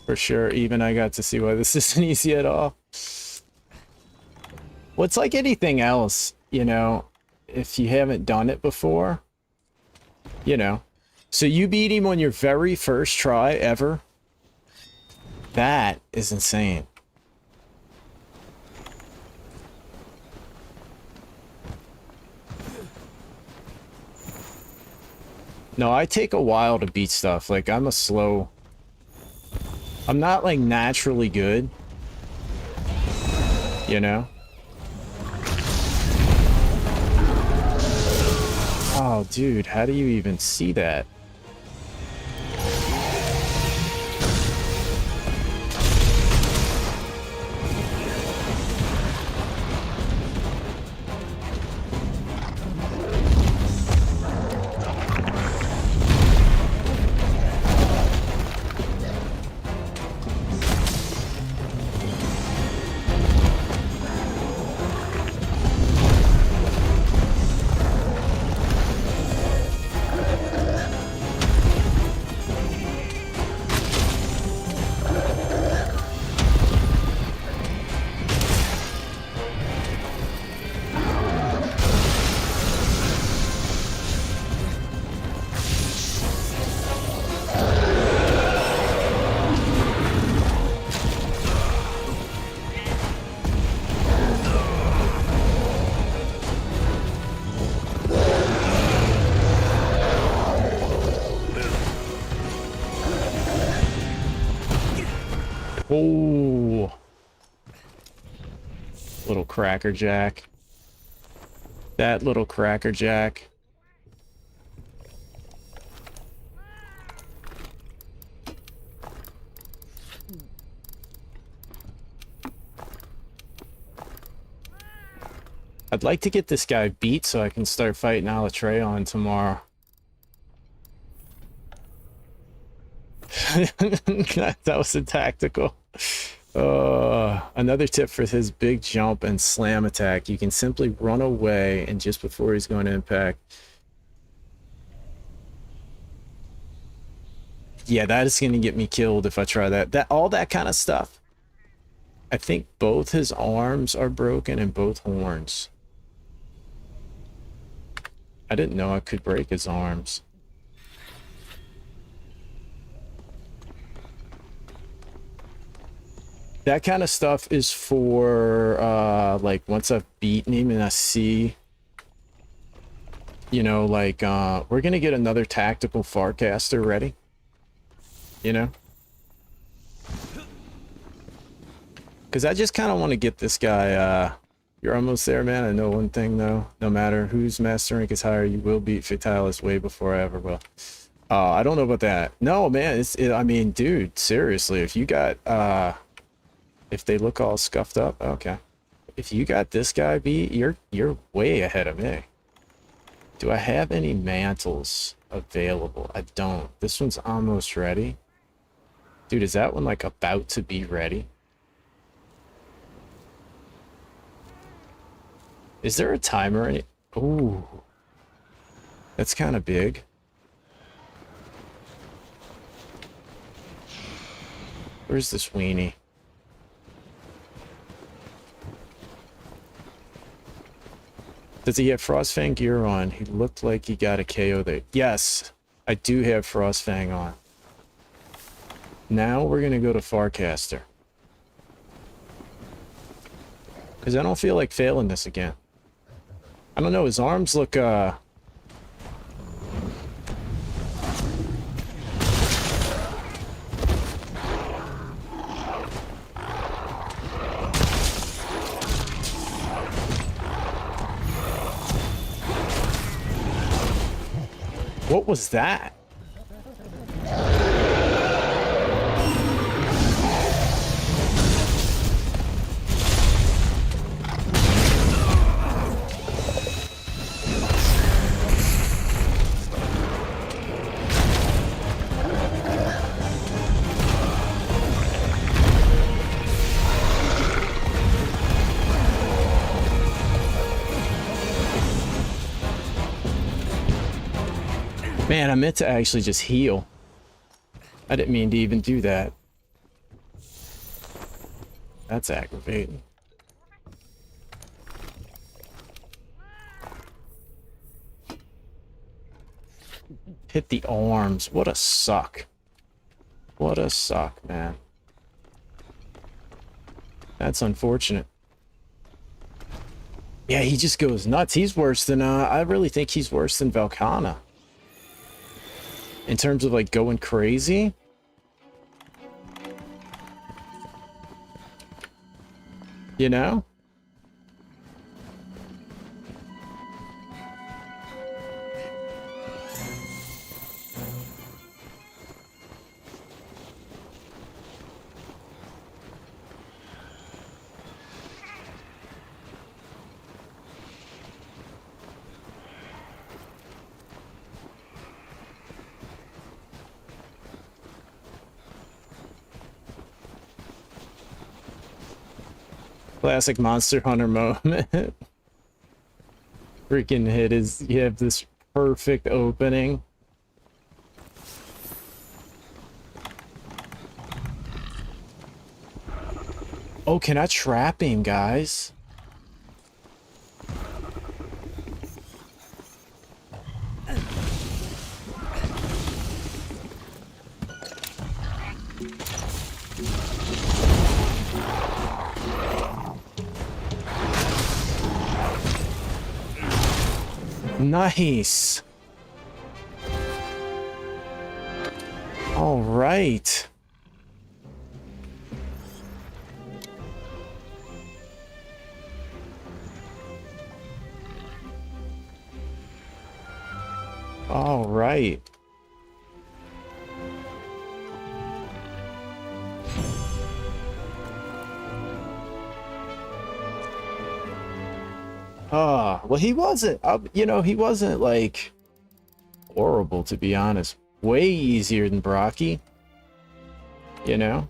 For sure, even I got to see why this isn't easy at all. Well, it's like anything else, you know, if you haven't done it before, you know. So you beat him on your very first try ever? That is insane. No, I take a while to beat stuff. Like, I'm not, like, naturally good. You know? Oh, dude, how do you even see that? Oh, little crackerjack. That little crackerjack. I'd like to get this guy beat so I can start fighting Alatreaon tomorrow. That was a tactical. Another tip for his big jump and slam attack. You can simply run away and just before he's going to impact. Yeah, that is going to get me killed if I try that. All that kind of stuff. I think both his arms are broken and both horns. I didn't know I could break his arms. That kind of stuff is for, like, once I've beaten him and I see, you know, like, we're going to get another tactical Farcaster ready, you know? Because I just kind of want to get this guy, you're almost there, man. I know one thing, though. No matter whose master rank is higher, you will beat Fatalis way before I ever will. I don't know about that. No, man, I mean, dude, seriously, if you got, if they look all scuffed up, okay. If you got this guy beat, you're way ahead of me. Do I have any mantles available? I don't. This one's almost ready. Dude, is that one like about to be ready? Is there a timer in it? Ooh. That's kind of big. Where's this weenie? Does he have Frostfang gear on? He looked like he got a KO there. Yes, I do have Frostfang on. Now we're going to go to Farcaster. Because I don't feel like failing this again. I don't know, his arms look, what was that? Man, I meant to actually just heal. I didn't mean to even do that. That's aggravating. Hit the arms. What a suck. What a suck, man. That's unfortunate. Yeah, he just goes nuts. He's worse than, I really think he's worse than Velkhana. In terms of, like, going crazy. You know? Classic Monster Hunter moment. Freaking hit is, you have this perfect opening. Oh, can I trap him, guys? Nice. All right. All right. Well, he wasn't, you know, he wasn't, like, horrible, to be honest. Way easier than Brachy, you know?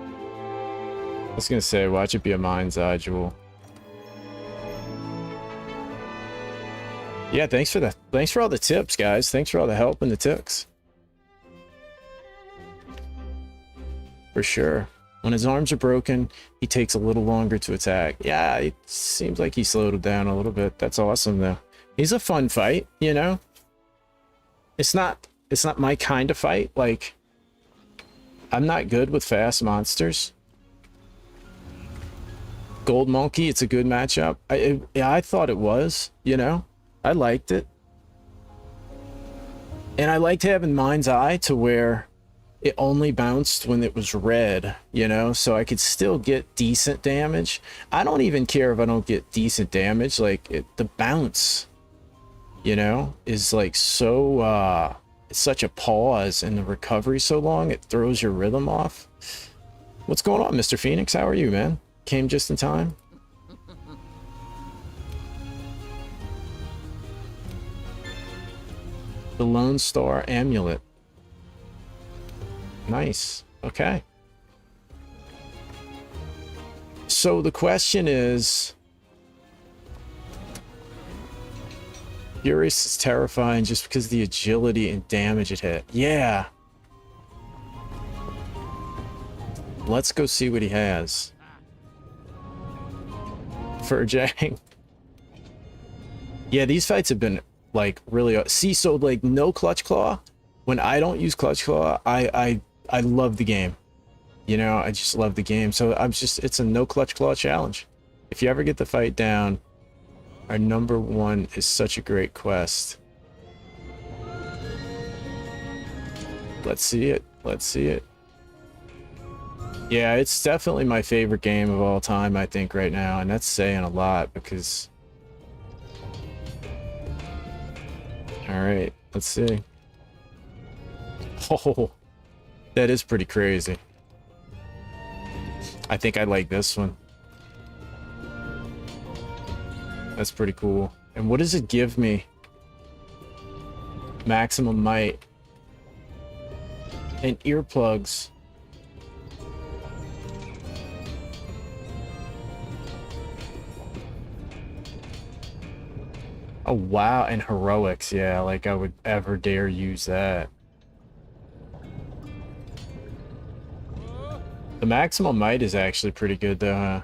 I was gonna say, watch it be a mind's eye, Jewel. Yeah, thanks for all the tips, guys. Thanks for all the help and the tips. For sure. When his arms are broken, he takes a little longer to attack. Yeah, it seems like he slowed it down a little bit. That's awesome, though. He's a fun fight, you know? It's not my kind of fight. Like, I'm not good with fast monsters. Gold Monkey, it's a good matchup. I thought it was, you know? I liked it. And I liked having Mind's Eye to where it only bounced when it was red, you know, so I could still get decent damage. I don't even care if I don't get decent damage. Like, the bounce, you know, is like so such a pause and the recovery so long, it throws your rhythm off. What's going on, Mr. Phoenix? How are you, man? Came just in time. The Lone Star Amulet. Nice. Okay. So the question is, Furious is terrifying just because of the agility and damage it hit. Yeah. Let's go see what he has. For Rajang. Yeah, these fights have been like really. See, so like no Clutch Claw. When I don't use Clutch Claw, I love the game. You know, I just love the game. So it's a no Clutch Claw challenge. If you ever get the fight down, our number 1 is such a great quest. Let's see it. Let's see it. Yeah, it's definitely my favorite game of all time, I think, right now. And that's saying a lot because... Alright, let's see. Oh, that is pretty crazy. I think I like this one. That's pretty cool. And what does it give me? Maximum might. And earplugs. Oh, wow. And heroics. Yeah, like I would ever dare use that. The maximum might is actually pretty good, though, huh?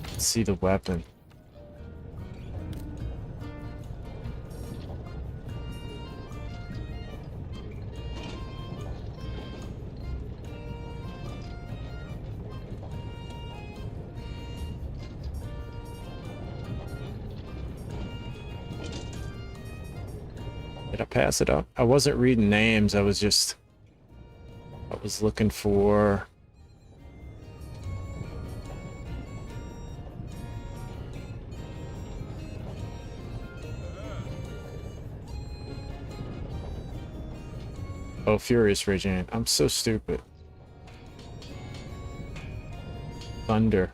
Let's see the weapon. Did I pass it up? I wasn't reading names. I was looking for... Oh, Furious Raging. I'm so stupid. Thunder.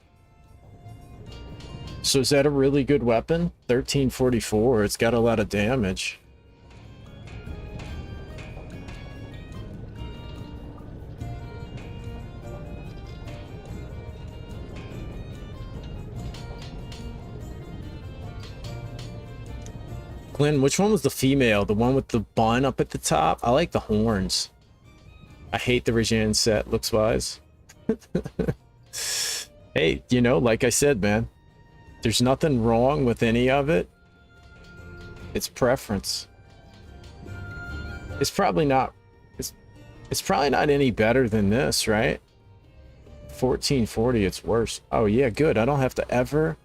So is that a really good weapon? 1344. It's got a lot of damage. Glenn, which one was the female? The one with the bun up at the top? I like the horns. I hate the Rajang set, looks-wise. Hey, you know, like I said, man, there's nothing wrong with any of it. It's preference. It's probably not... It's probably not any better than this, right? 1440, it's worse. Oh, yeah, good. I don't have to ever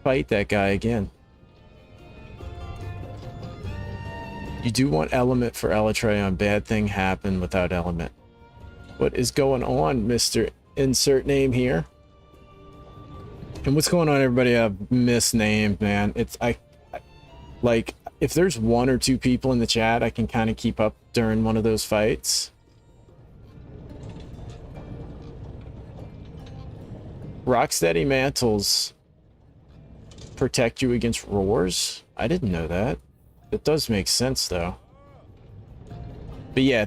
fight that guy again. You do want element for Alatreaon. Bad thing happened without element. What is going on, Mr. Insert Name here? And what's going on, everybody? I've misnamed, man. I like, if there's 1 or 2 people in the chat, I can kind of keep up during one of those fights. Rocksteady mantles protect you against roars? I didn't know that. It does make sense, though. But yeah,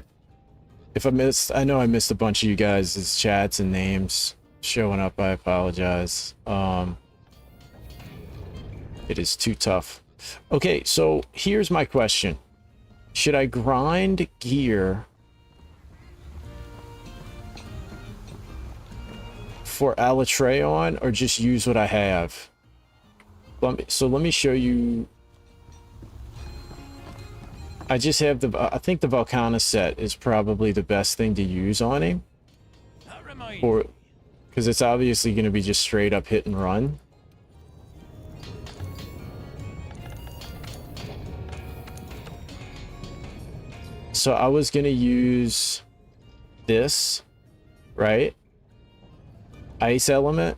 if I know I missed a bunch of you guys' chats and names showing up. I apologize. It is too tough. Okay, so here's my question. Should I grind gear for Alatreaon or just use what I have? So let me show you. I just have I think the Volcana set is probably the best thing to use on him. Because it's obviously going to be just straight up hit and run. So I was going to use this, right? Ice element.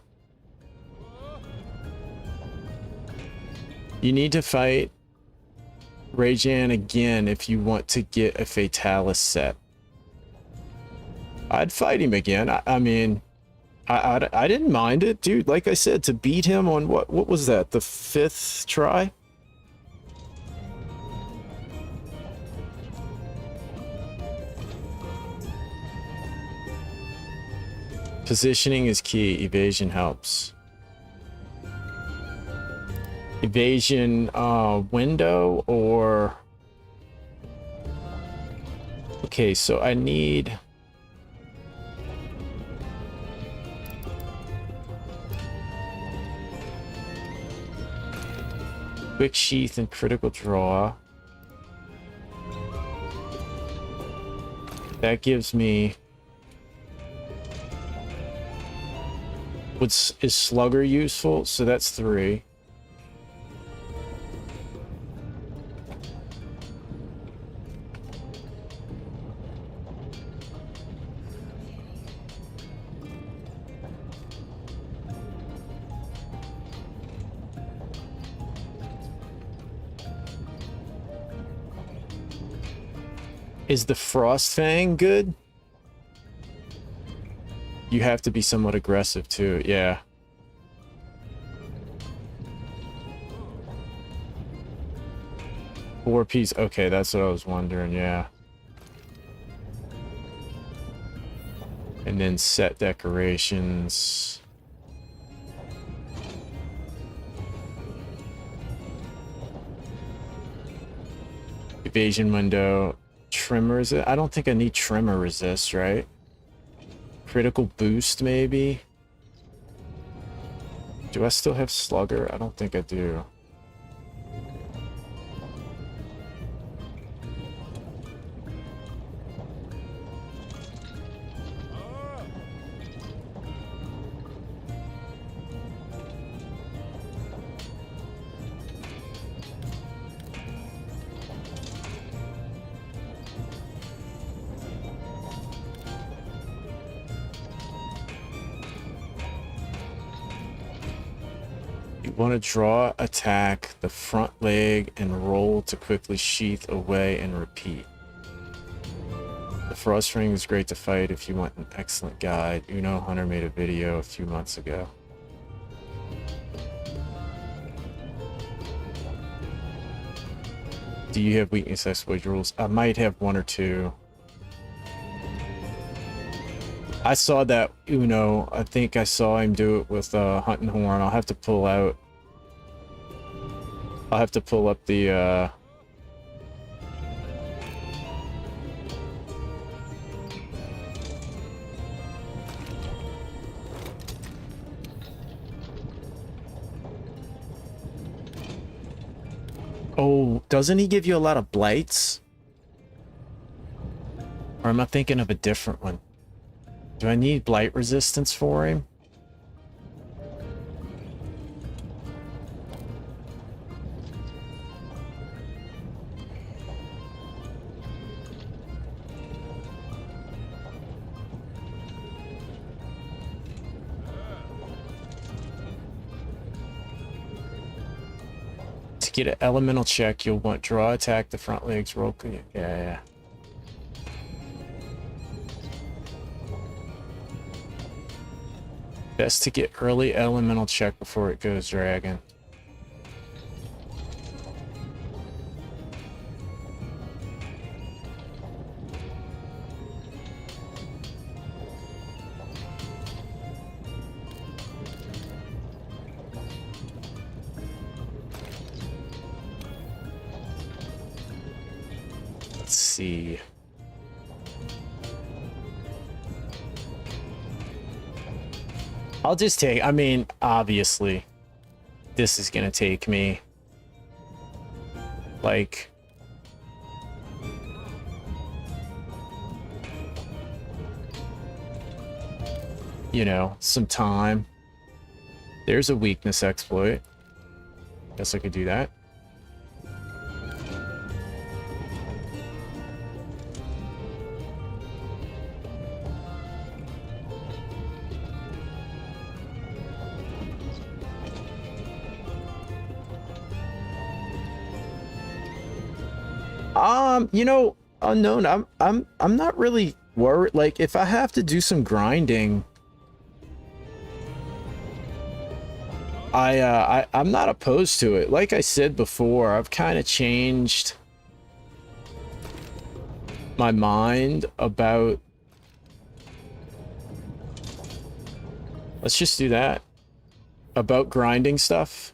You need to fight Rajang again if you want to get a Fatalis set. I'd fight him again. I mean, I didn't mind it, dude. Like I said, to beat him on what was that? The 5th try? Positioning is key. Evasion helps. Evasion window or... Okay, so I need... Quick sheath and critical draw. That gives me... Is Slugger useful? So that's 3. Is the Frost Fang good? You have to be somewhat aggressive too, yeah. Four piece, okay, that's what I was wondering, yeah. And then set decorations. Evasion window. Trimmer, is it? I don't think I need Trimmer resist, right? Critical boost, maybe? Do I still have Slugger? I don't think I do. Want to draw, attack the front leg, and roll to quickly sheath away and repeat. The Frost Ring is great to fight if you want an excellent guide. Uno Hunter made a video a few months ago. Do you have weakness exploit rules? I might have 1 or 2. I saw that Uno. I think I saw him do it with Hunting Horn. I'll have to pull out. I'll have to pull up the Oh, doesn't he give you a lot of blights? Or am I thinking of a different one? Do I need blight resistance for him? To get an elemental check, you'll want draw, attack the front legs, roll. Yeah. Best to get early elemental check before it goes dragon. Let's see. I'll just take, I mean, obviously, this is gonna take me, like, you know, some time. There's a weakness exploit. Guess I could do that. You know, unknown. I'm not really worried. Like, if I have to do some grinding, I'm not opposed to it. Like I said before, I've kind of changed my mind about. Let's just do that. About grinding stuff.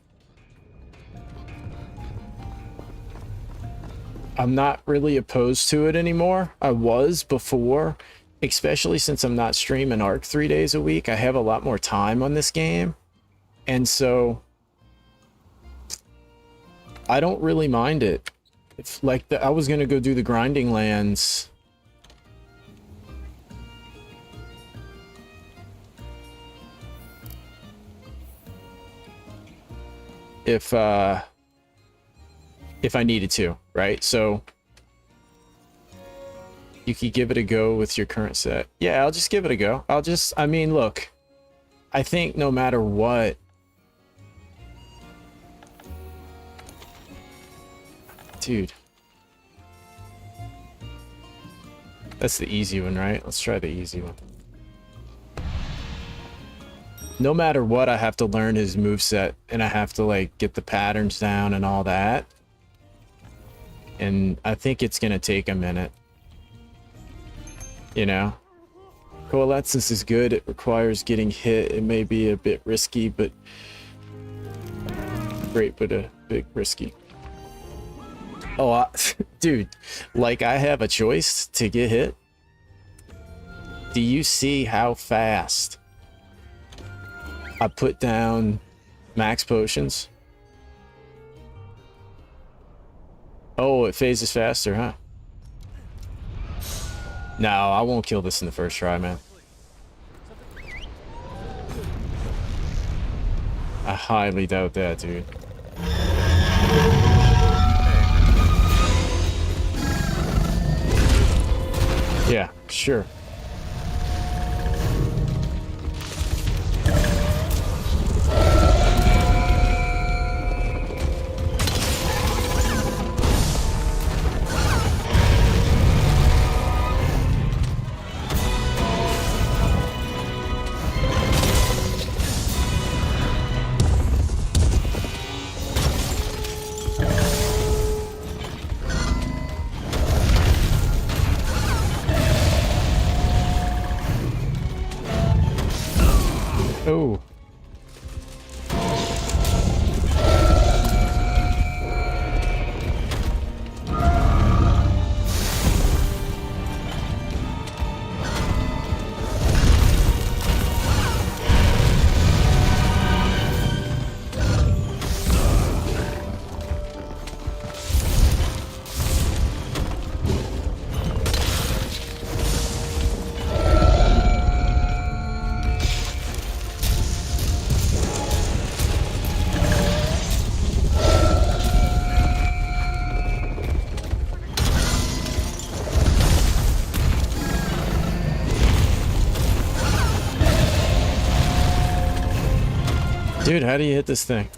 I'm not really opposed to it anymore. I was before, especially since I'm not streaming Arc 3 days a week. I have a lot more time on this game. And so I don't really mind it. If like I was going to go do the grinding lands. If I needed to, right? So you could give it a go with your current set. Yeah, I'll just give it a go. I mean, look, I think no matter what, dude, that's the easy one, right? Let's try the easy one. No matter what, I have to learn his moveset, and I have to, like, get the patterns down and all that. And I think it's gonna take a minute. You know? Coalescence is good. It requires getting hit. It may be a bit risky, but... great, but a bit risky. Oh, dude. Like, I have a choice to get hit. Do you see how fast I put down max potions? Oh, it phases faster, huh? No, I won't kill this in the first try, man. I highly doubt that, dude. Yeah, sure. Oh. Dude, how do you hit this thing?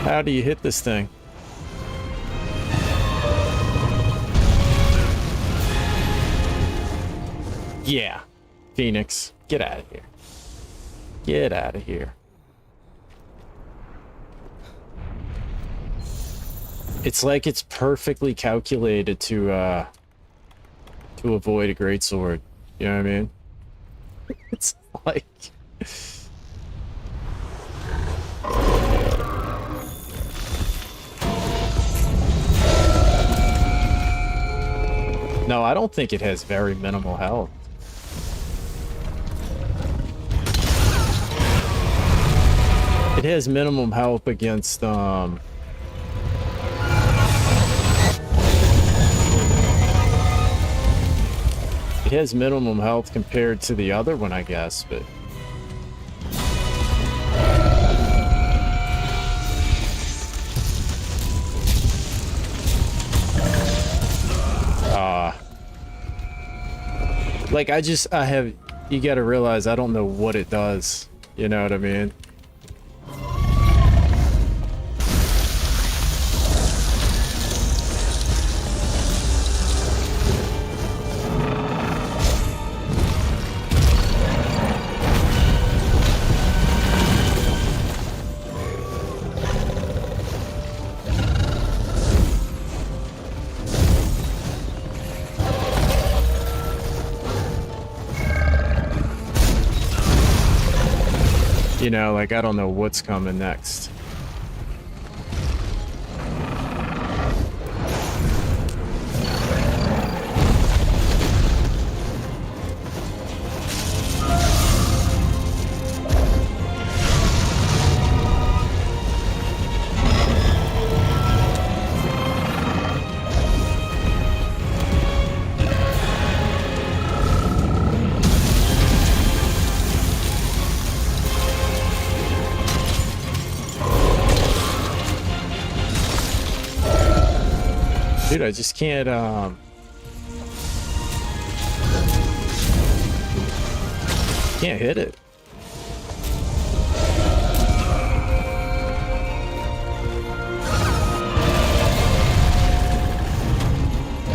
How do you hit this thing? Yeah. Phoenix, get out of here. Get out of here. It's like it's perfectly calculated to avoid a greatsword. You know what I mean? It's like... No, I don't think it has very minimal health. It has minimum health against, It has minimum health compared to the other one, I guess, but... Like, you gotta realize I don't know what it does. You know what I mean? You know, like, I don't know what's coming next. Dude, I just can't, can't hit it.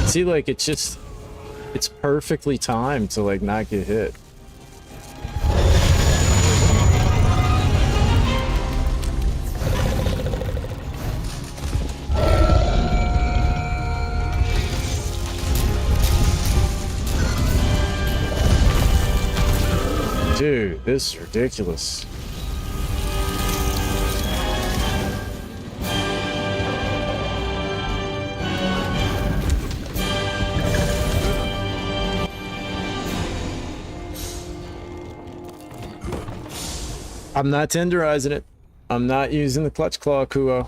See, like, it's perfectly timed to, like, not get hit. Dude, this is ridiculous. I'm not tenderizing it. I'm not using the clutch claw, Kuo.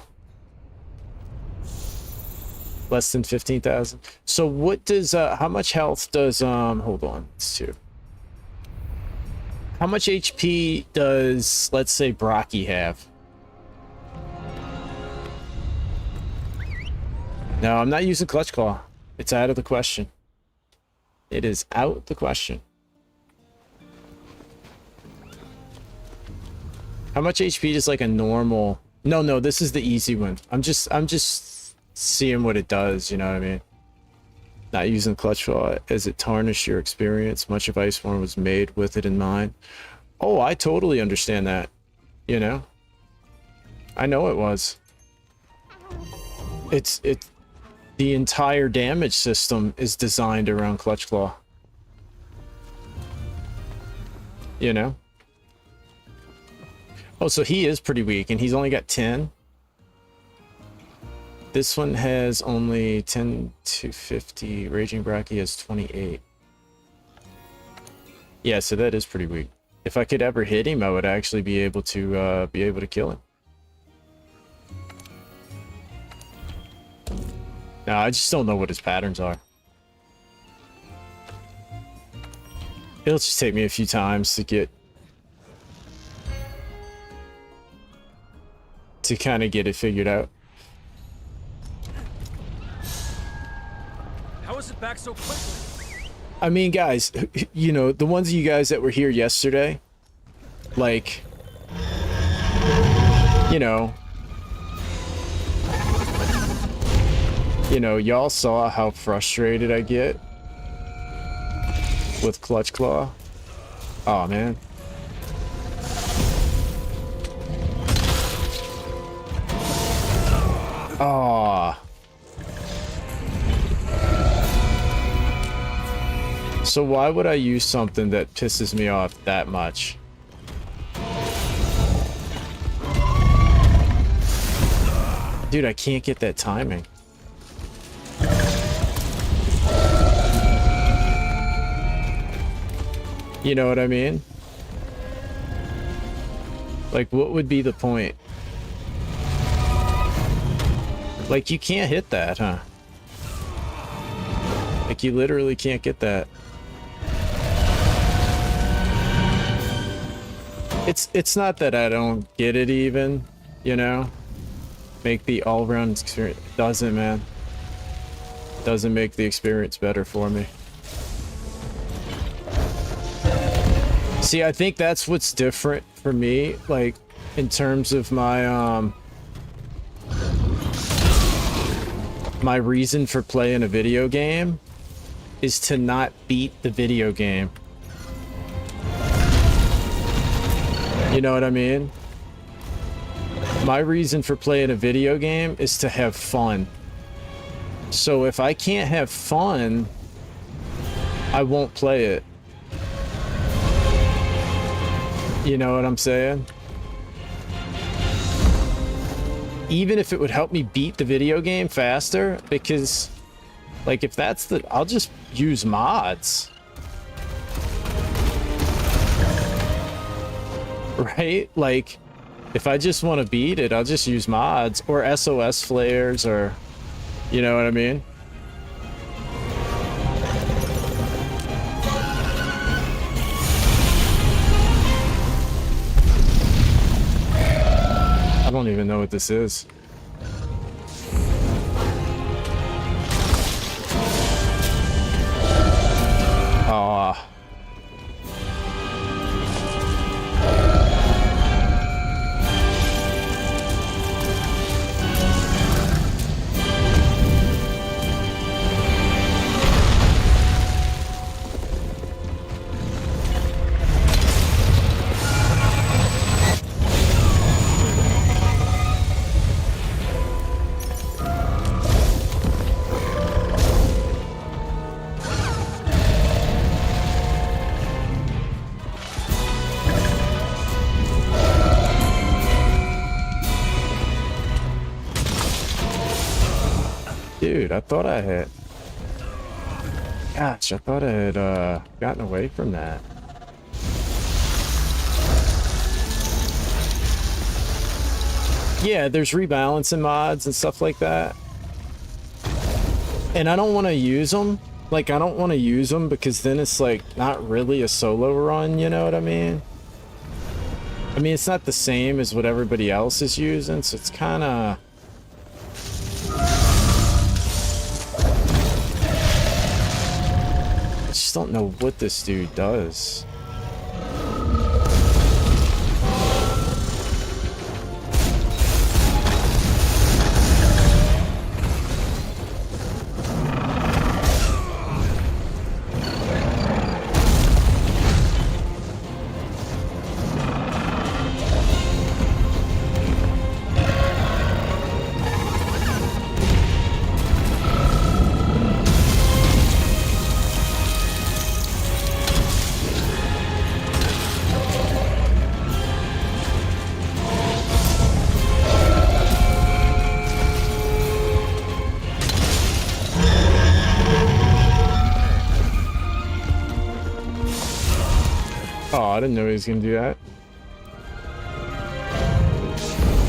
Less than 15,000. So what does, how much health does, hold on, it's 2. How much HP does, let's say, Brachy have? No, I'm not using Clutch Claw. It's out of the question. It is out the question. How much HP does, like, a normal... No, this is the easy one. I'm just seeing what it does, you know what I mean? Not using Clutch Claw as it tarnished your experience. Much of Iceborne was made with it in mind. Oh, I totally understand that. You know? I know it was. The entire damage system is designed around Clutch Claw. You know? Oh, so he is pretty weak, and he's only got 10. This one has only 10 to 50. Raging Brachy has 28. Yeah, so that is pretty weak. If I could ever hit him, I would actually be able to kill him. No, I just don't know what his patterns are. It'll just take me a few times to kind of get it figured out. How is it back so quickly? I mean, guys, you know, the ones of you guys that were here yesterday, like, you know, y'all saw how frustrated I get with Clutch Claw. Oh, man. Oh. So why would I use something that pisses me off that much? Dude, I can't get that timing. You know what I mean? Like, what would be the point? Like, you can't hit that, huh? Like, you literally can't get that. It's not that I don't get it even, you know? Make the all-round experience. Doesn't, man. Doesn't make the experience better for me. See, I think that's what's different for me, like, in terms of my, my reason for playing a video game is to not beat the video game. You know what I mean? My reason for playing a video game is to have fun. So if I can't have fun, I won't play it. You know what I'm saying? even if it would help me beat the video game faster, because like if that's the, I'll just use mods. Right? Like if I just want to beat it, I'll just use mods or SOS flares, or you know what I mean? I don't even know what this is. Ah. Dude, I thought I had... Gosh, I thought I had gotten away from that. Yeah, there's rebalancing mods and stuff like that. And I don't want to use them. Like, I don't want to use them because then it's like not really a solo run, you know what I mean? I mean, it's not the same as what everybody else is using, so it's kind of... I just don't know what this dude does. Oh, I didn't know he was gonna do that.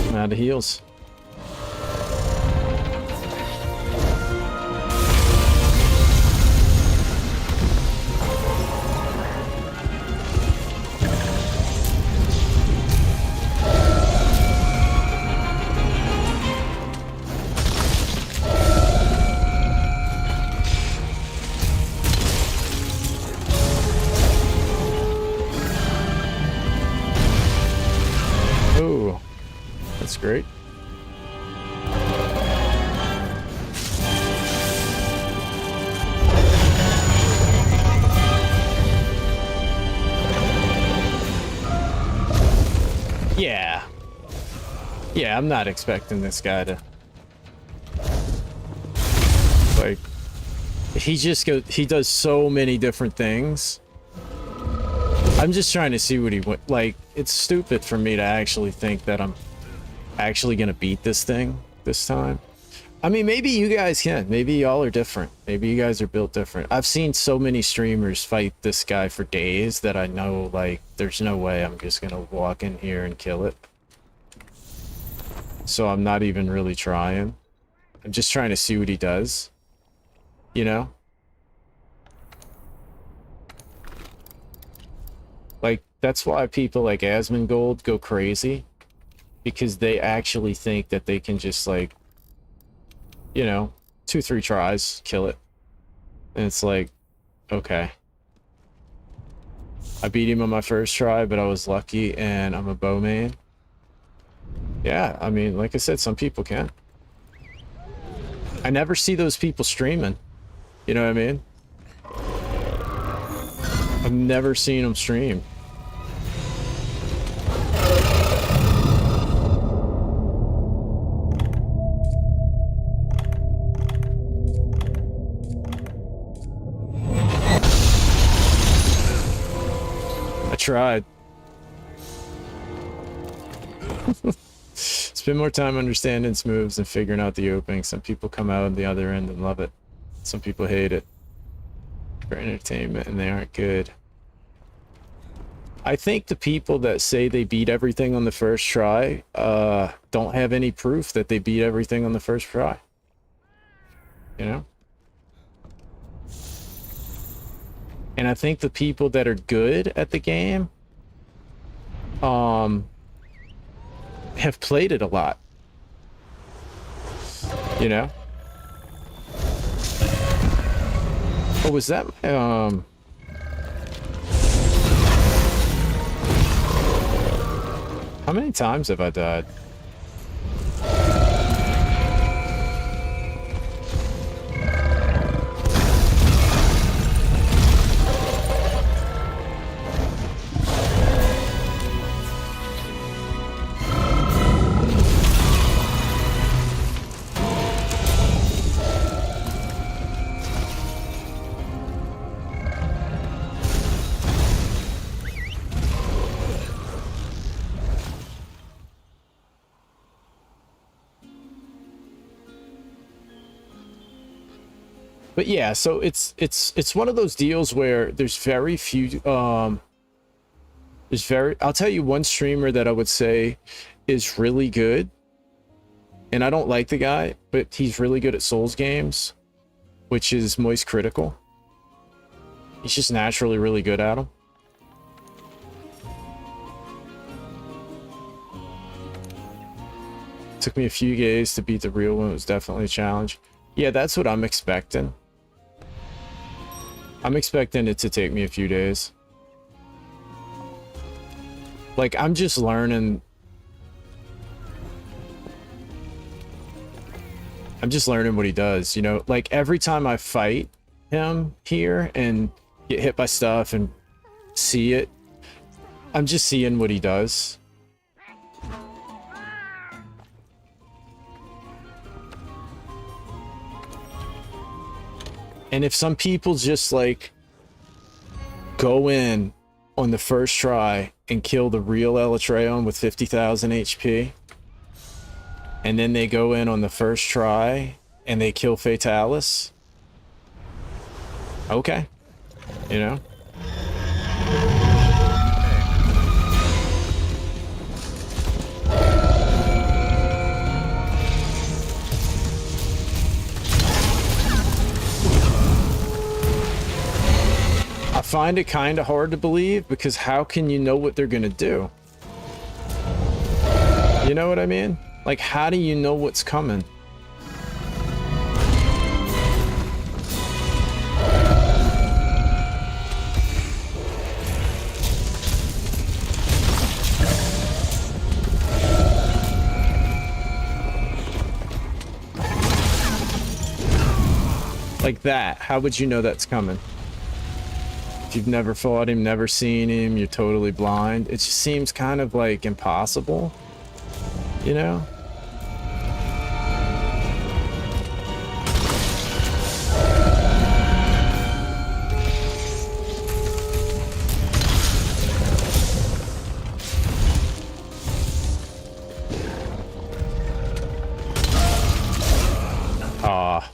I'm out of heals. That's great. Yeah. Yeah, I'm not expecting this guy to... Like... He does so many different things. I'm just trying to see what he went... Like, it's stupid for me to actually think that I'm actually gonna beat this thing this time. I mean, maybe you guys can. Maybe y'all are different. Maybe you guys are built different. I've seen so many streamers fight this guy for days that I know, like, there's no way I'm just gonna walk in here and kill it. So I'm not even really trying. I'm just trying to see what he does. You know? Like, that's why people like Asmongold go crazy. Because they actually think that they can just, like, you know, 2-3 tries, kill it. And it's like, okay. I beat him on my first try, but I was lucky, and I'm a bow main. Yeah, I mean, like I said, some people can. I never see those people streaming. You know what I mean? I've never seen them stream. I tried. It's Spend more time understanding its moves and figuring out the opening. Some people come out on the other end and love it. Some people hate it for entertainment, and they aren't good. I think the people that say they beat everything on the first try don't have any proof that they beat everything on the first try. You know? And I think the people that are good at the game have played it a lot. You know? Oh, was that how many times have I died? But yeah, so it's one of those deals where there's very few I'll tell you one streamer that I would say is really good. And I don't like the guy, but he's really good at Souls games, which is Moist Critical. He's just naturally really good at them. Took me a few days to beat the real one. It was definitely a challenge. Yeah, that's what I'm expecting. I'm expecting it to take me a few days. Like, I'm just learning. I'm just learning what he does, you know? Like, every time I fight him here and get hit by stuff and see it, I'm just seeing what he does. And if some people just like go in on the first try and kill the real Alatreaon with 50,000 HP, and then they go in on the first try and they kill Fatalis, okay, you know? I find it kind of hard to believe, because how can you know what they're gonna do? You know what I mean? Like, how do you know what's coming? Like that, how would you know that's coming? You've never fought him, never seen him, you're totally blind. It just seems kind of like impossible, you know? Ah.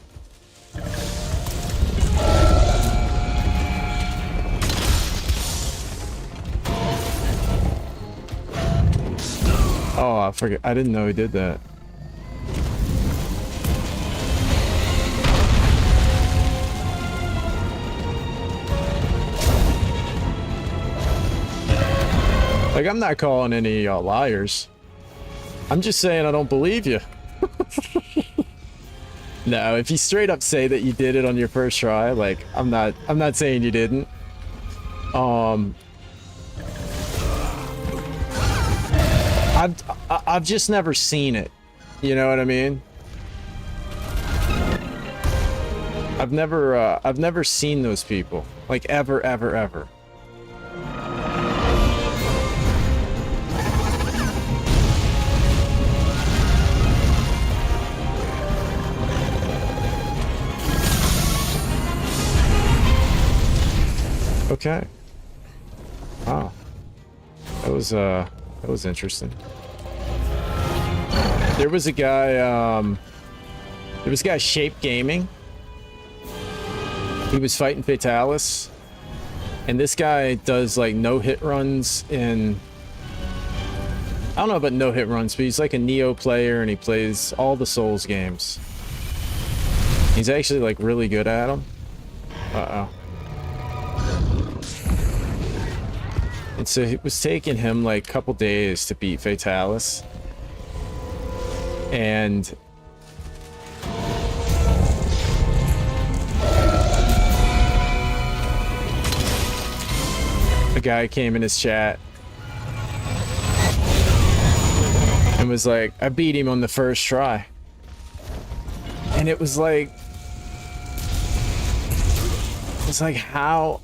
Oh, I forget. I didn't know he did that. Like, I'm not calling any liars. I'm just saying I don't believe you. No, if you straight up say that you did it on your first try, like, I'm not saying you didn't. I've just never seen it. You know what I mean? I've never seen those people. Like, ever, ever, ever. Okay. Wow. That was interesting. There was a guy, Shape Gaming. He was fighting Fatalis. And this guy does like no-hit runs in... I don't know about no-hit runs, but he's like a Neo player and he plays all the Souls games. He's actually like really good at them. Uh-oh. And so it was taking him like a couple days to beat Fatalis. And a guy came in his chat and was like, I beat him on the first try. And it was like, how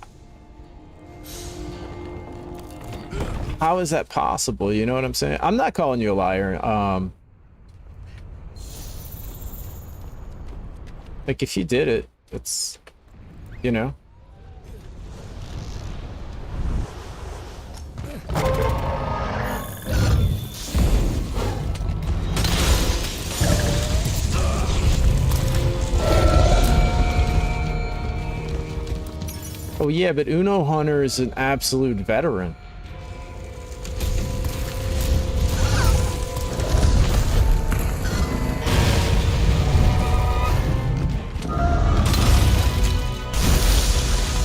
is that possible? You know what I'm saying? I'm not calling you a liar. Like if you did it, it's, you know. Oh yeah, but Uno Hunter is an absolute veteran.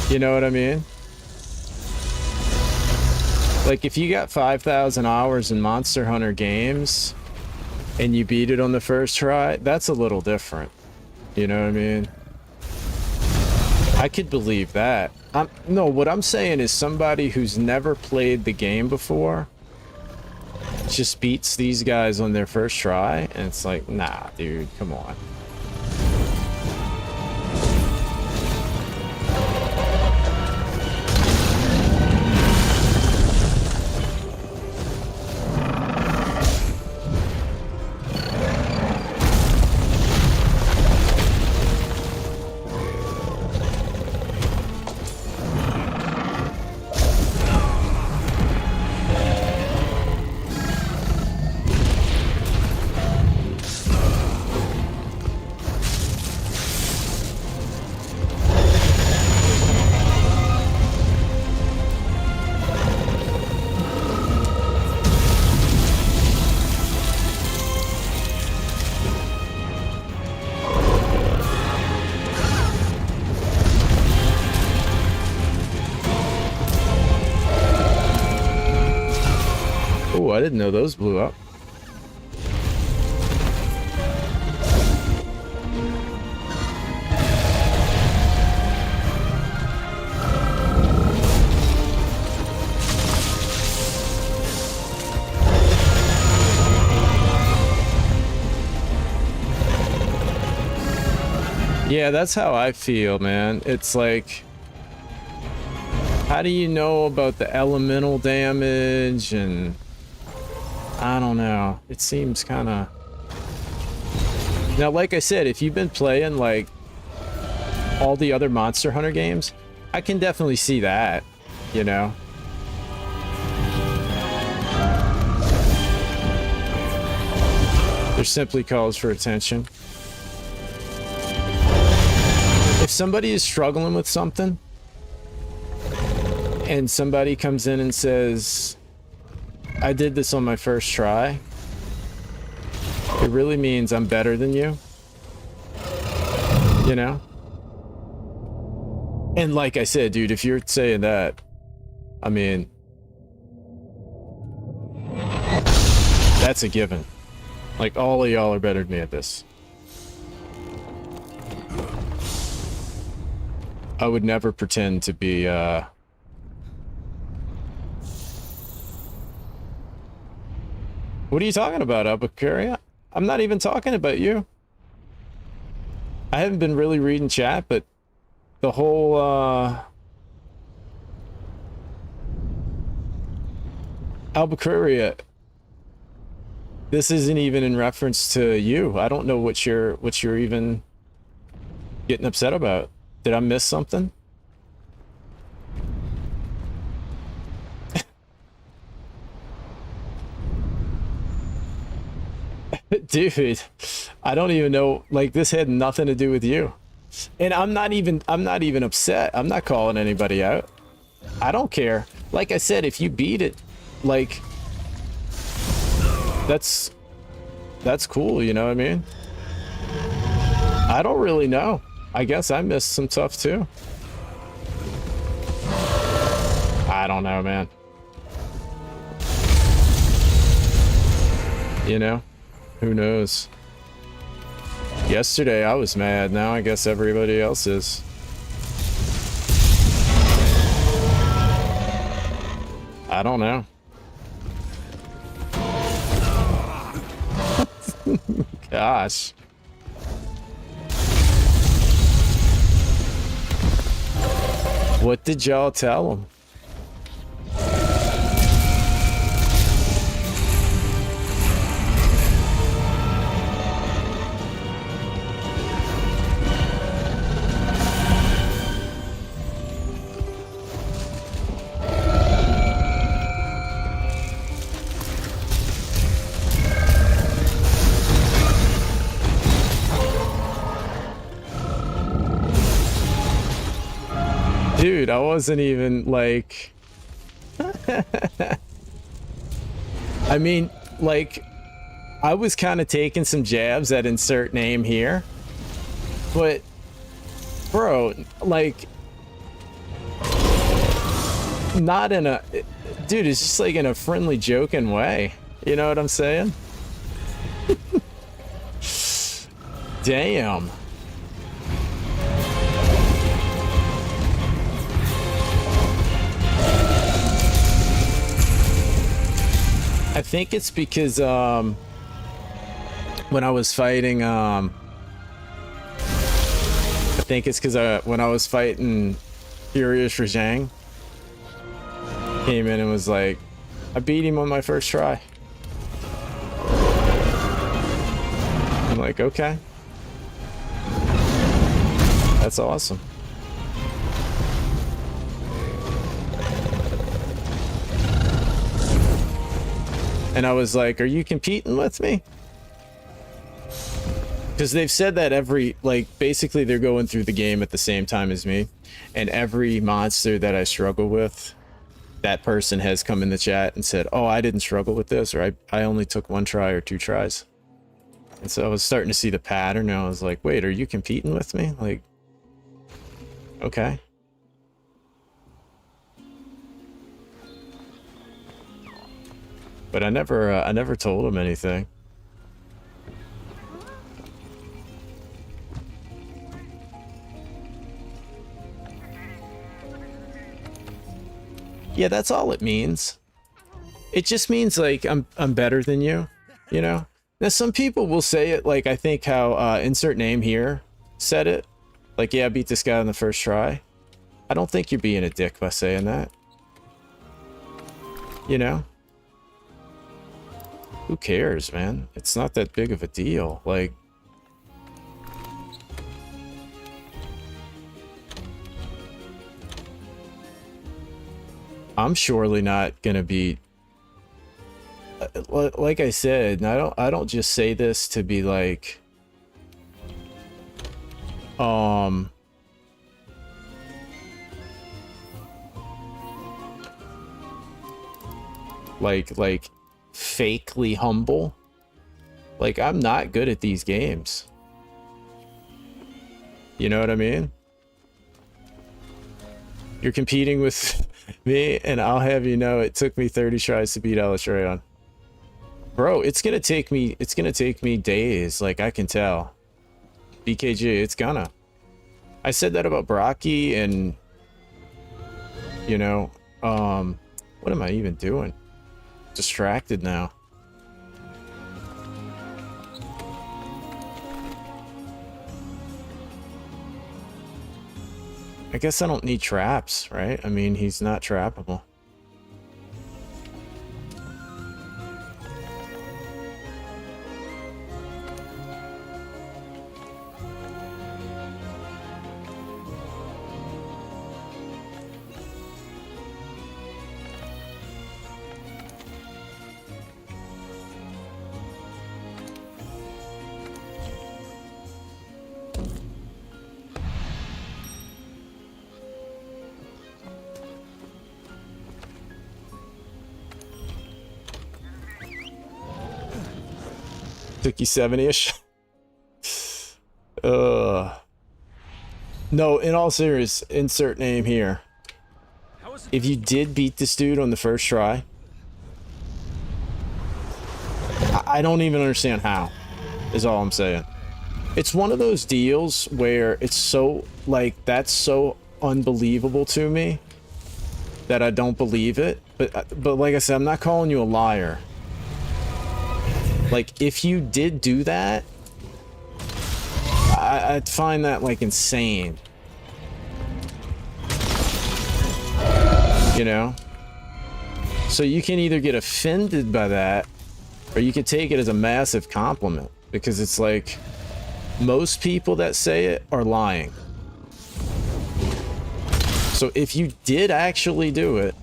You know what I mean? Like if you got 5,000 hours in Monster Hunter games and you beat it on the first try, that's a little different. You know what I mean? I could believe that. No, what I'm saying is somebody who's never played the game before just beats these guys on their first try, and it's like, nah, dude, come on. I didn't know those blew up. Yeah, that's how I feel, man. It's like, how do you know about the elemental damage and... I don't know. It seems kind of... Now, like I said, if you've been playing, like, all the other Monster Hunter games, I can definitely see that, you know? There simply calls for attention. If somebody is struggling with something, and somebody comes in and says... I did this on my first try, it really means I'm better than you. You know? And like I said, dude, if you're saying that, I mean, that's a given. Like, all of y'all are better than me at this. I would never pretend to be, What are you talking about, Albuquerque? I'm not even talking about you. I haven't been really reading chat, but the whole, Albuquerque, this isn't even in reference to you. I don't know what you're even getting upset about. Did I miss something? Dude, I don't even know. Like, this had nothing to do with you. And I'm not even upset. I'm not calling anybody out. I don't care. Like I said, if you beat it, like, that's cool, you know what I mean? I don't really know. I guess I missed some stuff too. I don't know, man. You know? Who knows? Yesterday I was mad. Now I guess everybody else is. I don't know. Gosh. What did y'all tell him? Dude, I wasn't even like... I mean, like, I was kind of taking some jabs at insert name here. But, bro, like... Not in a... Dude, it's just like in a friendly, joking way. You know what I'm saying? Damn. I think it's because when I was fighting I think it's because when I was fighting Furious Rajang, came in and was like, I beat him on my first try. I'm like, okay, that's awesome. And I was like, are you competing with me? Because they've said that every, like, basically they're going through the game at the same time as me. And every monster that I struggle with, that person has come in the chat and said, oh, I didn't struggle with this, or I only took 1 try or 2 tries. And so I was starting to see the pattern, and I was like, wait, are you competing with me? Like, okay. But I never told him anything. Yeah, that's all it means. It just means like I'm better than you, you know? Now some people will say it like, I think how insert name here said it. Like, yeah, I beat this guy on the first try. I don't think you're being a dick by saying that. You know? Who cares, man? It's not that big of a deal. Like, I'm surely not gonna be like I said, and I don't just say this to be like like fakely humble. Like, I'm not good at these games. You know what I mean? You're competing with me, and I'll have you know it took me 30 tries to beat Alatreaon. Bro, it's gonna take me days, like, I can tell. BKG, it's gonna. I said that about Brachy, and you know, what am I even doing? Distracted now. I guess I don't need traps, right? I mean, he's not trappable. Took you 70-ish. No, in all seriousness, insert name here. How is it? If you did beat this dude on the first try, I don't even understand how, is all I'm saying. It's one of those deals where it's so, like, that's so unbelievable to me that I don't believe it. But like I said, I'm not calling you a liar. Like, if you did do that, I'd find that, like, insane. You know? So you can either get offended by that, or you can take it as a massive compliment. Because it's like, most people that say it are lying. So if you did actually do it,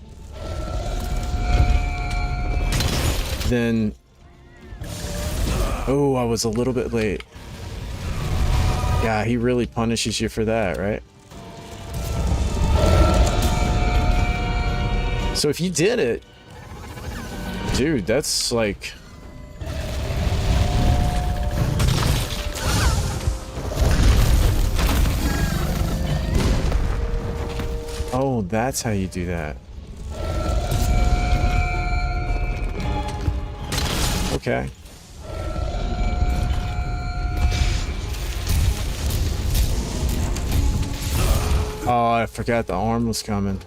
then... Oh, I was a little bit late. Yeah, he really punishes you for that, right? So if you did it, dude, that's like... Oh, that's how you do that. Okay. Oh, I forgot the arm was coming.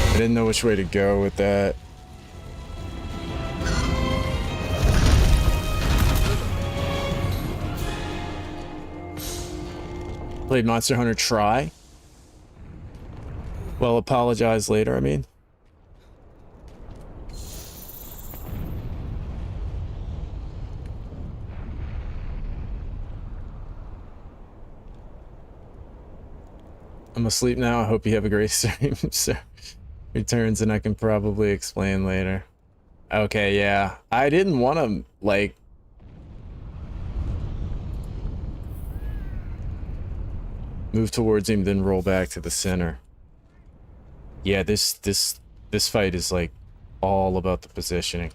I didn't know which way to go with that. Played Monster Hunter Try. Well, apologize later, I mean. I'm asleep now. I hope you have a great stream, sir. Returns and I can probably explain later. Okay, yeah. I didn't want to, like... move towards him, then roll back to the center. Yeah, this fight is, like, all about the positioning.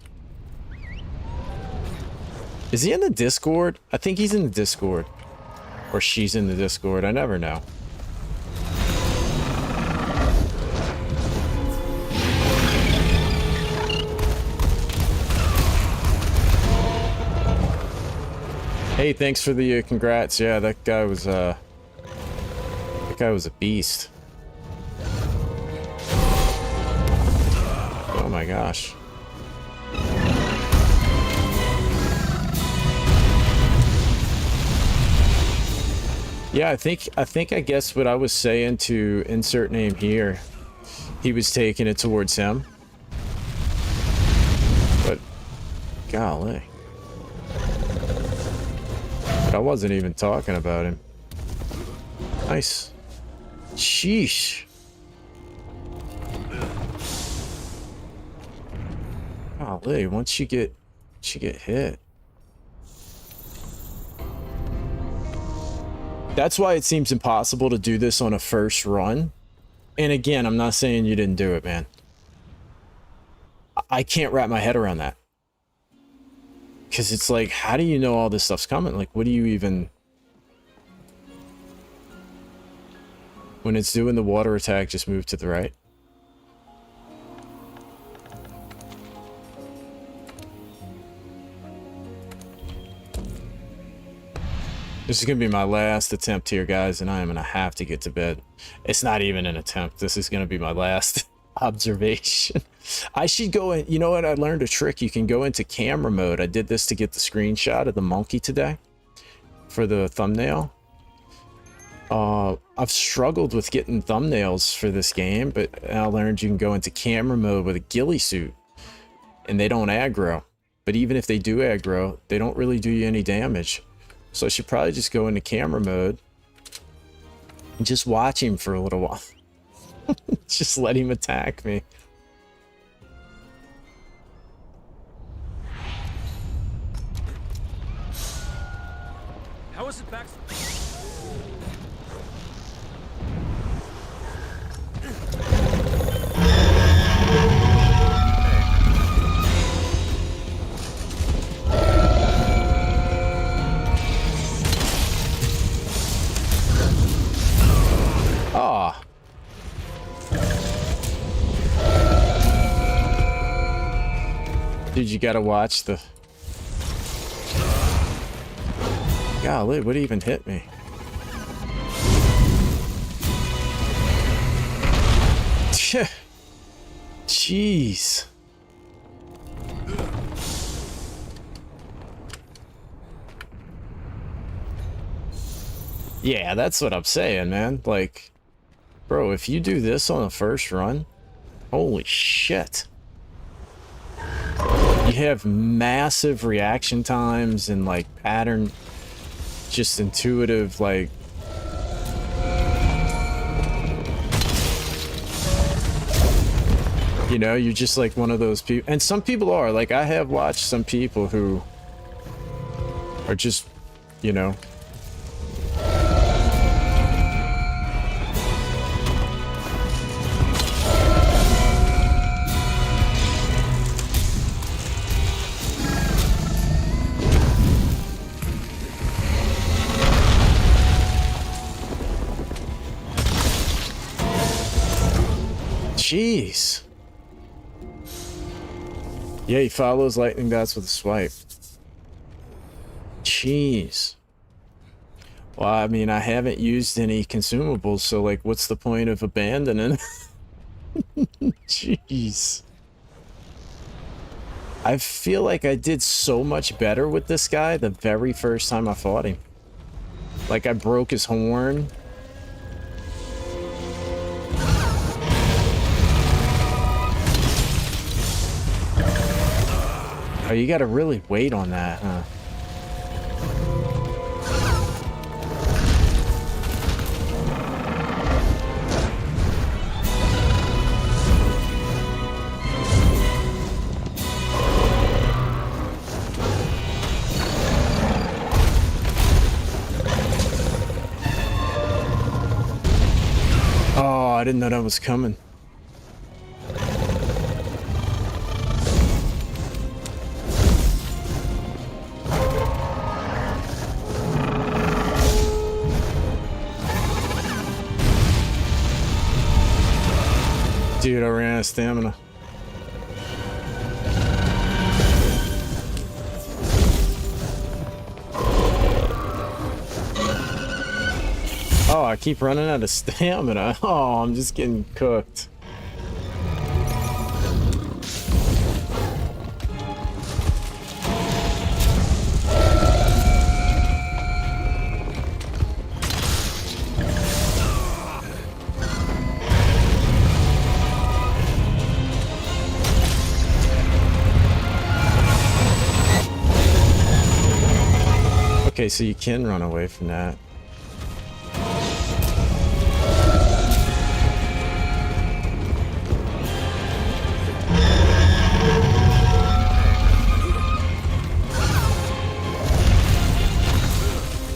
Is he in the Discord? I think he's in the Discord. Or she's in the Discord. I never know. Hey, thanks for the congrats. Yeah, that guy was a beast. Oh my gosh. Yeah, I guess what I was saying to insert name here, he was taking it towards him. But golly. But I wasn't even talking about him. Nice. Sheesh. Golly, once you get hit. That's why it seems impossible to do this on a first run. And again, I'm not saying you didn't do it, man. I can't wrap my head around that. Because it's like, how do you know all this stuff's coming? Like, what do you even... When it's doing the water attack, just move to the right. This is going to be my last attempt here, guys, and I am going to have to get to bed. It's not even an attempt. This is going to be my last observation. I should go in. You know what? I learned a trick. You can go into camera mode. I did this to get the screenshot of the monkey today for the thumbnail. I've struggled with getting thumbnails for this game, but I learned you can go into camera mode with a ghillie suit, and they don't aggro. But even if they do aggro, they don't really do you any damage. So I should probably just go into camera mode and just watch him for a little while. Just let him attack me. How is it back? Ah. Dude, you gotta watch the... Golly, what even hit me? Jeez. Yeah, that's what I'm saying, man. Like, bro, if you do this on the first run, holy shit. You have massive reaction times and like pattern, just intuitive, like, you know, you're just like one of those people. And some people are, like, I have watched some people who are just, you know, jeez. Yeah, he follows lightning dots with a swipe. Jeez. Well, I mean, I haven't used any consumables, so, like, what's the point of abandoning? Jeez. I feel like I did so much better with this guy the very first time I fought him. Like, I broke his horn. Oh, you gotta really wait on that, huh? Oh, I didn't know that was coming. Dude, I ran out of stamina. Oh, I keep running out of stamina. Oh, I'm just getting cooked. Okay, so you can run away from that.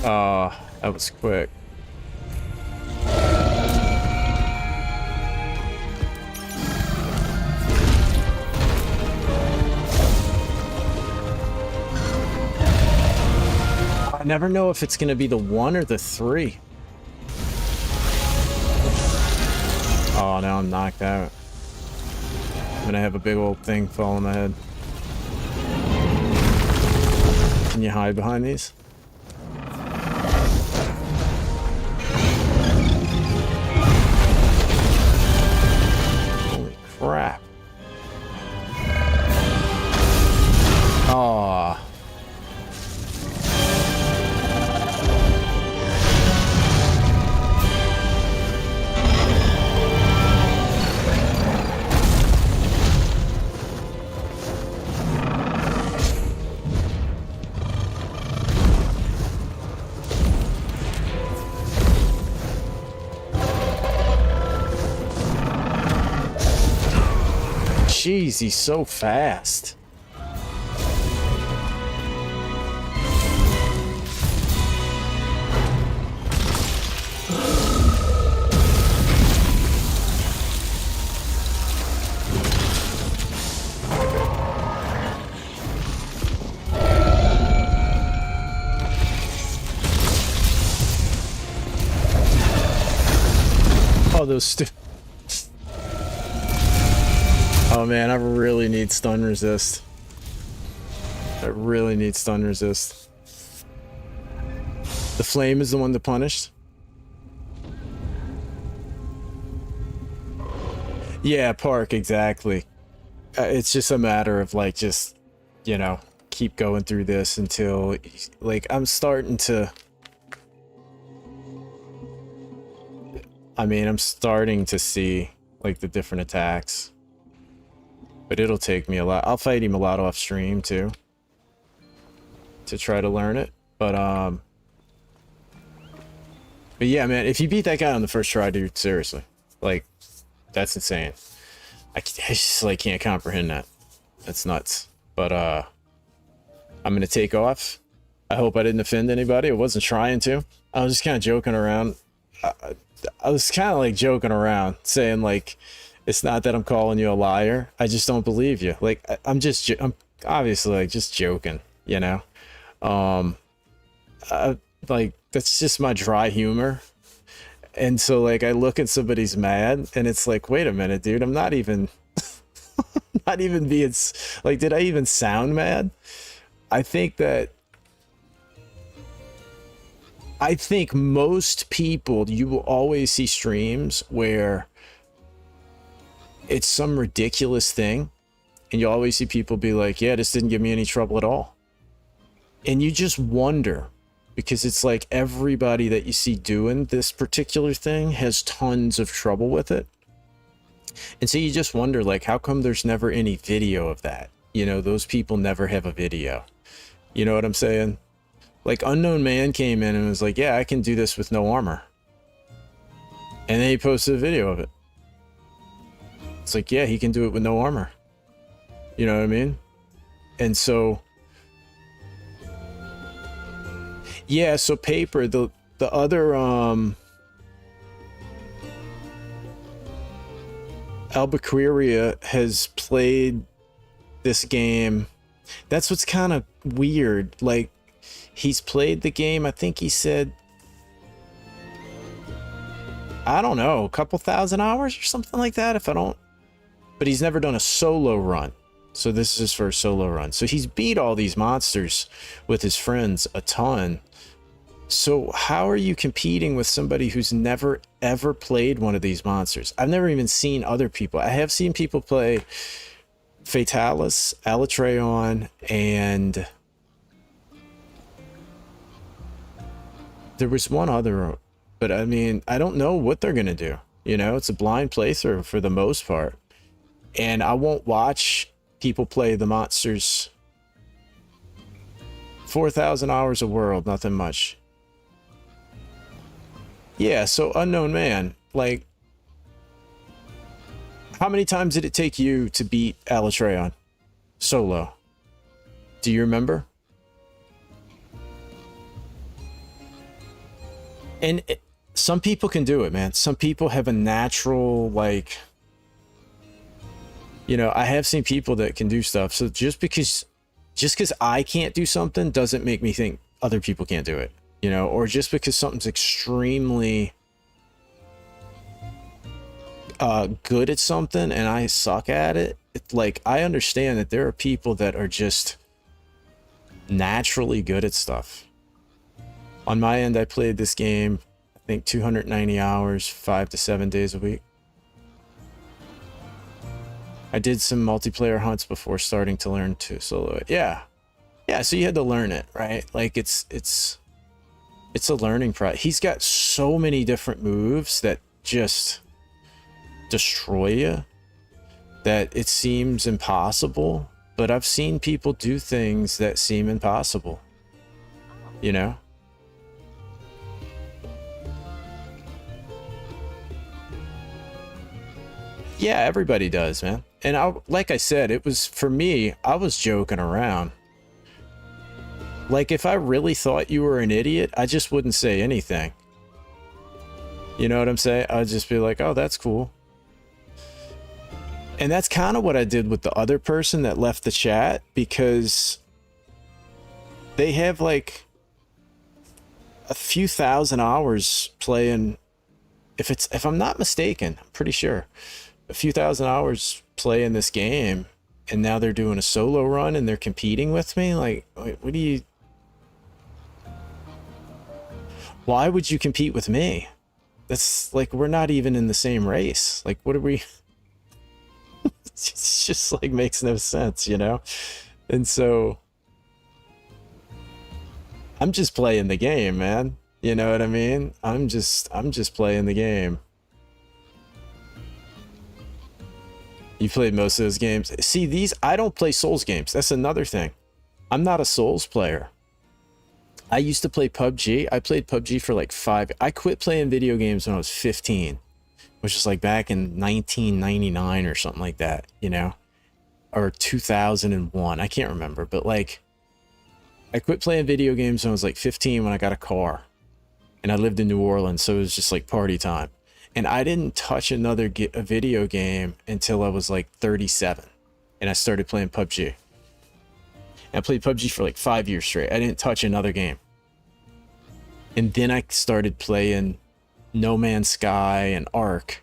Oh, that was quick. I never know if it's gonna be the 1 or the 3. Oh, now I'm knocked out. I'm gonna have a big old thing fall on my head. Can you hide behind these? Holy crap. Oh. Jeez, he's so fast. Oh, oh man, I really need stun resist. I really need stun resist. The flame is the one that punished. Yeah, park, exactly. It's just a matter of like, just, you know, keep going through this until, like, I'm starting to... I mean, I'm starting to see, like, the different attacks. But it'll take me a lot. I'll fight him a lot off stream, too. To try to learn it. But yeah, man, if you beat that guy on the first try, dude, seriously. Like, that's insane. I just, like, can't comprehend that. That's nuts. But, I'm gonna take off. I hope I didn't offend anybody. I wasn't trying to. I was just kind of joking around. I was kind of like joking around, saying like, it's not that I'm calling you a liar. I just don't believe you. Like, I'm obviously like just joking, you know? Like, that's just my dry humor. And so like, I look at somebody's mad and it's like, wait a minute, dude, I'm not even, not even being, like, did I even sound mad? I think most people, you will always see streams where it's some ridiculous thing, and you'll always see people be like, yeah, this didn't give me any trouble at all. And you just wonder, because it's like everybody that you see doing this particular thing has tons of trouble with it. And so you just wonder, like, how come there's never any video of that? You know, those people never have a video. You know what I'm saying? Like, Unknown Man came in and was like, yeah, I can do this with no armor. And then he posted a video of it. It's like, yeah, he can do it with no armor. You know what I mean? And so... yeah, so Paper, the other, Albuquerque has played this game. That's what's kind of weird. Like, he's played the game, I think he said, I don't know, a couple thousand hours or something like that, if I don't... but he's never done a solo run. So this is his first solo run. So he's beat all these monsters with his friends a ton. So how are you competing with somebody who's never ever played one of these monsters? I've never even seen other people. I have seen people play Fatalis, Alatreaon, and there was one other, but I mean, I don't know what they're gonna do. You know, it's a blind playthrough for the most part. And I won't watch people play the monsters. 4,000 hours a world, nothing much. Yeah, so Unknown Man, like, how many times did it take you to beat Alatreaon solo? Do you remember? And some people can do it, man. Some people have a natural, like, you know, I have seen people that can do stuff. So just because I can't do something doesn't make me think other people can't do it, you know, or just because something's extremely good at something and I suck at it. It's like, I understand that there are people that are just naturally good at stuff. On my end, I played this game, I think 290 hours, 5 to 7 days a week. I did some multiplayer hunts before starting to learn to solo it. Yeah. Yeah, so you had to learn it, right? Like, it's a learning process. He's got so many different moves that just destroy you that it seems impossible, but I've seen people do things that seem impossible, you know? Yeah, everybody does, man. And like I said, it was, for me, I was joking around. Like, if I really thought you were an idiot, I just wouldn't say anything. You know what I'm saying? I'd just be like, oh, that's cool. And that's kind of what I did with the other person that left the chat, because they have like a few thousand hours playing if I'm not mistaken, I'm pretty sure a few thousand hours playing this game, and now they're doing a solo run and they're competing with me. Like, what do you? Why would you compete with me? That's like, we're not even in the same race. Like, what are we? It's just like makes no sense, you know? And so I'm just playing the game, man. You know what I mean? I'm just playing the game. You played most of those games. See, I don't play Souls games. That's another thing. I'm not a Souls player. I used to play PUBG. I played PUBG for like I quit playing video games when I was 15, which is like back in 1999 or something like that, you know, or 2001. I can't remember, but like I quit playing video games when I was like 15 when I got a car, and I lived in New Orleans. So it was just like party time. And I didn't touch a video game until I was like 37, and I started playing PUBG. I played PUBG for like 5 years straight. I didn't touch another game. And then I started playing No Man's Sky and Ark.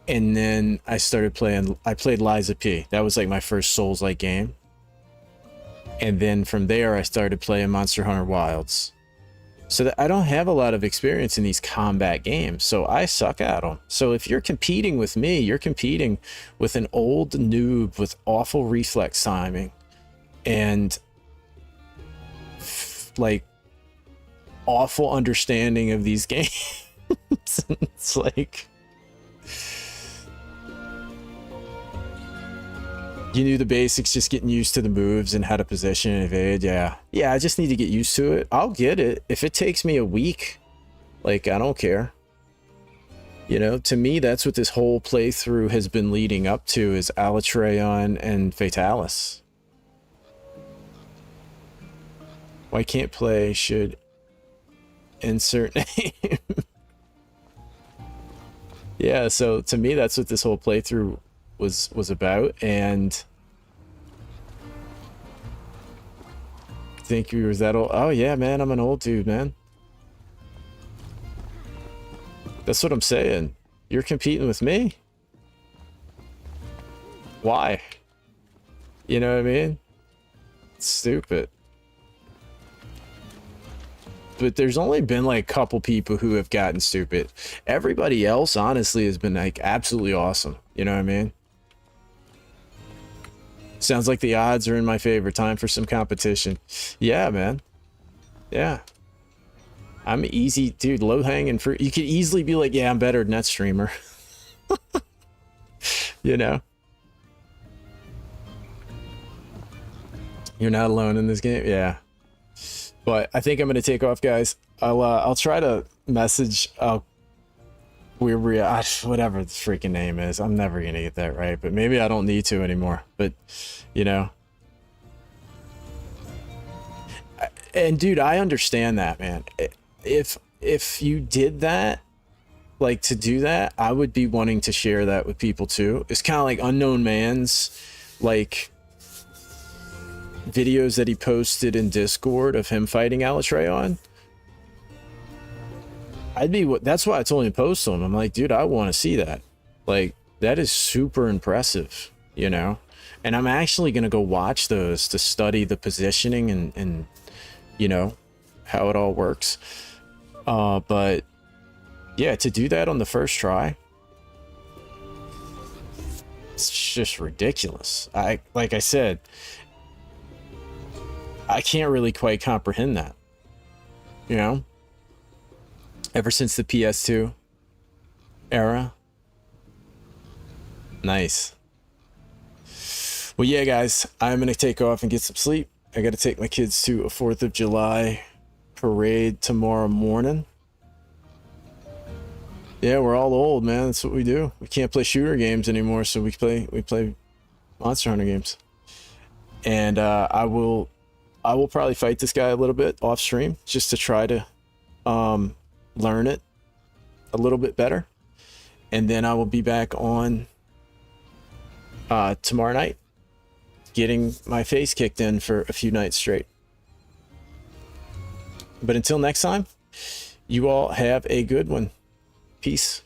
And then I played Lies of P. That was like my first Souls-like game. And then from there, I started playing Monster Hunter Wilds. So that I don't have a lot of experience in these combat games, so I suck at them. So if you're competing with me, you're competing with an old noob with awful reflex timing and like awful understanding of these games. It's like, you knew the basics, just getting used to the moves and how to position and evade. Yeah, I just need to get used to it. I'll get it. If it takes me a week, like, I don't care. You know, to me, that's what this whole playthrough has been leading up to, is Alatreaon and Fatalis. Why can't play? Should insert name. Yeah, so to me, that's what this whole playthrough was about. And think you was that old? Oh yeah, man, I'm an old dude, man. That's what I'm saying. You're competing with me? Why? You know what I mean? It's stupid. But there's only been like a couple people who have gotten stupid. Everybody else, honestly, has been like absolutely awesome. You know what I mean? Sounds like the odds are in my favor. Time for some competition. Yeah, man. Yeah. I'm easy, dude. Low hanging fruit. You could easily be like, yeah, I'm better than that streamer. You know? You're not alone in this game. Yeah. But I think I'm gonna take off, guys. I'll try to message whatever the freaking name is. I'm never gonna get that right, but maybe I don't need to anymore. But you know, and dude, I understand that, man. If you did that, like, to do that, I would be wanting to share that with people too. It's kind of like Unknown Man's like videos that he posted in Discord of him fighting Alatreaon. That's why I told him to post them. I'm like, dude, I want to see that. Like, that is super impressive, you know? And I'm actually going to go watch those to study the positioning and, you know, how it all works. But yeah, to do that on the first try, it's just ridiculous. Like I said, I can't really quite comprehend that, you know? Ever since the PS2 era. Nice. Well, yeah, guys, I'm going to take off and get some sleep. I got to take my kids to a 4th of July parade tomorrow morning. Yeah, we're all old, man. That's what we do. We can't play shooter games anymore, so we play Monster Hunter games. And I will probably fight this guy a little bit off stream just to try to learn it a little bit better, and then I will be back on tomorrow night getting my face kicked in for a few nights straight. But until next time, You all have a good one. Peace.